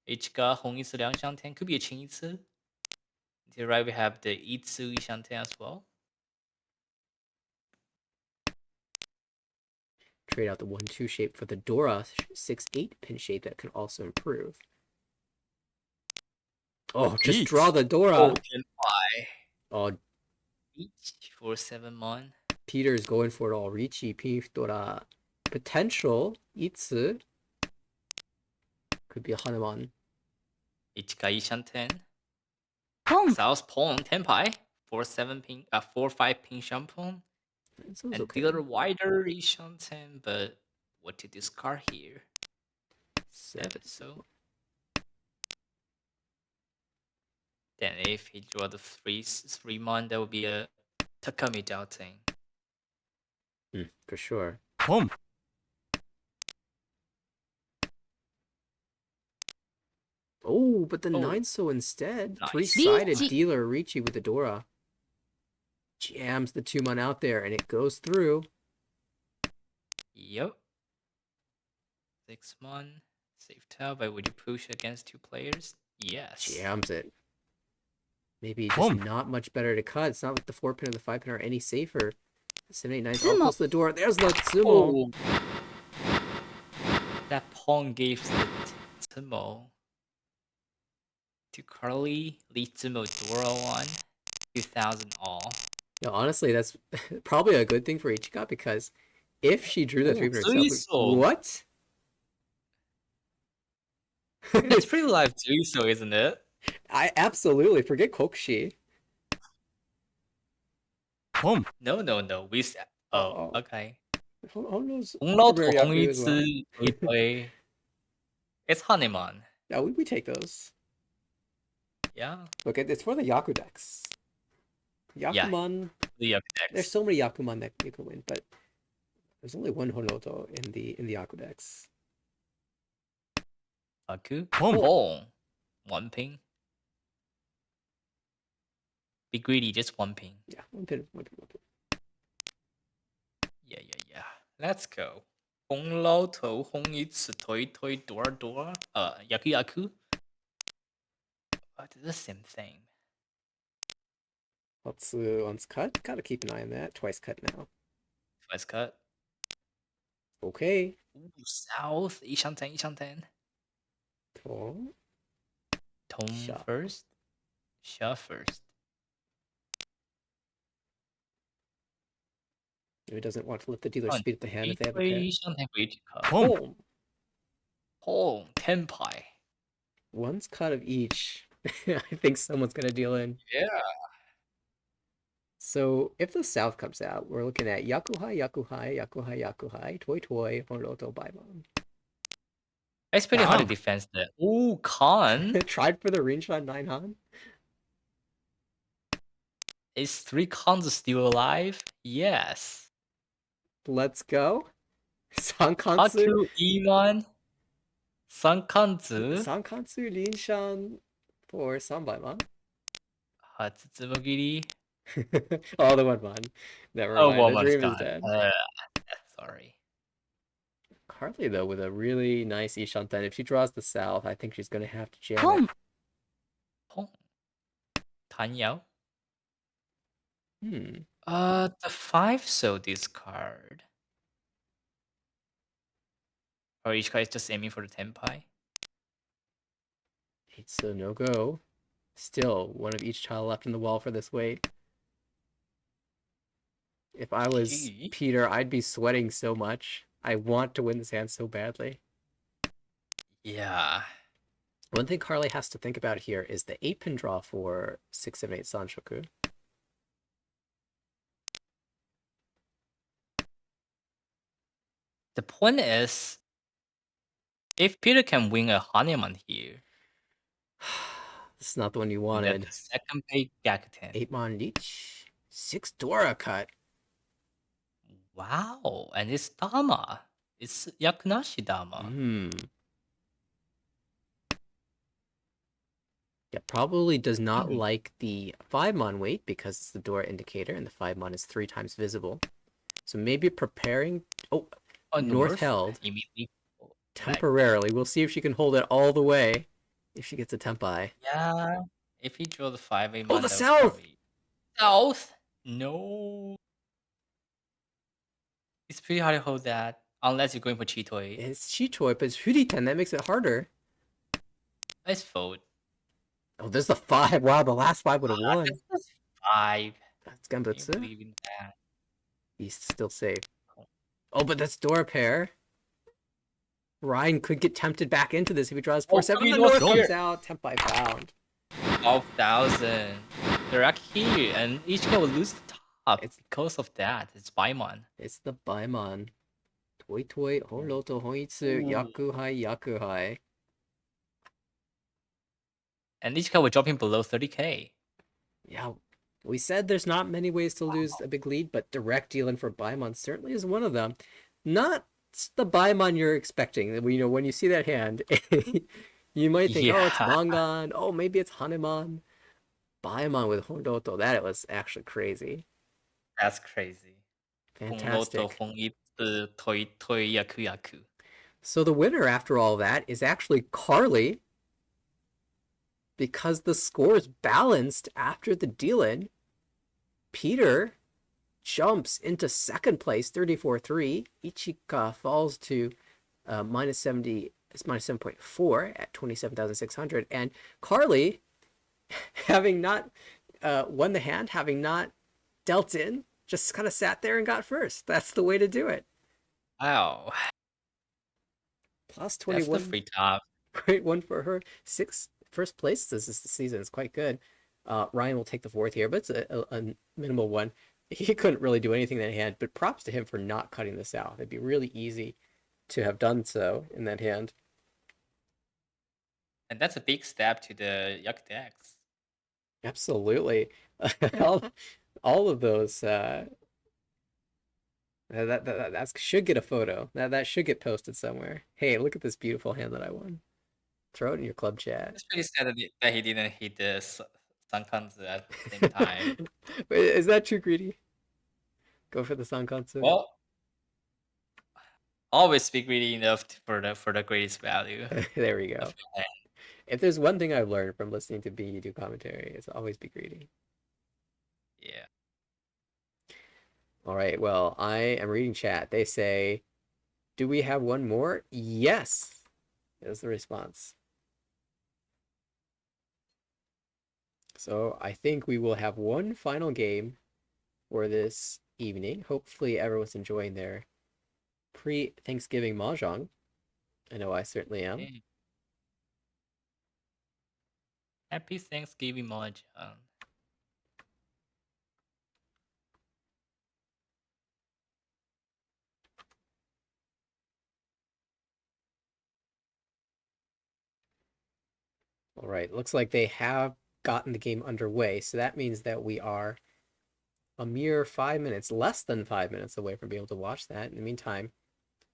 Ichiga Hongitsu Liangshanten. Could be a Chinitsu. To the right, we have the Itsu Ishanten as well. Trade out the 1-2 shape for the Dora 6-8 pin shape that can also improve. Oh, just draw the Dora. Oh, each for 7-mon. Peter's going for it all. Richi, Pif, Dora. Potential Itsu. Could be a Hanuman. Ichiga Ishanten. South Pong Tenpai. 4-7 pin 4-5 pin Shampoo. And okay. dealer wider Ishanten, but what to discard here? 7, so. Then if he draw the 3-mon, that would be a Takami doubting. For sure. Boom. Oh, but the 9-so instead. Nice. 3-sided dealer Richi with the Dora. Jams the 2-mon out there, and it goes through. Yep. 6-mon. Safe tell, but would you push against 2 players? Yes. Jams it. Maybe just not much better to cut. It's not like the 4-pin or the 5-pin are any safer. The 7, 8, 9 all close to the door. There's the Tsumo. Oh. That pawn gave the Tsumo to Carly. Lead Tsumo Dora 1. 2,000 all. No, honestly, that's probably a good thing for Ichika, because if she drew the 3-pin herself, what? It's pretty live too, so isn't it? I absolutely forget Kokushi. Boom. No. Oh, Oh, okay. Hondo's 홍로토, very Yaku as well. 홍이츠, 도이토이. It's Hanemon. Yeah, we take those. Yeah. Look, it's for the Yaku decks. Yeah. Yakuman. The Yaku There's decks. so many Yakuman that you can win, but there's only one Honoto in the Yaku decks. Aku. Boom. Hong. One ping. Be greedy, just one ping. Yeah, one pin, one pin, one pin. Yeah. Let's go. 홍로토, 홍이츠, 도이토이, 도라. Yaku. It's the same thing. Once cut. Gotta keep an eye on that. Twice cut now. Twice cut. Okay. Ooh, South. Ishanten. Tom. Tom Sha. first. Sha first. Who doesn't want to let the dealer speed up the hand if they have a pair? Ishanten for each cut. Boom. Hong. Tenpai. One's cut of each. I think someone's gonna deal in. Yeah. So if the South comes out, we're looking at Yakuhai, Toy, Honoto, Baimon. It's pretty hard to Wow. defend that. Ooh, Khan. Tried for the Rinshot 9 Han. Is 3 Khans still alive? Yes. Let's go. Sankansu. Haku, Iman, Sankanzu, Sankansu, Rinshan for Sanbaimon. Hatsutsumogiri. Oh, the one man. Never Oh, mind. The woman's dream is gone. dead. Sorry. Carly, though, with a really nice Ishanten. If she draws the South, I think she's going to have to jam Boom. it. Hong. Tanyao. The 5 so this card. Or each guy is just aiming for the Tenpai. It's a no-go. Still, one of each tile left in the wall for this weight. If I was Gee. Peter, I'd be sweating so much. I want to win this hand so badly. Yeah. One thing Carly has to think about here is the 8-pin draw for 678 Sanshoku. The point is, if Peter can win a Hanuman here, This is not the one you then wanted. the second page Gakuten. 8 mon each. 6 Dora cut. Wow, and it's Dama. It's Yakunashi Dama. Yeah, probably does not like the 5 mon weight because it's the Dora indicator and the 5 mon is 3 times visible. So maybe preparing. Oh, North held. Immediately. Temporarily. We'll see if she can hold it all the way. If she gets a Tempai. Yeah, if he draw the 5 Oh, the South! South? No. It's pretty hard to hold that. Unless you're going for Chitoi. It's Chitoi, but it's Huriten. That makes it harder. Let's vote. Oh, there's the 5. Wow, the last 5 would have won. That's 5. That's Can you Genbutsu. believe in that? He's still safe. Oh, but that's Dora pair. Ryan could get tempted back into this if he draws 4-7. The North comes out. Tempai found. 12,000. They're actually here, and each guy will lose the top It's- because of that. It's Baimon. It's the Baimon. Toy, Honroto, Hoitsu, Yakuhai. And each guy will drop him below 30k. Yeah, we said there's not many ways to lose a big lead, but direct dealing for Baimon certainly is one of them. Not the Baimon you're expecting. You know, when you see that hand, you might think, oh, it's Mangan. Oh, maybe it's Hanuman. Baimon with Honroto. That was actually crazy. That's crazy. Fantastic. Honroto, Toy, Yaku. So the winner after all that is actually Carly, because the score is balanced after the deal-in. Peter jumps into second place, 34-3. Ichika falls to minus 70. It's minus 7.4 at 27,600. And Carly, having not won the hand, having not dealt in, just kind of sat there and got first. That's the way to do it. Wow. Plus 21. That's the free top. Great one for her. First place this season is quite good. Ryan will take the fourth here, but it's a minimal one. He couldn't really do anything that hand, but props to him for not cutting this out. It'd be really easy to have done so in that hand. And that's a big step to the Yuck decks. Absolutely. all, all of those that should get a photo. That should get posted somewhere. Hey, look at this beautiful hand that I won. Throw it in your club chat. It's pretty sad that he didn't hit the Sankanzu at the same time. Wait, is that too greedy? Go for the Sankansu. Well, always be greedy enough for the greatest value. There we go. of your hand. If there's one thing I've learned from listening to B do commentary, it's always be greedy. Yeah. All right, well, I am reading chat. They say, do we have one more? Yes, is the response. So I think we will have one final game for this evening. Hopefully everyone's enjoying their pre-Thanksgiving mahjong. I know I certainly am. Okay. Happy Thanksgiving, Mahjong. All right, looks like they have gotten the game underway, so that means that we are a mere 5 minutes, less than 5 minutes away from being able to watch that. In the meantime,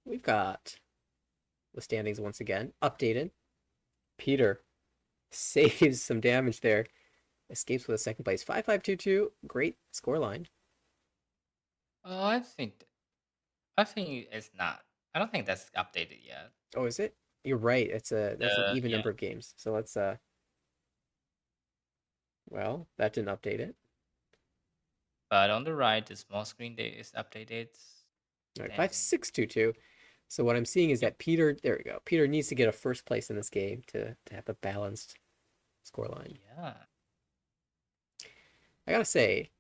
we've got the standings once again updated. Peter saves some damage there, escapes with a second place. 5-5-2-2, great scoreline. I think it's not. I don't think that's updated yet. Oh, is it? You're right. That's an even Yeah. number of games. So let's well, that didn't update it. But on the right, the small screen date is updated. All right, Standing. 5-6-2-2. So what I'm seeing is that Peter, there we go. Peter needs to get a first place in this game to have a balanced scoreline. Yeah. I gotta say,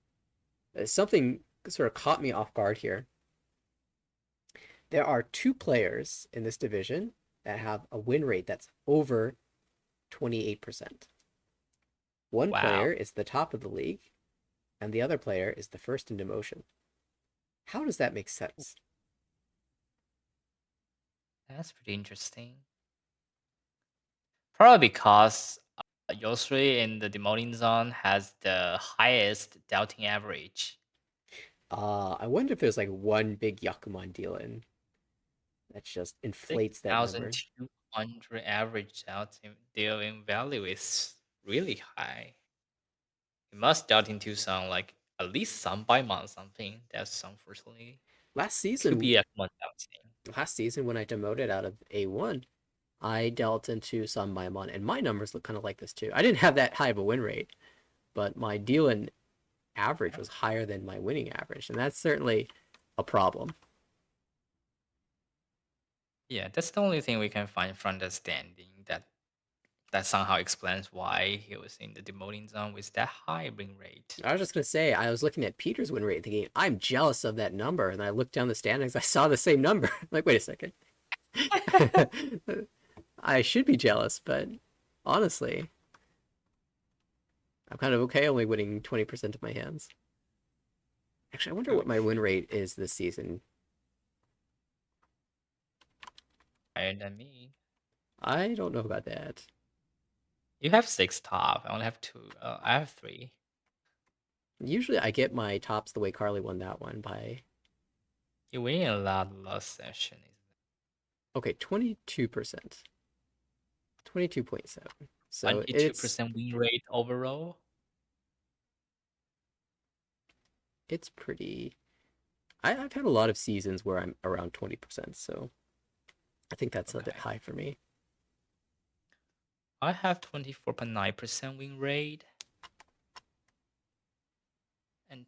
something sort of caught me off guard here. There are two players in this division that have a win rate that's over 28%. One Wow. player is the top of the league, and the other player is the first in demotion. How does that make sense? That's pretty interesting. Probably because Yosri in the demoting zone has the highest doubting average. I wonder if there's like one big Yakuman deal in that just inflates that number. 6,200 average dealing value is really high. It must doubt into some like at least some by month something. That's unfortunately Last could season, be a common doubting. when I demoted out of A1, I dealt into some Maimon, and my numbers look kind of like this too. I didn't have that high of a win rate, but my dealing average was higher than my winning average, and that's certainly a problem. Yeah, that's the only thing we can find from the standing that somehow explains why he was in the demoting zone with that high win rate. I was just gonna say, I was looking at Peter's win rate thinking, I'm jealous of that number, and I looked down the standings, I saw the same number. Like, wait a second. I should be jealous, but honestly, I'm kind of okay only winning 20% of my hands. Actually, I wonder what my win rate is this season. Higher than me. I don't know about that. You have 6 top. I only have 2. I have 3. Usually I get my tops the way Carly won that one by... You win a lot last session. Okay, 22%. 22.7. So 22% win rate overall. It's pretty... I've had a lot of seasons where I'm around 20%, so I think that's a bit high for me. I have 24.9% win rate and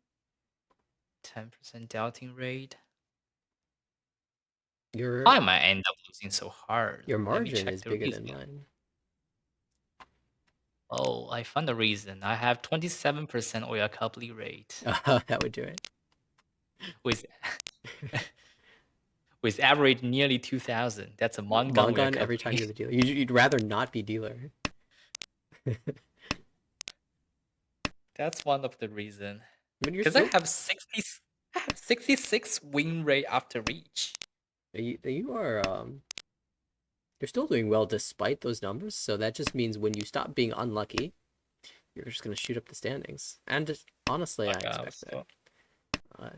10% doubting rate. I might end up losing so hard. Your margin is bigger than mine. Oh, I found the reason. I have 27% oil coupling rate. That would do it. With with average nearly 2,000. That's a Mongun we are Mongon every time covering. you're the dealer. You'd rather not be dealer. That's one of the reason. I mean, you're Because I still have 66 win rate after reach. you are you're still doing well despite those numbers. So that just means when you stop being unlucky, you're just gonna shoot up the standings. And just, honestly, I expect that. Uh,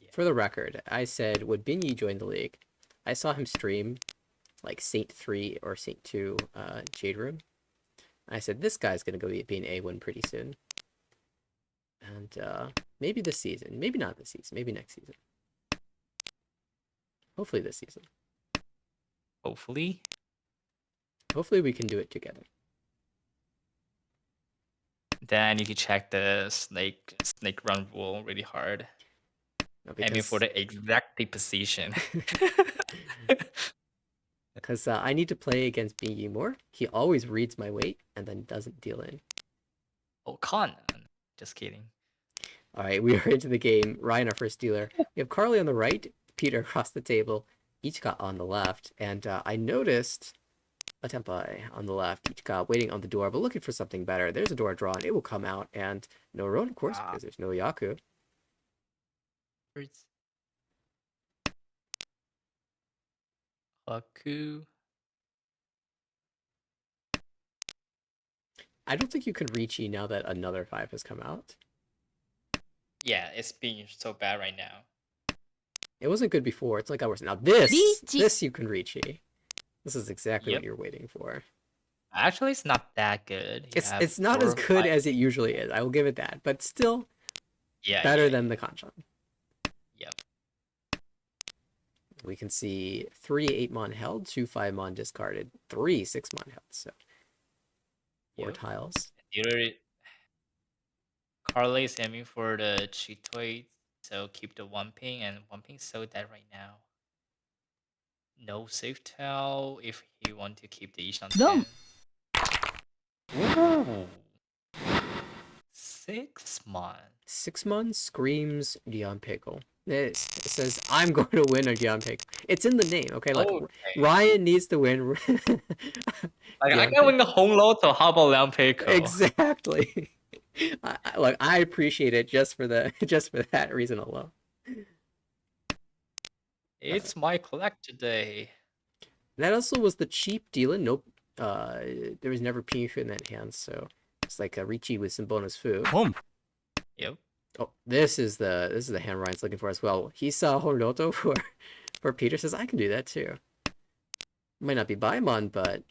Yeah. For the record, I said when Binyi joined the league, I saw him stream like Saint 3 or Saint 2 Jade Room. I said this guy's gonna be an A1 pretty soon. And maybe this season, maybe not this season, maybe next season. Hopefully this season. Hopefully. Hopefully we can do it together. Then I need to check the snake run rule really hard. No, Aiming for the exact position. Because I need to play against Bingy more. He always reads my weight and then doesn't deal in. Oh, Con. Just kidding. All right, we are into the game. Ryan, our first dealer. We have Carly on the right, Peter across the table, Ichika on the left, and I noticed a Tempai on the left, Ichika waiting on the door, but looking for something better. There's a door drawn. It will come out, and no road, of course, because there's no Yaku. Haku. I don't think you can reach E now that another 5 has come out. Yeah, it's being so bad right now. It wasn't good before. It's like I was now. This you can reach E. This is exactly what you're waiting for. Actually, it's not that good. It's not as good as it usually is. I will give it that, but still better than the Kanchan. Yep. We can see 3 8-mon held, 2 5-mon discarded, 3 6-mon held. So 4 tiles. Carly is aiming for the Chitoy, so keep the 1 ping, and 1 ping so dead right now. No safe tile if you want to keep the Ishan 10. Ooh. 6-mon. 6-mon screams Dion Pickle. It says, I'm going to win a Dion Pickle. It's in the name, okay? Like, Ryan needs to win. I can win the home load, so how about Leon Pickle? Exactly. Look, I appreciate it just for that reason alone. It's my collect today. That also was the cheap dealer. Nope. There was never Pinshu in that hand, so it's like a Ricci with some bonus fu. Boom. Yep. Oh, this is the hand Ryan's looking for as well. He saw Horoto for Peter, says I can do that too. Might not be Baimon, but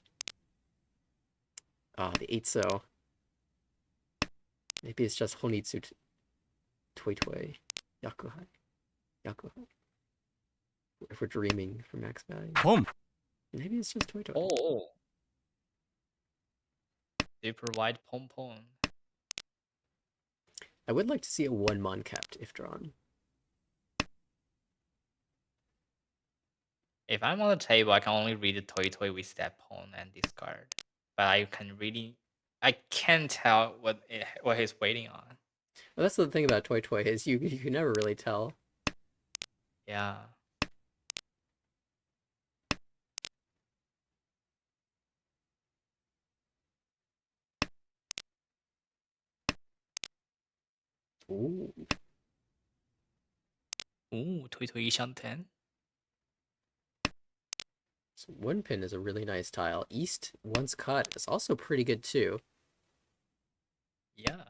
the 8-so. Maybe it's just Honitsu Toy Toy Yakuhai. If we're dreaming for max value. Boom. Maybe it's just Toy Toy. Oh. Super wide pom pom. I would like to see a 1-mon kept if drawn. If I'm on the table, I can only read the toy with that pawn and discard. But I can't tell what he's waiting on. Well, that's the thing about Toy Toy is you can never really tell. Yeah. Ooh. Ooh, Toy 110. So 1 pin is a really nice tile. East, once cut, is also pretty good too. Yeah.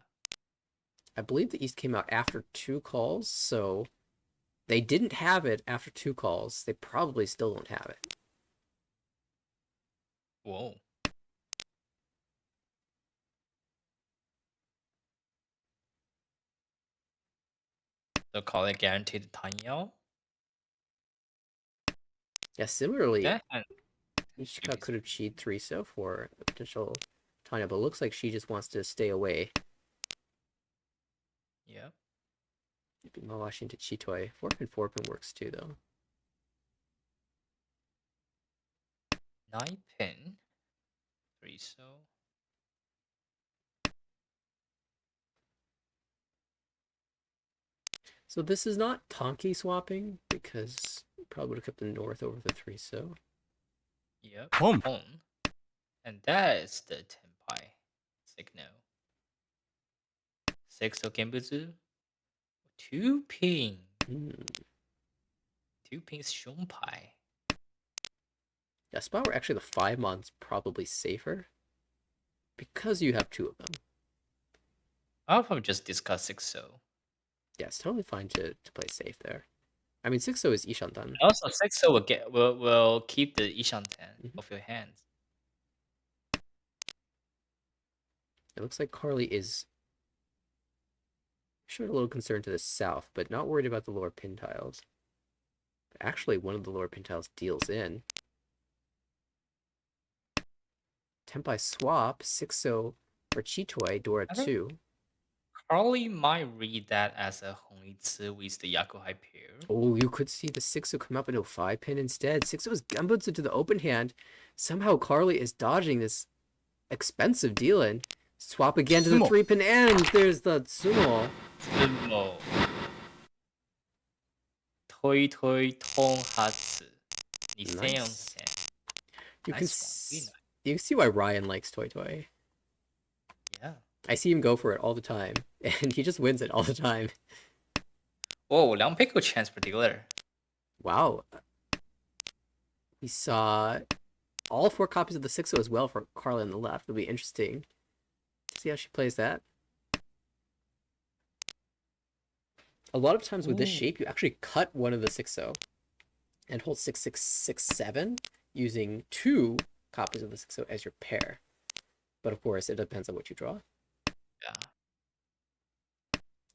I believe the East came out after 2 calls, so they didn't have it after 2 calls. They probably still don't have it. Whoa. So call it guaranteed Tanyao. Yeah, similarly, Yeah. Ishika could have cheated 3-so for a potential Tanya, but it looks like she just wants to stay away. Yeah. Maybe Mawashi into Chitoy. 4-pin works too, though. 9 pin. 3-so. So this is not Tonki swapping, because Probably would have kept the north over the 3 so. Yep. Boom. Home. And that is the tenpai signal. 6 so Genbutsu. 2 ping. Hmm. 2 pings Shunpai. Yeah, spot where actually the 5 mon's probably safer because you have 2 of them. I'll probably just discuss 6 so. Yeah, it's totally fine to play safe there. I mean, 6 so is Ishantan. Also, 6 so will keep the Ishanten Mhm. of your hands. It looks like Carly is showed a little concern to the south, but not worried about the lower pin tiles. Actually, one of the lower pin tiles deals in. Tenpai swap, 6 so for Chitoi, Dora I think 2. Carly might read that as a Honitsu with the Yakuhai pair. Oh, you could see the 6 come up into a 5 pin instead. 6 is Genbutsu to the open hand. Somehow Carly is dodging this expensive deal in. Swap again to the Sumo. 3 pin, and there's the Sumo. Sumo. Toi Toi Tonhatsu. Nice. 2000 You can, Nice one. Really nice. you can see why Ryan likes Toy Toy. Yeah. I see him go for it all the time, and he just wins it all the time. Whoa, 2 pickle chance for dealer. Wow. We saw all 4 copies of the 6 as well for Carly on the left. It'll be interesting to see how she plays that. A lot of times with this shape, you actually cut one of the 6 and hold 6 6 6 7 using 2 copies of the 6 as your pair. But of course, it depends on what you draw. Yeah.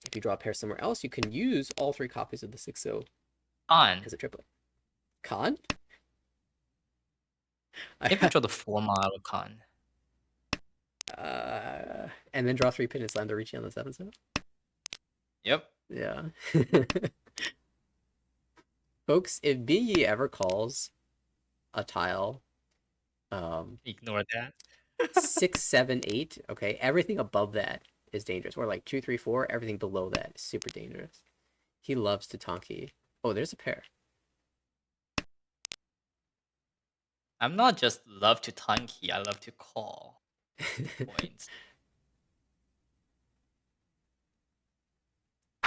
If you draw a pair somewhere else, you can use all 3 copies of the 6 On. as a triplet. Con? If you draw the 4 model con. And then draw 3 pin and slam the Ricci on the 7 so. Yep. Yeah. Folks, if BE ever calls a tile Ignore that. 6 7 8, okay, everything above that is dangerous. Or like 2 3 4, everything below that is super dangerous. He loves to Tonki. Oh, there's a pair. I'm not just love to Tanki, I love to call points.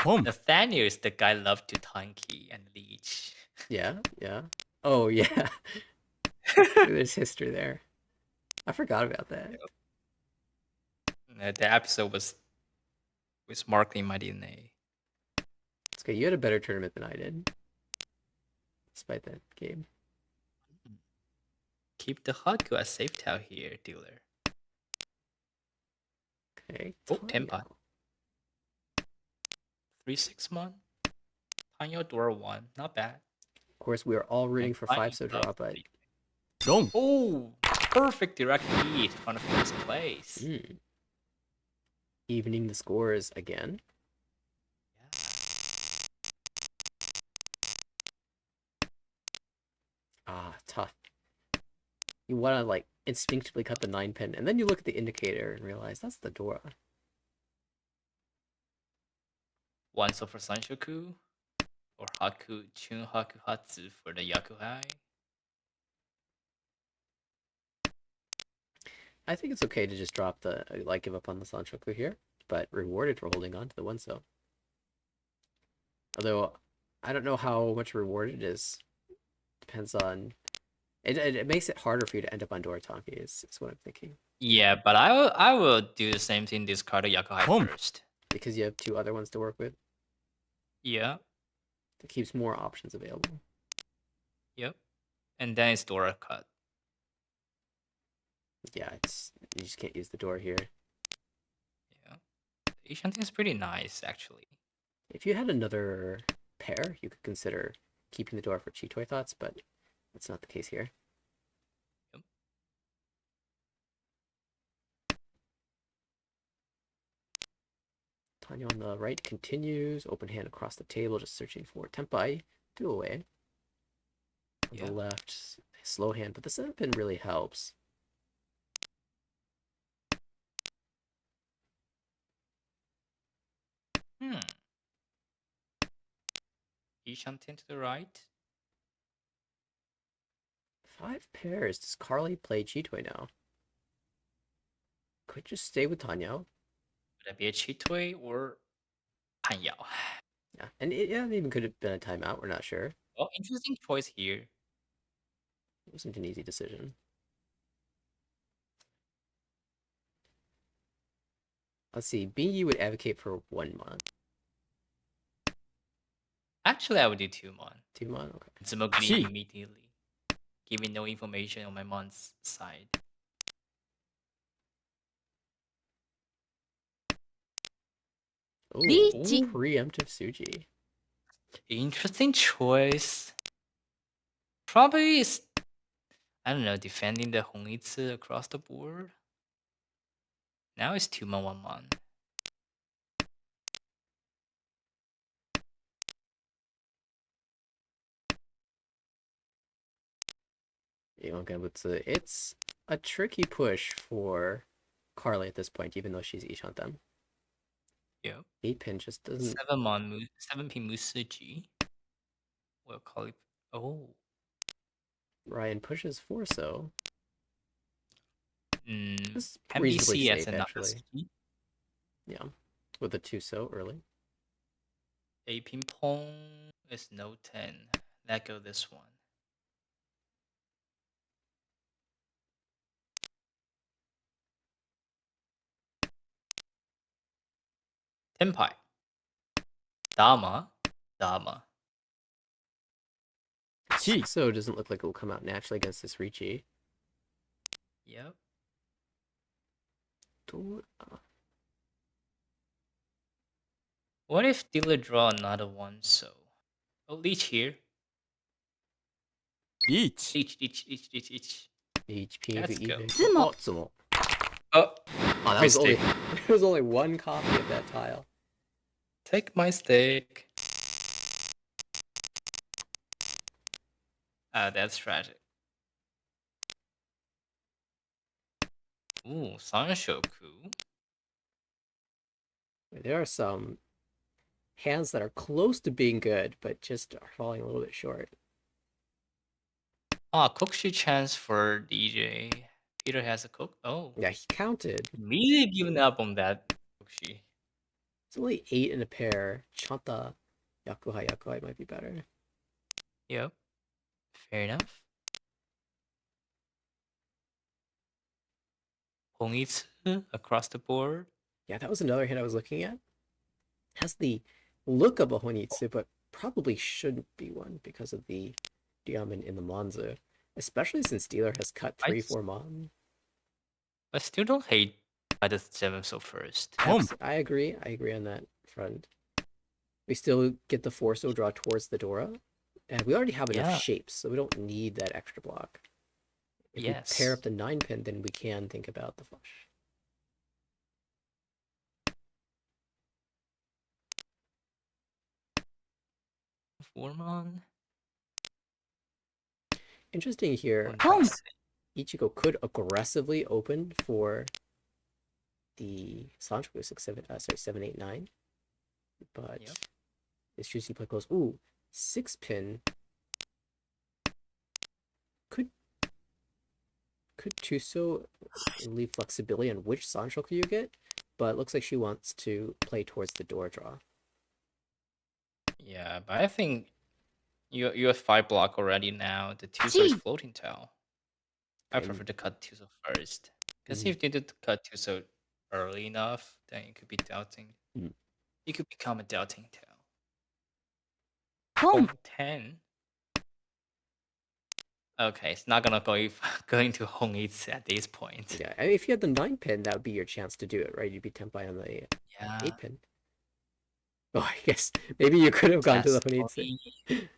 Boom. Nathaniel is the guy love to Tanki and Leech. Yeah, yeah. Oh, yeah. There's history there. I forgot about that. The episode was marking my DNA. It's okay. You had a better tournament than I did, despite that game. Keep the Haku as safe tile here, dealer. Okay. Oh, Tenpai. 3/6 mon. Tanyo Dora 1. Not bad. Of course, we are all rooting And for Tanyo 5 so draw, love but Dong. Oh, perfect direct lead from the first place. Evening the scores again. Ah, tough. You want to like instinctively cut the 9 pin, and then you look at the indicator and realize that's the Dora. One so for Sanshoku, or Haku Chun Haku Hatsu for the Yakuhai. I think it's okay to just drop the like give up on the Sanchoku here, but rewarded for holding on to the 1 so. Although I don't know how much rewarded it is. Depends on it makes it harder for you to end up on Dorotanki is what I'm thinking. Yeah, but I will do the same thing. Discard the Yakuhai Boom. first. Because you have 2 other ones to work with. Yeah. It keeps more options available. Yep. And then it's Dora cut. Yeah, you just can't use the door here. Yeah. Ishanti is pretty nice, actually. If you had another pair, you could consider keeping the door for Chitoi thoughts, but that's not the case here. Yep. Tanya on the right continues, open hand across the table, just searching for Tenpai, 2 away. On the left, slow hand, but the 7 pin really helps. Ishanti to the right. 5 pairs. Does Carly play Chitoy now? Could just stay with Tanya. Would that be a Chitui or Hanyao? Yeah, and it even could have been a timeout. We're not sure. Well, interesting choice here. It wasn't an easy decision. Let's see. BU would advocate for 1 month. Actually, I would do 2 months. 2 months? Okay. It's Moguri immediately, giving no information on my month's side. Ooh, Lichi. preemptive Suji. Interesting choice. Probably is, I don't know, defending the Hongitsu across the board. Now it's 2 month, 1 month. Again, it's a tricky push for Carly at this point, even though she's each on them. Yep. 8 pin just doesn't. 7 pin Musuji. We'll call it. Oh. Ryan pushes 4 so. It's Can be reasonably seen as safe, an actually. Akatsuki. Yeah, with a 2 so early. 8 pin pong is no 10. Let go this one. Tenpai. Dama. Chi. So doesn't look like it will come out naturally against this Ricci. Yep. What if dealer draw another one? So, oh, leech here. Each. Leech. HP Let's go. Oh, Tsumo. Oh, That was only there was only 1 copy of that tile. take my stick. That's tragic. Ooh, Sanshoku. There are some hands that are close to being good, but just are falling a little bit short. Kokshi chance for DJ. Peter has a cook. Oh. Yeah, he counted. Immediately giving up on that Kokshi. It's only 8 in a pair. Chanta Yakuhai might be better. Yep. Fair enough. Hongitsu across the board. Yeah, that was another hit I was looking at. Has the look of a Honitsu, but probably shouldn't be one because of the diamond in the Monzu. Especially since dealer has cut 3-4 Mon. I still don't hate by the 7 so first. I agree on that front. We still get the 4 so draw towards the Dora. And we already have enough shapes, so we don't need that extra block. If we pair up the 9 pin, then we can think about the flush. Formon. Interesting here. Ichigo could aggressively open for the Sanchoku 789. But this juicy play close. Ooh, 6 pin. Could Tuso leave flexibility on which Sanchoku you get, but it looks like she wants to play towards the door draw. Yeah, but I think you have 5 block already now. The Tuso is floating tile. I prefer to cut Tuso first. Because if you did cut Tuso early enough, then you could be doubting. You could become a doubting tile. 10. Okay, it's not gonna going to Hongitsu at this point. Yeah, I mean, if you had the 9 pin, that would be your chance to do it, right? You'd be tempai on the 8 pin. Oh, I guess maybe you could have gone to the Honitsu.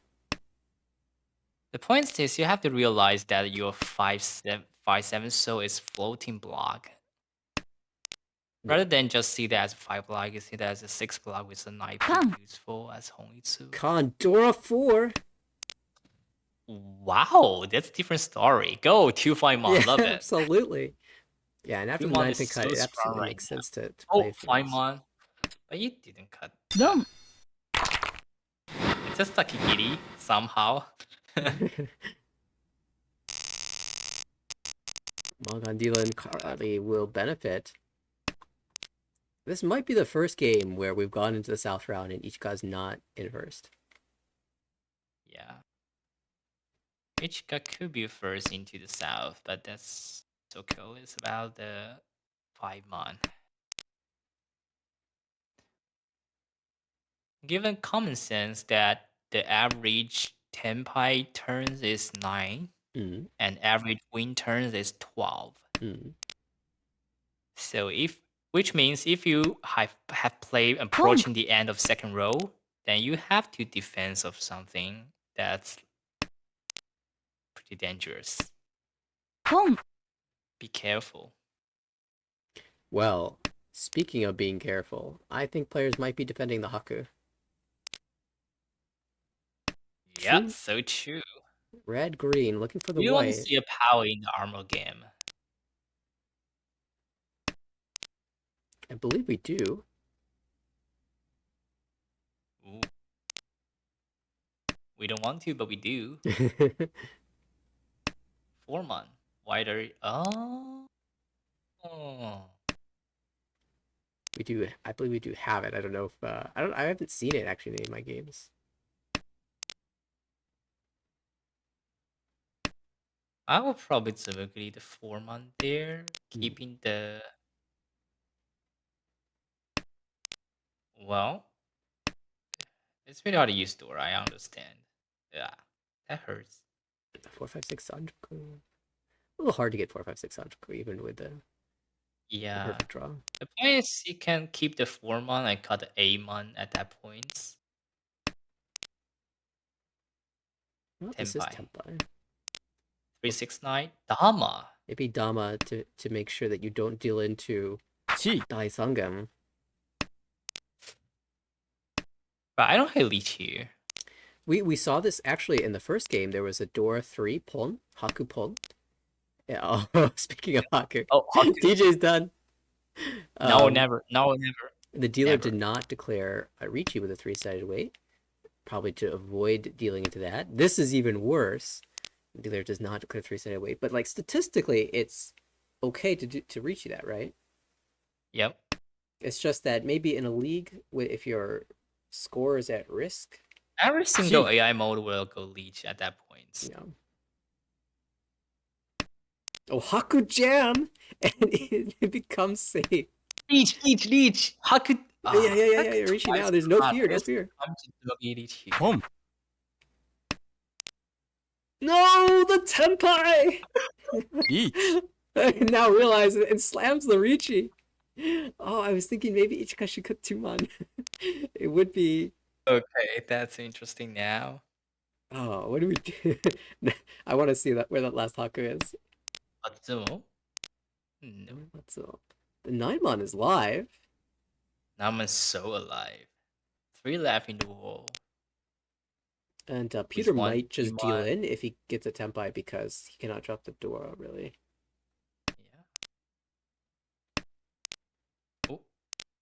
The point is, you have to realize that your 5-7 so is floating block. Rather than just see that as a 5 block, you see that as a 6 block with a 9 pin useful as Hongitsu. Condora 4. Wow, that's a different story. Go 2-5 Mon, love it. Absolutely. Yeah, and after the 9 pin cut, it absolutely makes sense to play 5 Mon, but you didn't cut. Dumb. It's just a Kikiri somehow. Mongon Dylan Carly will benefit. This might be the first game where we've gone into the South round and each guy's not in first. Yeah. Ichika could be first into the South, but that's so cool. It's about the 5 mon. Given common sense that the average Tenpai turns is 9 Mm. and average win turns is 12. Mm. So which means if you have played approaching the end of second row, then you have to defense of something that's pretty dangerous. Be careful. Well, speaking of being careful, I think players might be defending the Haku. Yeah, True. so true. Red, green, looking for the We want to white. see a power in the armor game. I believe we do. Ooh. We don't want to, but we do. 4 mon. Wider. Oh. We do. I believe we do have it. I don't know if I haven't seen it actually in any of my games. I will probably typically the 4 mon there, keeping the. Well, it's pretty hard to use door. I understand. Yeah, that hurts. 456 Sanjuku. A little hard to get 456 Sanjuku even with the Yeah. perfect draw. The point is you can keep the 4 mon and cut the 8 mon at that point. Well, this is Tenpai. Tenpai. 369 Dama. Maybe Dama to make sure that you don't deal into Dai Sangam. But I don't hate Leech here. We saw this actually in the first game. There was a Dora 3 Pon, Haku Pon. Yeah, oh, speaking of Haku. Oh, Haku. DJ's done. No, never. No, never. The dealer Never. did not declare a Ricci with a 3-sided weight, probably to avoid dealing into that. This is even worse. The dealer does not declare 3-sided weight, but like statistically, it's okay to Ricci that, right? Yep. It's just that maybe in a league, if your score is at risk, Every single AI mode will go Leech at that point. Yeah. Oh, Haku Jam! And it becomes safe. Leech! Haku. Yeah. Ricci now. There's no fear. Boom. No, the Tenpai! Each. I now realize it slams the Ricci. Oh, I was thinking maybe Ichika should cut 2-mon. It would be. Okay, that's interesting now. Oh, what do we do? I want to see where that last Haku is. Matsumo? No. Matsumo. The 9-mon is live. Naman's so alive. 3 left in the wall. And Peter might just deal in if he gets a Tenpai because he cannot drop the Dora, really. Yeah.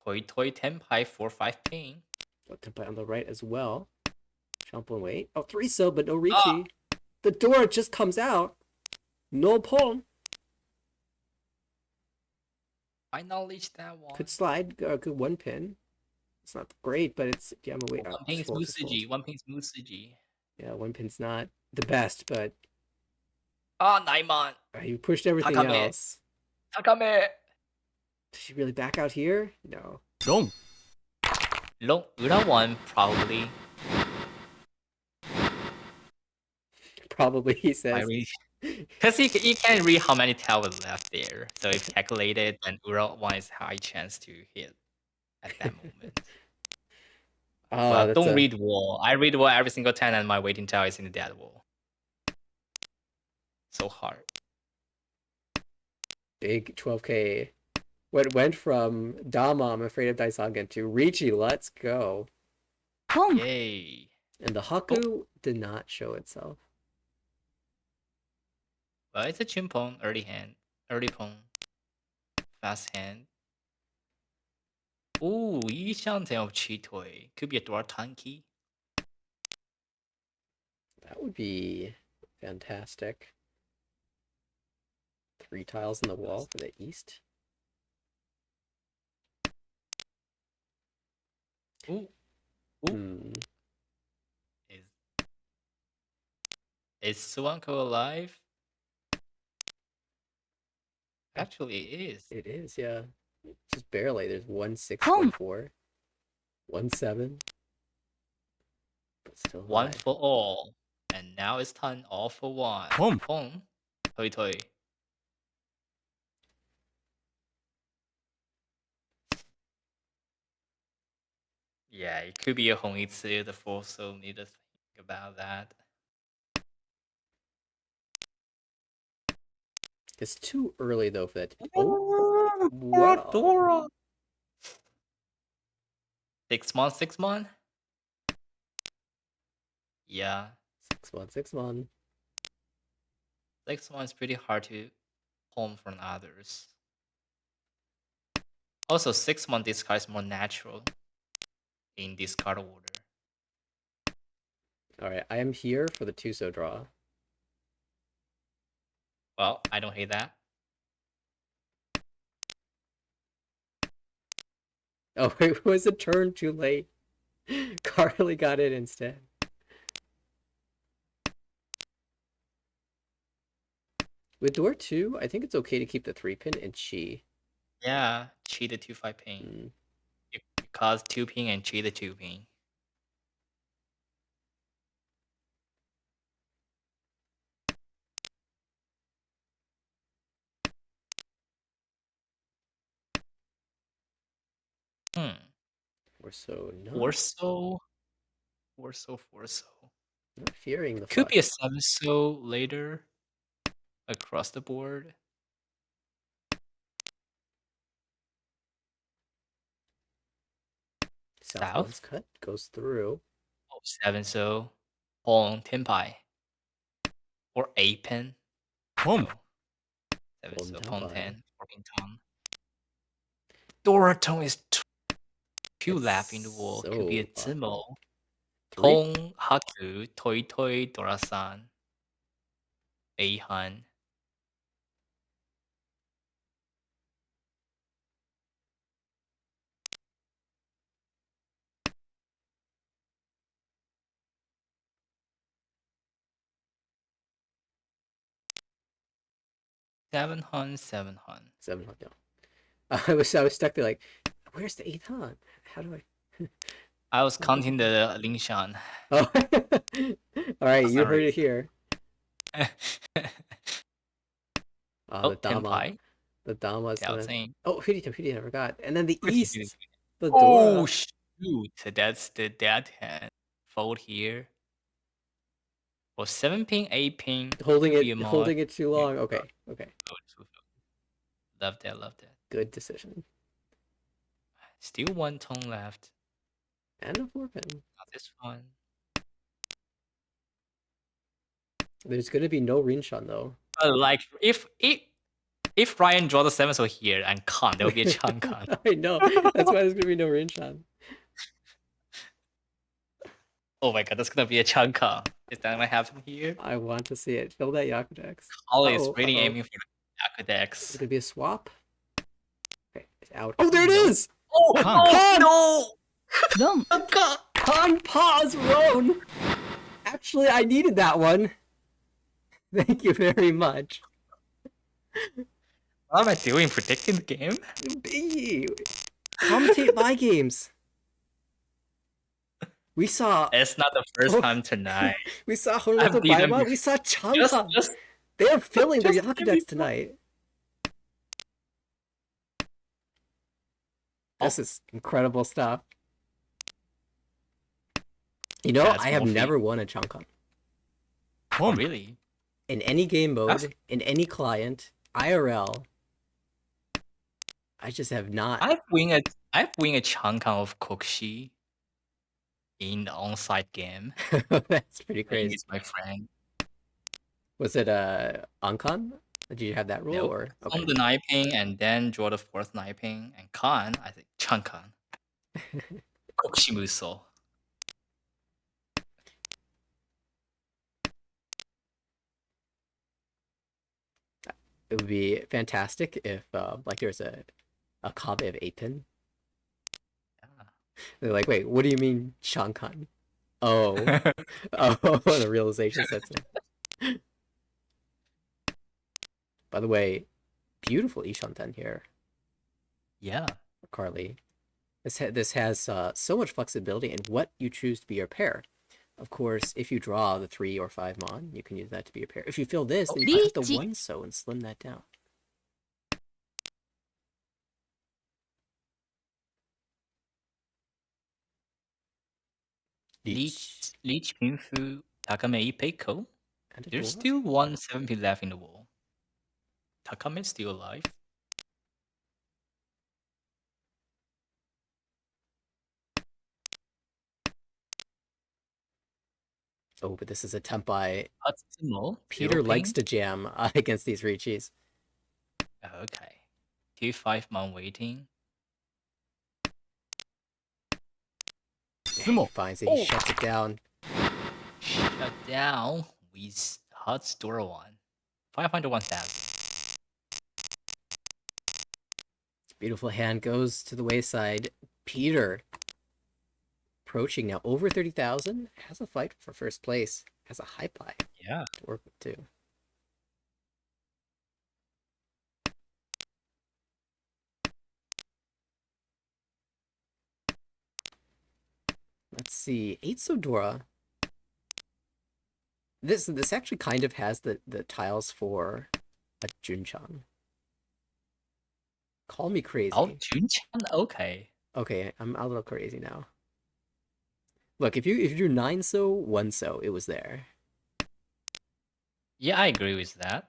Oh, Toy Tenpai 4-5 ping. Got Tenpai on the right as well. Jump and wait. Oh, 3-so, but no Ricci. The Dora just comes out. No Pon. Why not leech that one? Could slide, could 1-pin. It's not great, but it's wait. 1 ping Musuji. 1 ping Musuji. Yeah, 1-pin's not the best, but. Oh, 9-mon. You pushed everything else. Takame. Does she really back out here? No. Long. Long Ura 1 probably. Probably, he says. Because he can't read how many towers left there. So if calculated, then Ura 1 is high chance to hit at that moment. But don't read wall. I read wall every single time and my waiting tower is in the dead wall. So hard. Big 12k. What went from Dama, I'm afraid of Daisagen, to Ricci, let's go. Yay. And the Haku did not show itself. Well, it's a chimpon, early hand, early pawn, fast hand. Ooh, 一象 of Chitoi. Could be a dwarf tanky. That would be fantastic. 3 tiles in the wall for the east. Ooh. Hmm. Is Suanko alive? Actually, it is. It is, yeah. Just barely. There's 1 6, 1 4, 1 7. But still One high. for all. And now it's time all for one. Home. Toi toi. Yeah, it could be a Hongitsu, the fourth, so need to think about that. It's too early though for that. Oh, wow. 6 months, 6 months? Yeah. 6 1, 6 1. 6 months is pretty hard to home from others. Also, 6 month discard is more natural in discard order. Alright, I am here for the Tuso draw. Well, I don't hate that. Oh, it was a turn too late. Carly got it instead. With door 2, I think it's okay to keep the 3 pin and chi. Yeah, cheat the 2-5 ping. You cause 2 ping and cheat the 2 ping. Or so not. Forso. Not fearing the Could flush. be a 7 so later across the board. South one's cut goes through. Oh, 7 so. Hong Tenpai. Or 8 pin. No. 7 Golden so. Pong Tenpai. 10. Working Tom. Doraton is 2 It's lap in the wall. Could be a so Zimo. 3. Hong Haku. Toi Toi Dorasan. Eihan. Seven hun. 7 hunt, no. I was stuck there like, where's the 8th hunt? How do I... I was counting the Lingshan. Oh. Alright, you heard it here. Oh, The Dama. Tenpai. The Dama is gonna... Tiaoting. Oh, Hidita, I forgot. And then the East. The Oh, Dora. shoot. That's the dead hand. Fold here. Or 7 ping, 8 ping. Holding Could be a it, mod. holding it too long. Okay. Love that. Good decision. Still 1 tone left. And a 4 pin. Not this one. There's gonna be no Rinshan though. Like, if Ryan draw the 7 so here and Khan, there will be a Chang'an. I know. That's why there's gonna be no Rinshan. Oh my god, that's gonna be a Chang'an. Is that gonna happen here? I want to see it. Fill that Yakudex. Ollie is really aiming for the Yakudex. It's gonna be a swap. Okay, it's out. Oh, there it is! Oh, no! Con pause Roan! Actually, I needed that one. Thank you very much. What am I doing? Predicting the game? Commentate my games. We saw... It's not the first time tonight. We saw Honoto Baima. We saw Chang'an. They are filling their Yakudex tonight. This is incredible stuff. You know, I have never won a Chang'an. Oh, really? In any game mode, in any client, IRL, I just have not. I've won a Chang'an of Kokshi in the on-site game. That's pretty crazy. He's my friend. Was it Ankon? Did you have that rule? Nope. Or On the Naiping and then draw the 4th Naiping and Khan, I think Chang'an. Kokshi Muso. It would be fantastic if like there's a Kabe of 8-pin. They're like, wait, what do you mean Shankan? Oh. Yeah. Oh, the realization sets in. By the way, beautiful Ishanten here, Yeah. Carly. This has so much flexibility in what you choose to be your pair. Of course, if you draw the 3 or 5 mon, you can use that to be your pair. If you fill this, Oh, then you can cut the 1 so and slim that down. Leech Pinfu Takame Peiko. And a There's Dora. still 170 left in the wall. Takame's still alive. Oh, but this is a Tempai. Atsumo. Peter likes to jam against these Richis. Okay. 2-5 mon waiting. He finds it, he shuts it down. Shut down with hot store one. 500 1000. Beautiful hand goes to the wayside. Peter approaching now over 30,000. Has a fight for first place. Has a high pie Yeah. to work with too. Let's see. 8 Sodora. This actually kind of has the tiles for a Junchan. Call me crazy. Oh, Junchan? Okay. Okay, I'm a little crazy now. Look, if you drew 9 so, 1 so, it was there. Yeah, I agree with that.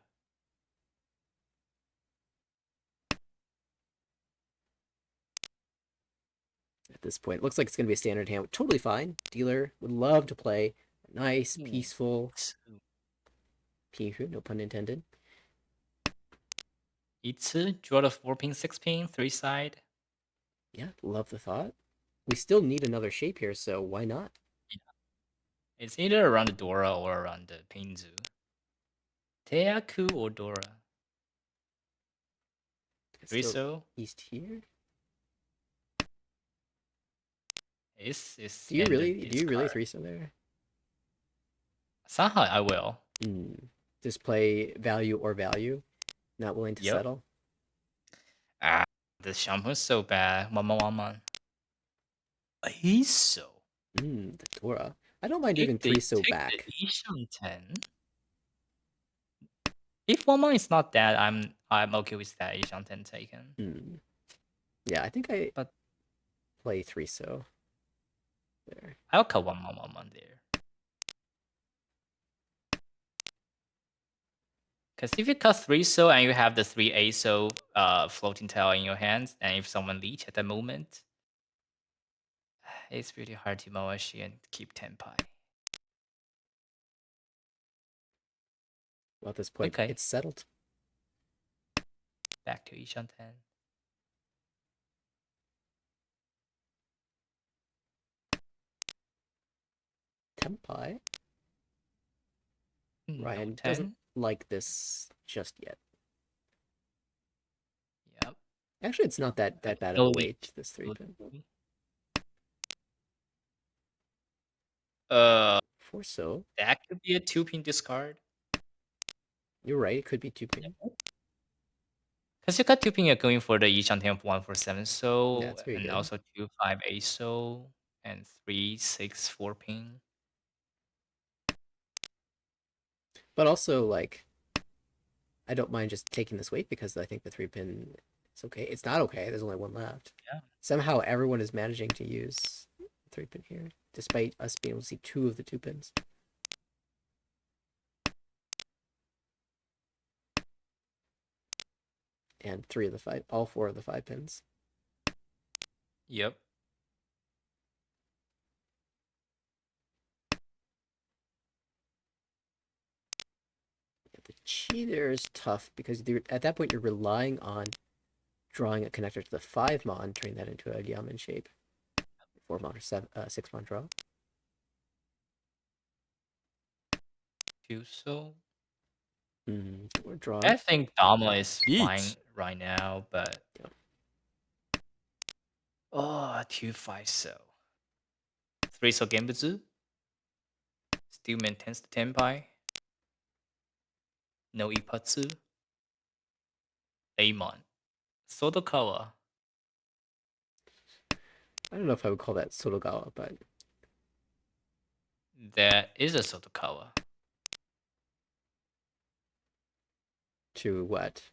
At this point, looks like it's going to be a standard hand. Totally fine. Dealer would love to play a nice, peaceful Pihu, no pun intended. Itsu, draw the 4-pin, 6-pin, 3-side. Yeah, love the thought. We still need another shape here, so why not? Yeah. It's either around the Dora or around the Pinzu. Teaku or Dora? It's still Riso east here. is Do you really 3 so there? Somehow I will. Just play value or value. Not willing to settle. Ah, the shampoo's so bad. Mama. He's so. The Dora. I don't mind even 3 so back. The Ishan 10. If Mama is not dead, I'm okay with that Ishan 10 taken. Yeah, I think I play 3 so. There. I'll cut one Mama there. Because if you cut 3 so and you have the 3 so floating tail in your hands, and if someone leech at the moment, it's pretty hard to Moashi and keep Tenpai. Well, at this point, it's settled. Back to Ishan 10. Tenpai. Ryan doesn't like this just yet. Yep. Actually, it's not that bad of a weight, this 3-pin. 4 so. That could be a 2-pin discard. You're right, it could be 2-pin. Because you got 2-pin, you're going for the Ishan 10 of 147 so, yeah, very and good. also 2-5 so, and 3-6 4-pin. But also, like, I don't mind just taking this weight because I think the 3-pin is okay. It's not okay. There's only 1 left. Yeah. Somehow everyone is managing to use 3-pin here, despite us being able to see 2 of the 2-pins. And all 4 of the 5-pins. Yep. The cheater is tough because at that point you're relying on drawing a connector to the 5 mon, turning that into a Yamen shape. 4 mon or 6 mon draw. 2 so. We're drawn. I think Dama is Each. fine right now, but Yeah. oh, 2-5 so. 3 so Genbutsu still maintains the Tenpai. No Ipatsu. Amon. Sodokawa. I don't know if I would call that Sotogawa, but There is a Sodokawa. to what?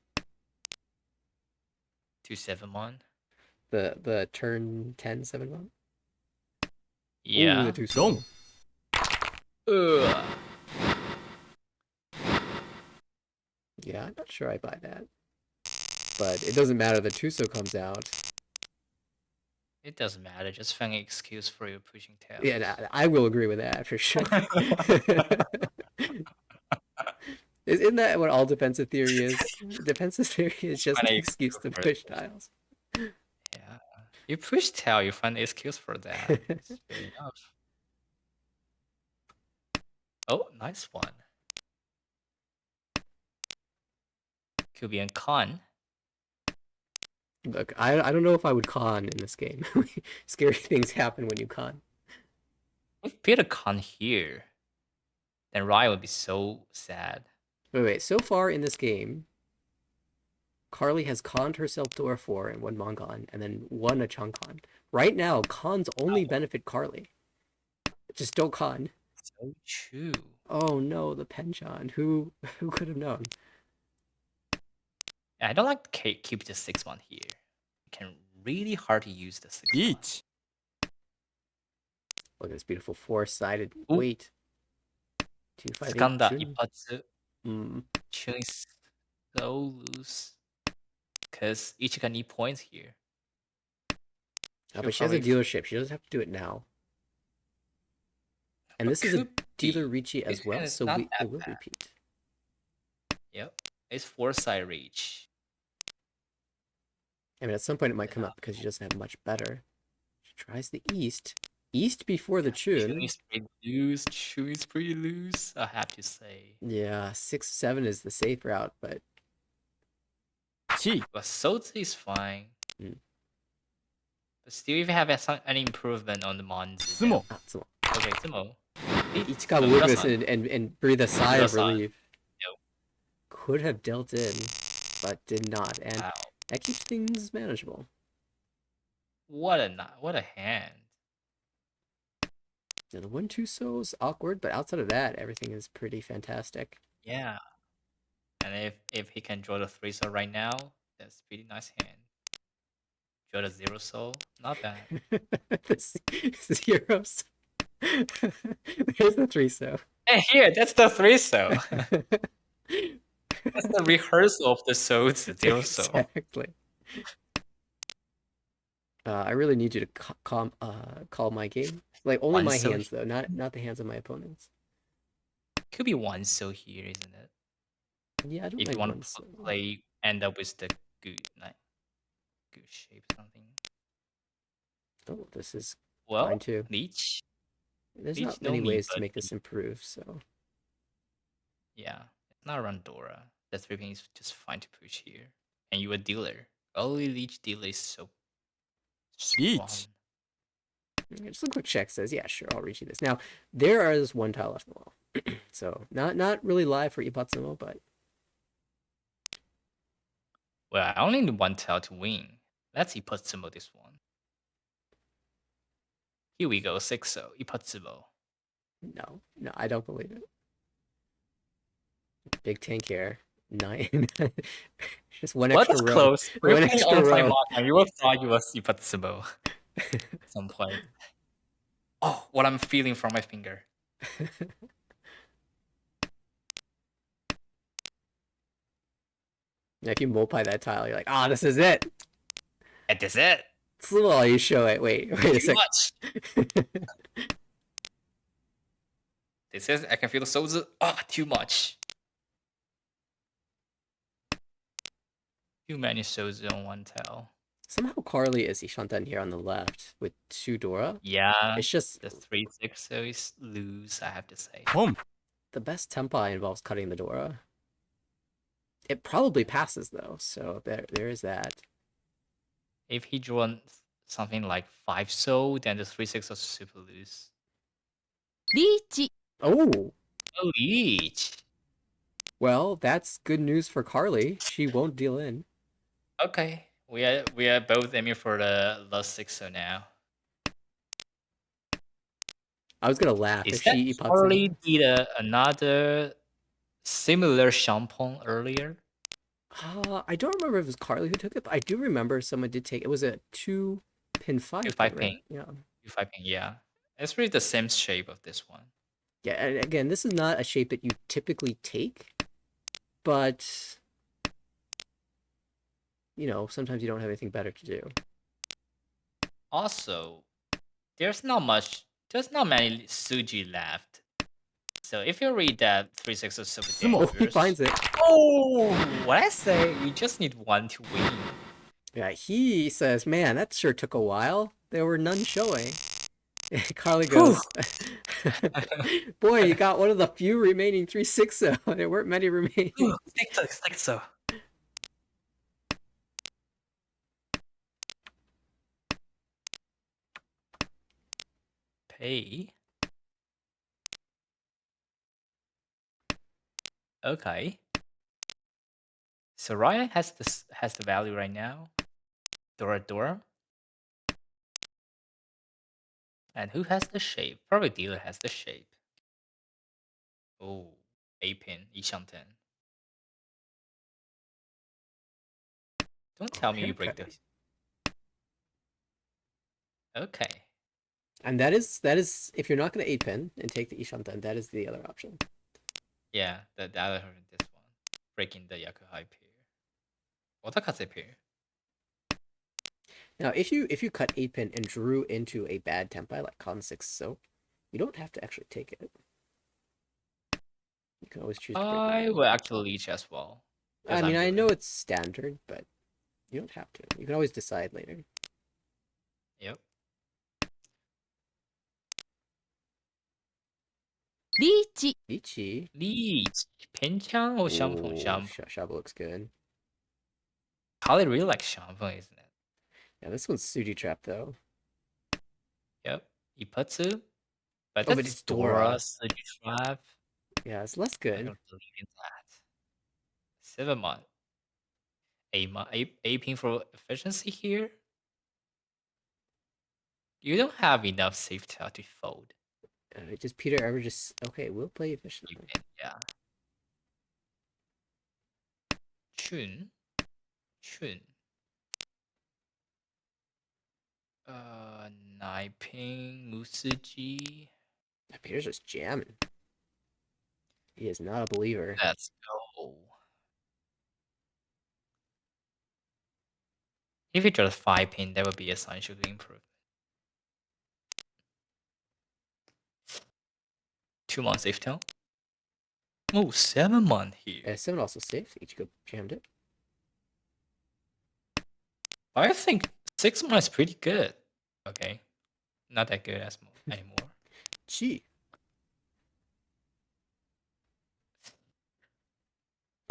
2-7-1. The turn 10 7-1? Yeah. Ooh, the 2 solo. Ugh. Yeah, I'm not sure I buy that. But it doesn't matter. The Tuso comes out. It doesn't matter. Just find an excuse for your pushing tails. Yeah, I will agree with that for sure. Isn't that what all defensive theory is? Defensive theory is just find an an excuse to for push it. tiles. Yeah. You push tail, you find an excuse for that. It's fair enough. Oh, nice one. Kubian Khan. Look, I don't know if I would con in this game. Scary things happen when you con. If Peter Khan here, then Ryan would be so sad. Wait. So far in this game, Carly has conned herself to a 4 and 1 Mongon, and then won a Changcon. Right now, cons only benefit Carly. Just don't con. So true. Oh no, the Penchon. Who could have known? I don't like to keep the 6-1 here. It can really hard to use the 6-1. Each. Look at this beautiful 4-sided Ooh. weight. 2-5-8 Skanda Chun. Ipatsu. Chun is so loose. Because each can need points here. But she has a dealership. She doesn't have to do it now. And this is a dealer Ricci as well, so it will repeat. Yep. It's 4-side reach. I mean, at some point it might come up because she doesn't have much better. She tries the East. East before the Chun. Chun is pretty loose. Chun is pretty loose, I have to say. Yeah, 6-7 is the safe route, but... But Sozi is fine. But still, if you have any improvement on the Monzi. Sumo. Okay, Sumo. Ichika will witness and breathe a sigh of relief. Nope. Could have dealt in, but did not. And Wow. that keeps things manageable. What a hand. Yeah, the 1-2 so is awkward, but outside of that, everything is pretty fantastic. Yeah. And if he can draw the 3 soul right now, that's pretty nice hand. Draw the 0 soul, not bad. The zeros. There's the 3 so. Hey, here, that's the 3 soul. That's the rehearsal of the souls, the 0 soul. Exactly. I really need you to call my game. Like only my hands though, not the hands of my opponents. Could be 1 soul here, isn't it? Yeah, I don't. If you want to play, end up with the good shape something. Oh, this is fine too. Leech. There's not many ways to make this improve, so. Yeah, it's not around Dora. The 3 pin is just fine to push here, and you a dealer. Only Leech dealer is so strong. Just a quick check says, yeah, sure, I'll reach you this. Now, there is 1 tile left in the wall. So, not really live for Ipatsumo, but... Well, I only need 1 tile to win. Let's Ipatsumo this one. Here we go, 6-0, Ipatsumo. No, I don't believe it. Big tank here. 9. Just one extra row. Close. One extra row. You would thought you was Ipatsumo at some point. Oh, what I'm feeling from my finger. If you multiply that tile, you're like, this is it. And that's it. Slow, you show it. Wait a second. This is, I can feel the souls. Too much. Too many souls on 1 tile. Somehow Carly is Ishantan here on the left with 2 Dora. Yeah, it's just the 3-6 so is loose, I have to say. The best tempai involves cutting the Dora. It probably passes though, so there is that. If he draw something like 5 so, then the 3/6 is super loose. リーチ Oh, Oh, each. well, that's good news for Carly. She won't deal in. Okay, we are both aiming for the last 6 so now. I was gonna laugh Is if that she puts Charlie in. did another similar shampoo earlier? I don't remember if it was Carly who took it, but I do remember someone did take it. It was a 2 pin 5 Two pin, 5 right? pin. Yeah. 5 pin, yeah. It's really the same shape of this one. Yeah, and again, this is not a shape that you typically take, but sometimes you don't have anything better to do. Also, there's not many Suji left. So if you read that 3/6 is super Oh, he dangerous. finds it. Oh, what I say? You just need one to win. Yeah, he says, "Man, that sure took a while. There were none showing." Carly goes, "Boy, you got one of the few remaining 3/6. There weren't many remaining." Think so. Pay. Okay. So Ryan has the value right now. Dora. And who has the shape? Probably dealer has the shape. Oh, A pin, 110. Don't tell me you break Okay. this. Okay. And that is if you're not going to 8-pin and take the Ishanten, that is the other option. Yeah, the other this one. Breaking the Yakuhai pair. Otakaze pair. Now, if you cut 8-pin and drew into a bad tempai like con 6 so, you don't have to actually take it. You can always choose to break I it. will actually leech as well. I mean, I know it's standard, but you don't have to. You can always decide later. Yep. リーチ Ichi. Leech. Pinchang or Shampoo? Shaba looks good. Probably really like Shampoo, isn't it? Yeah, this one's Suji Trap, though. Yep. Ipatsu. But Oh, that's but it's Dora. Suji Trap. Yeah, it's less I good. don't believe in that. 7 month. A pin for efficiency here. You don't have enough safe tile to fold. Does Peter ever just... Okay, we'll play efficiently. Yeah. Chun. Uh, 9 pin Musuji. Peter's just jamming. He is not a believer. Let's go. If you just 5 pin, that would be essential to improve. 2 month safe tile. Oh, 7 month here. 7 also safe. Ichigo jammed it. I think 6 months is pretty good. Okay. Not that good anymore. Gee.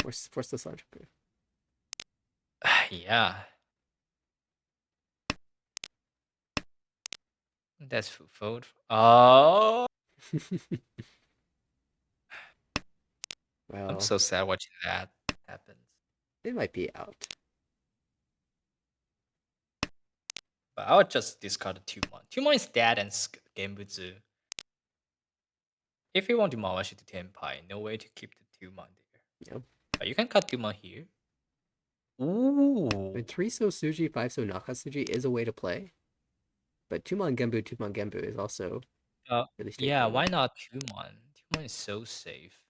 Force the slide. Yeah. That's food. Oh, Well, I'm so sad watching that happen. it might be out. But I would just discard the 2 month. 2 month is dead and Genbutsu. If you want to Mawashi to Tenpai, no way to keep the 2 month there. Yep. But you can cut 2 month here. Ooh. I mean, 3 so Suji, 5 so Nakatsuji is a way to play. But 2-mon Genbu is also really straightforward. Yeah, why not 2 month? 2 month is so safe.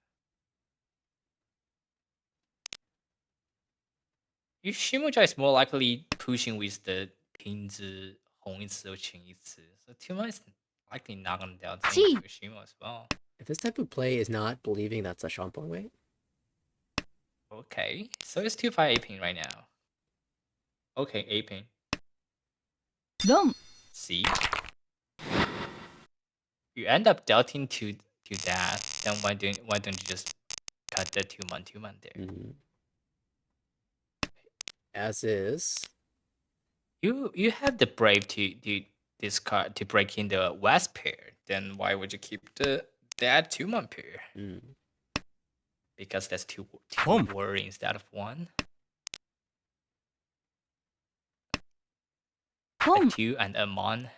Shimuja is more likely pushing with the Pinzi, Hongitsu, or Qingitsu. So 2 month is likely not gonna deal anything to Shimo as well. If this type of play is not believing that's a Shampoo weight. Okay, so it's 2-5 A pin right now. Okay, A pin. ロン See? You end up doubting to that, then why don't you just cut the 2 month there? Mm. as is. You have the brave to discard to break in the west pair. Then why would you keep that 2-man pair? Mm. Because that's two Boom. worry instead of one. A 本 2 and a mon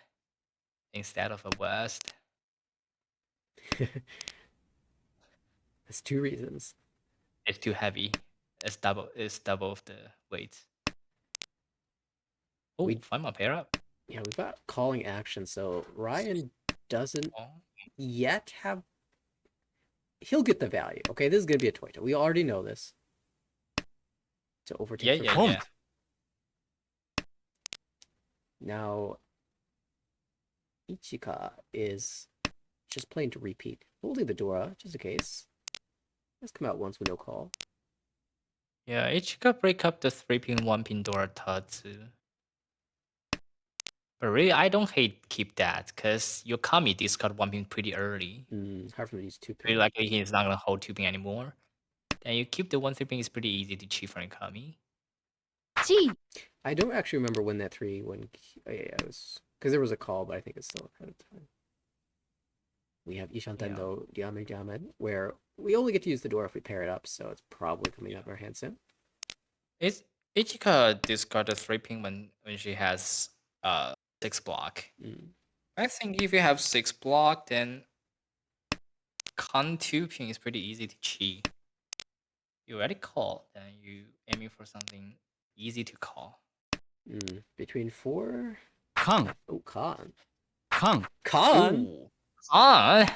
instead of a west. That's 2 reasons. It's too heavy. It's double of the weight. Oh, We- 5-man pair up. Yeah, we've got calling action, so Ryan doesn't Oh. yet have. He'll get the value. Okay, this is gonna be a toy. We already know this. To overtake. Yeah, from yeah, first. yeah. Now, Ichika is just playing to repeat, holding the Dora just in case. Let's come out once with no call. Yeah, Ichika break up the 3-pin, 1-pin door Tatsu. But really, I don't hate keep that, because your Kami discard 1-pin pretty early. Hard for me to use 2 Pretty pin. likely he's not gonna hold 2-pin anymore. And you keep the 1-3-pin is pretty easy to cheat from Kami. 地 I don't actually remember when that 3 when I was because there was a call, but I think it's still ahead of time. We have Ishantendo Diame Diamond, where we only get to use the door if we pair it up, so it's probably coming out of our hand soon. Is Ichika discard the 3-pin when she has 6 block? Mm. I think if you have 6 block, then con 2-pin is pretty easy to cheat. You already call, then you aiming for something easy to call. Between 4. Kang. Oh, Khan. Kang. Khan. Ooh. On.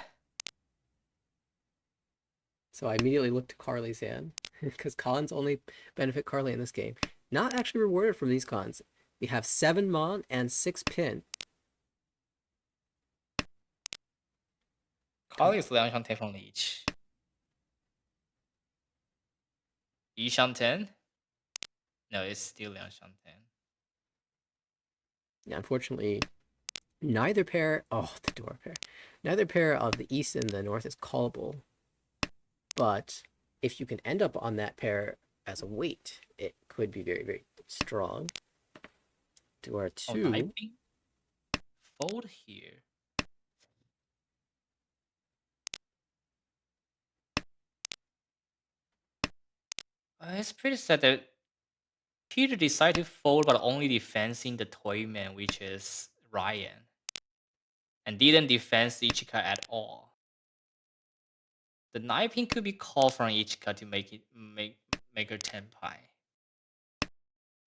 So I immediately looked to Carly's hand because cons only benefit Carly in this game. Not actually rewarded from these cons. We have 7 mon and 6 pin. Call is 2上 take from each. 1上 10? No, it's still 2上 10. Yeah, unfortunately, neither pair. Oh, the door pair. Neither pair of the east and the north is callable. But if you can end up on that pair as a weight, it could be very, very strong. Door 2. Knifing? Fold here. It's pretty sad that Peter decided to fold but only defending the Toyman, which is Ryan. And didn't defend Ichika at all. The knifing could be called from Ichika to make her 10 pie.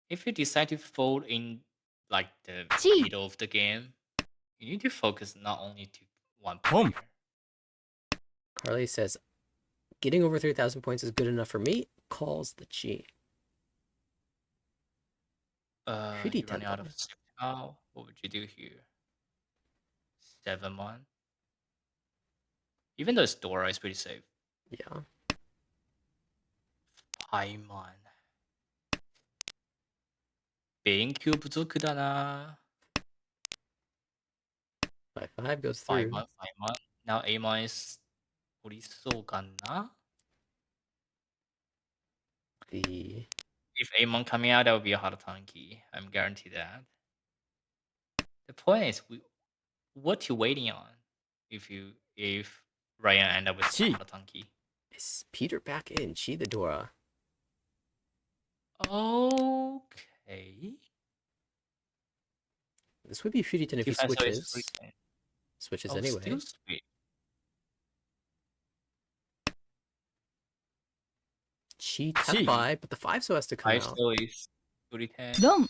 If you decide to fold in like the Gee. middle of the game, you need to focus not only to one Boom. player. Carly says, getting over 3,000 points is good enough for me. Calls the Chi. Pretty You're running out of tempting. six now. What would you do here? 7-1. Even though it's Dora, it's pretty safe. Yeah. 5-1. 勉強不足だな. 5-5 goes 5-1, through. 5-1. Now 8-1 is 降りそうかな? The If 8-1 coming out, that would be a hard time key. I'm guaranteed that. The point is, what you waiting on? If Ryan end up with Gee. hard time key. is Peter back in? Chi the Dora. Okay. This would be Shuritan if he Defense always switches. freaking. Switches Oh, anyway. still sweet. Chi Chi. 10-5, but the 5 so has to come I out. still is 10. 4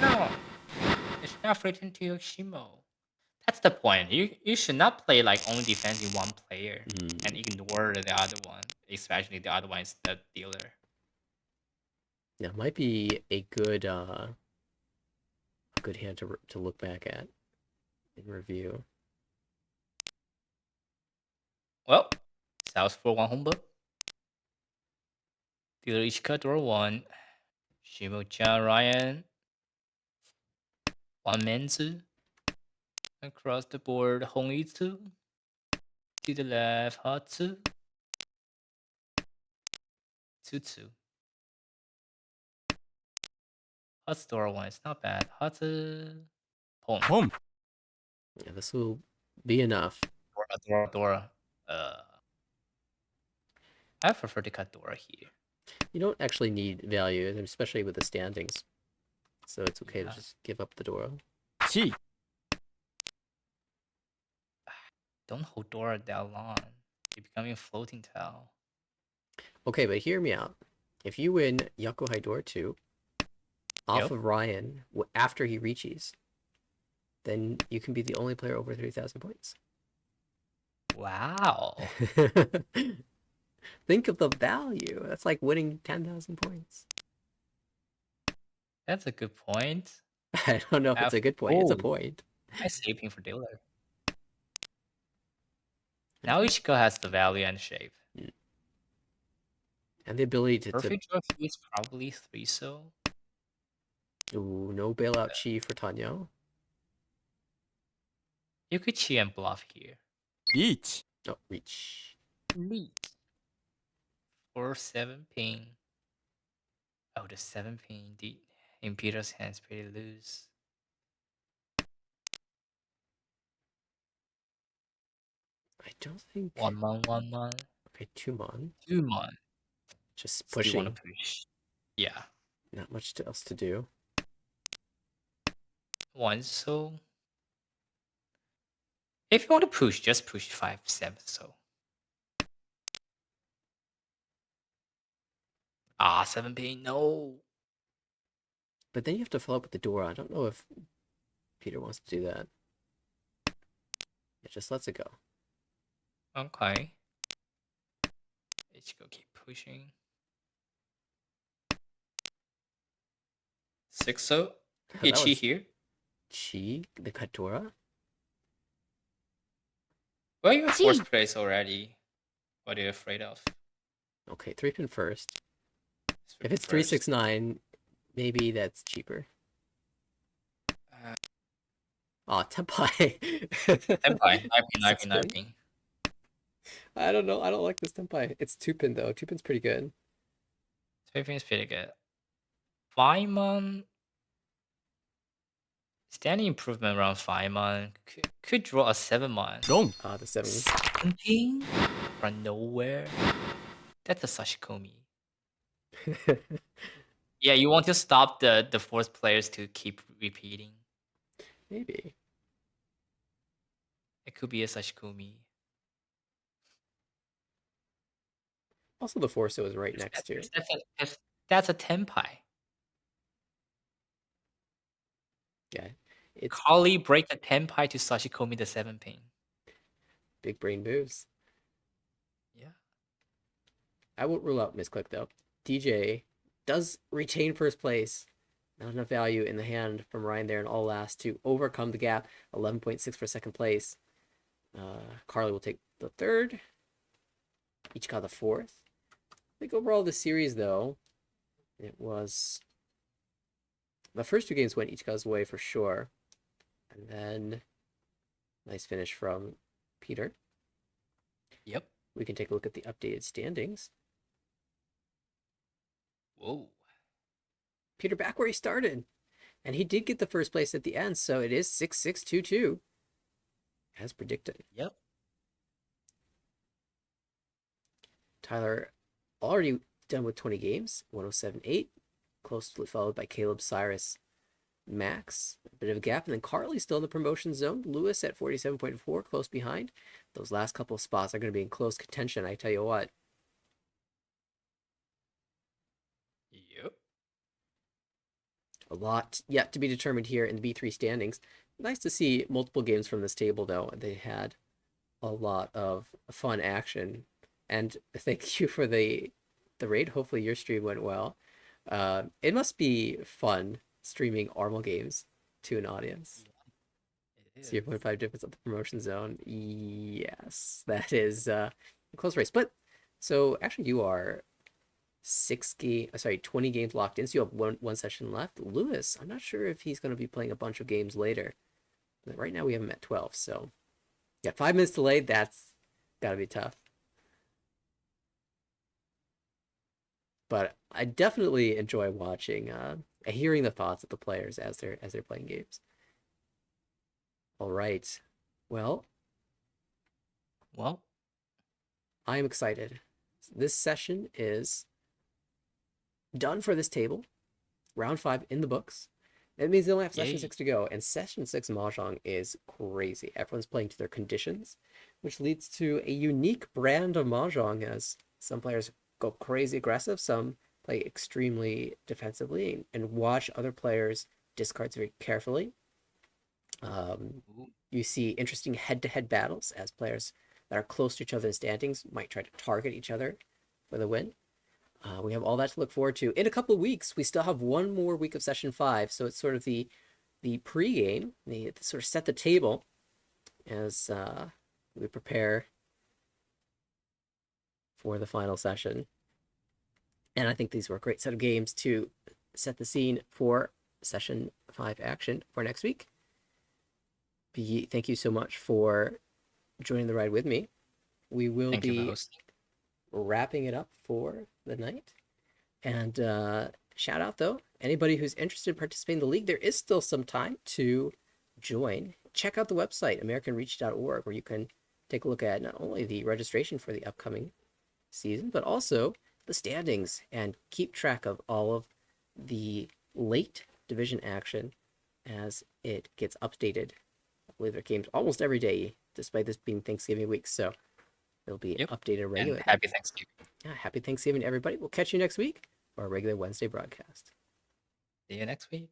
No, it's not threatened to Yoshimo. That's the point. You should not play like only defending one player and ignore the other one, especially the other one is the dealer. Yeah, might be a good hand to look back at in review. Well, South for 1 home book. Dealer each cut or 1. Shimo-chan, Ryan. 1 Menzu. Across the board, Hongitsu. To the left, Hatsu. 2-2. Hot's Dora one is not bad. Hot's home. Home. Yeah, this will be enough. Dora. I prefer to cut Dora here. You don't actually need value, especially with the standings. So it's okay to Yeah. just give up the Dora. Chi. Don't hold Dora that long. You're becoming a floating tile. Okay, but hear me out. If you win Yakuhai Dora 2 off Yep. of Ryan after he reaches, then you can be the only player over 3,000 points. Wow. Think of the value. That's like winning 10,000 points. That's a good point. I don't know if it's a good point. It's a Oh. point. I saving for dealer. Now Ichiko has the value and shape. And the ability to... Perfect draw here is probably 3 so. Ooh, no bailout chi for Tanyo. You could chi and bluff here. Reach. Oh, reach. Lead. Or 7 ping. Oh, the 7 ping indeed. In Peter's hands pretty loose. I don't think... 1 mon, 1 mon. Okay, 2 mon. 2 mon. Just Still pushing. want to push. Yeah. Not much else to do. 1 so. If you want to push, just push 5, 7 so. 7 ping, no. But then you have to follow up with the Dora. I don't know if Peter wants to do that. It just lets it go. Okay. Ichiko keep pushing. 6 so. That Ichi was here. Chi, the cut Dora. Well, you're Chi. fourth place already. What are you afraid of? Okay, 3-pin first. If it's First. 369, maybe that's cheaper. Oh, Tempai. Tempai. Six pin. Knifing. I don't know. I don't like this Tempai. It's 2-pin though. 2-pin's pretty good. 2 is pretty good. 5 mon. Standing improvement around 5 mon. Could draw a 7 mon. Long. The 7. 7 ping? From nowhere? That's a Sashikomi. Yeah, you want to stop the fourth players to keep repeating. Maybe. It could be a Sashikomi. Also, the Forso is right next to. That's a Tempai. Yeah. It's Kali break the Tempai to Sashikomi the 7 ping. big brain moves. Yeah. I won't rule out misclick though. DJ does retain first place. Not enough value in the hand from Ryan there in all last to overcome the gap. 11.6 for second place. Carly will take the third. Each got the fourth. I think overall the series though, it was the first 2 games went each guy's way for sure. And then nice finish from Peter. Yep. We can take a look at the updated standings. Whoa. Peter back where he started. And he did get the first place at the end, so it is 6-6-2-2. As predicted. Yep. Tyler already done with 20 games, 107.8. Closely followed by Caleb, Cyrus, Max. A bit of a gap. And then Carly still in the promotion zone. Lewis at 47.4, close behind. Those last couple of spots are going to be in close contention, I tell you what. Yep. A lot yet to be determined here in the B3 standings. Nice to see multiple games from this table, though. They had a lot of fun action. And thank you for the raid. Hopefully your stream went well. It must be fun streaming Armal games to an audience. It is. 0.5 difference at the promotion zone. Yes, that is a close race. But so actually you are 20 games locked in, so you have one session left. Lewis, I'm not sure if he's going to be playing a bunch of games later. But right now we have him at 12, so yeah, 5 minutes delayed. That's got to be tough. but I definitely enjoy watching, hearing the thoughts of the players as they're playing games. All right, well, Well, I am excited. This session is done for this table. Round 5 in the books. That means they only have session yay. 6 to go, and session 6 Mahjong is crazy. Everyone's playing to their conditions, which leads to a unique brand of Mahjong as some players go crazy aggressive, some play extremely defensively, and watch other players discards very carefully. Ooh. You see interesting head-to-head battles as players that are close to each other in standings might try to target each other for the win. We have all that to look forward to. In a couple of weeks, we still have one more week of session 5, so it's sort of the pregame, the sort of set the table as we prepare for the final session. And I think these were a great set of games to set the scene for session 5 action for next week. Thank you so much for joining the ride with me. We will Thank you for be hosting. wrapping it up for the night. And shout out, though, anybody who's interested in participating in the league, there is still some time to join. Check out the website, AmericanReach.org, where you can take a look at not only the registration for the upcoming season, but also the standings and keep track of all of the late division action as it gets updated. I believe there are games almost every day, despite this being Thanksgiving week, so it'll be Yep. updated And regularly. happy Thanksgiving. Yeah, happy Thanksgiving to everybody. We'll catch you next week for our regular Wednesday broadcast. See you next week.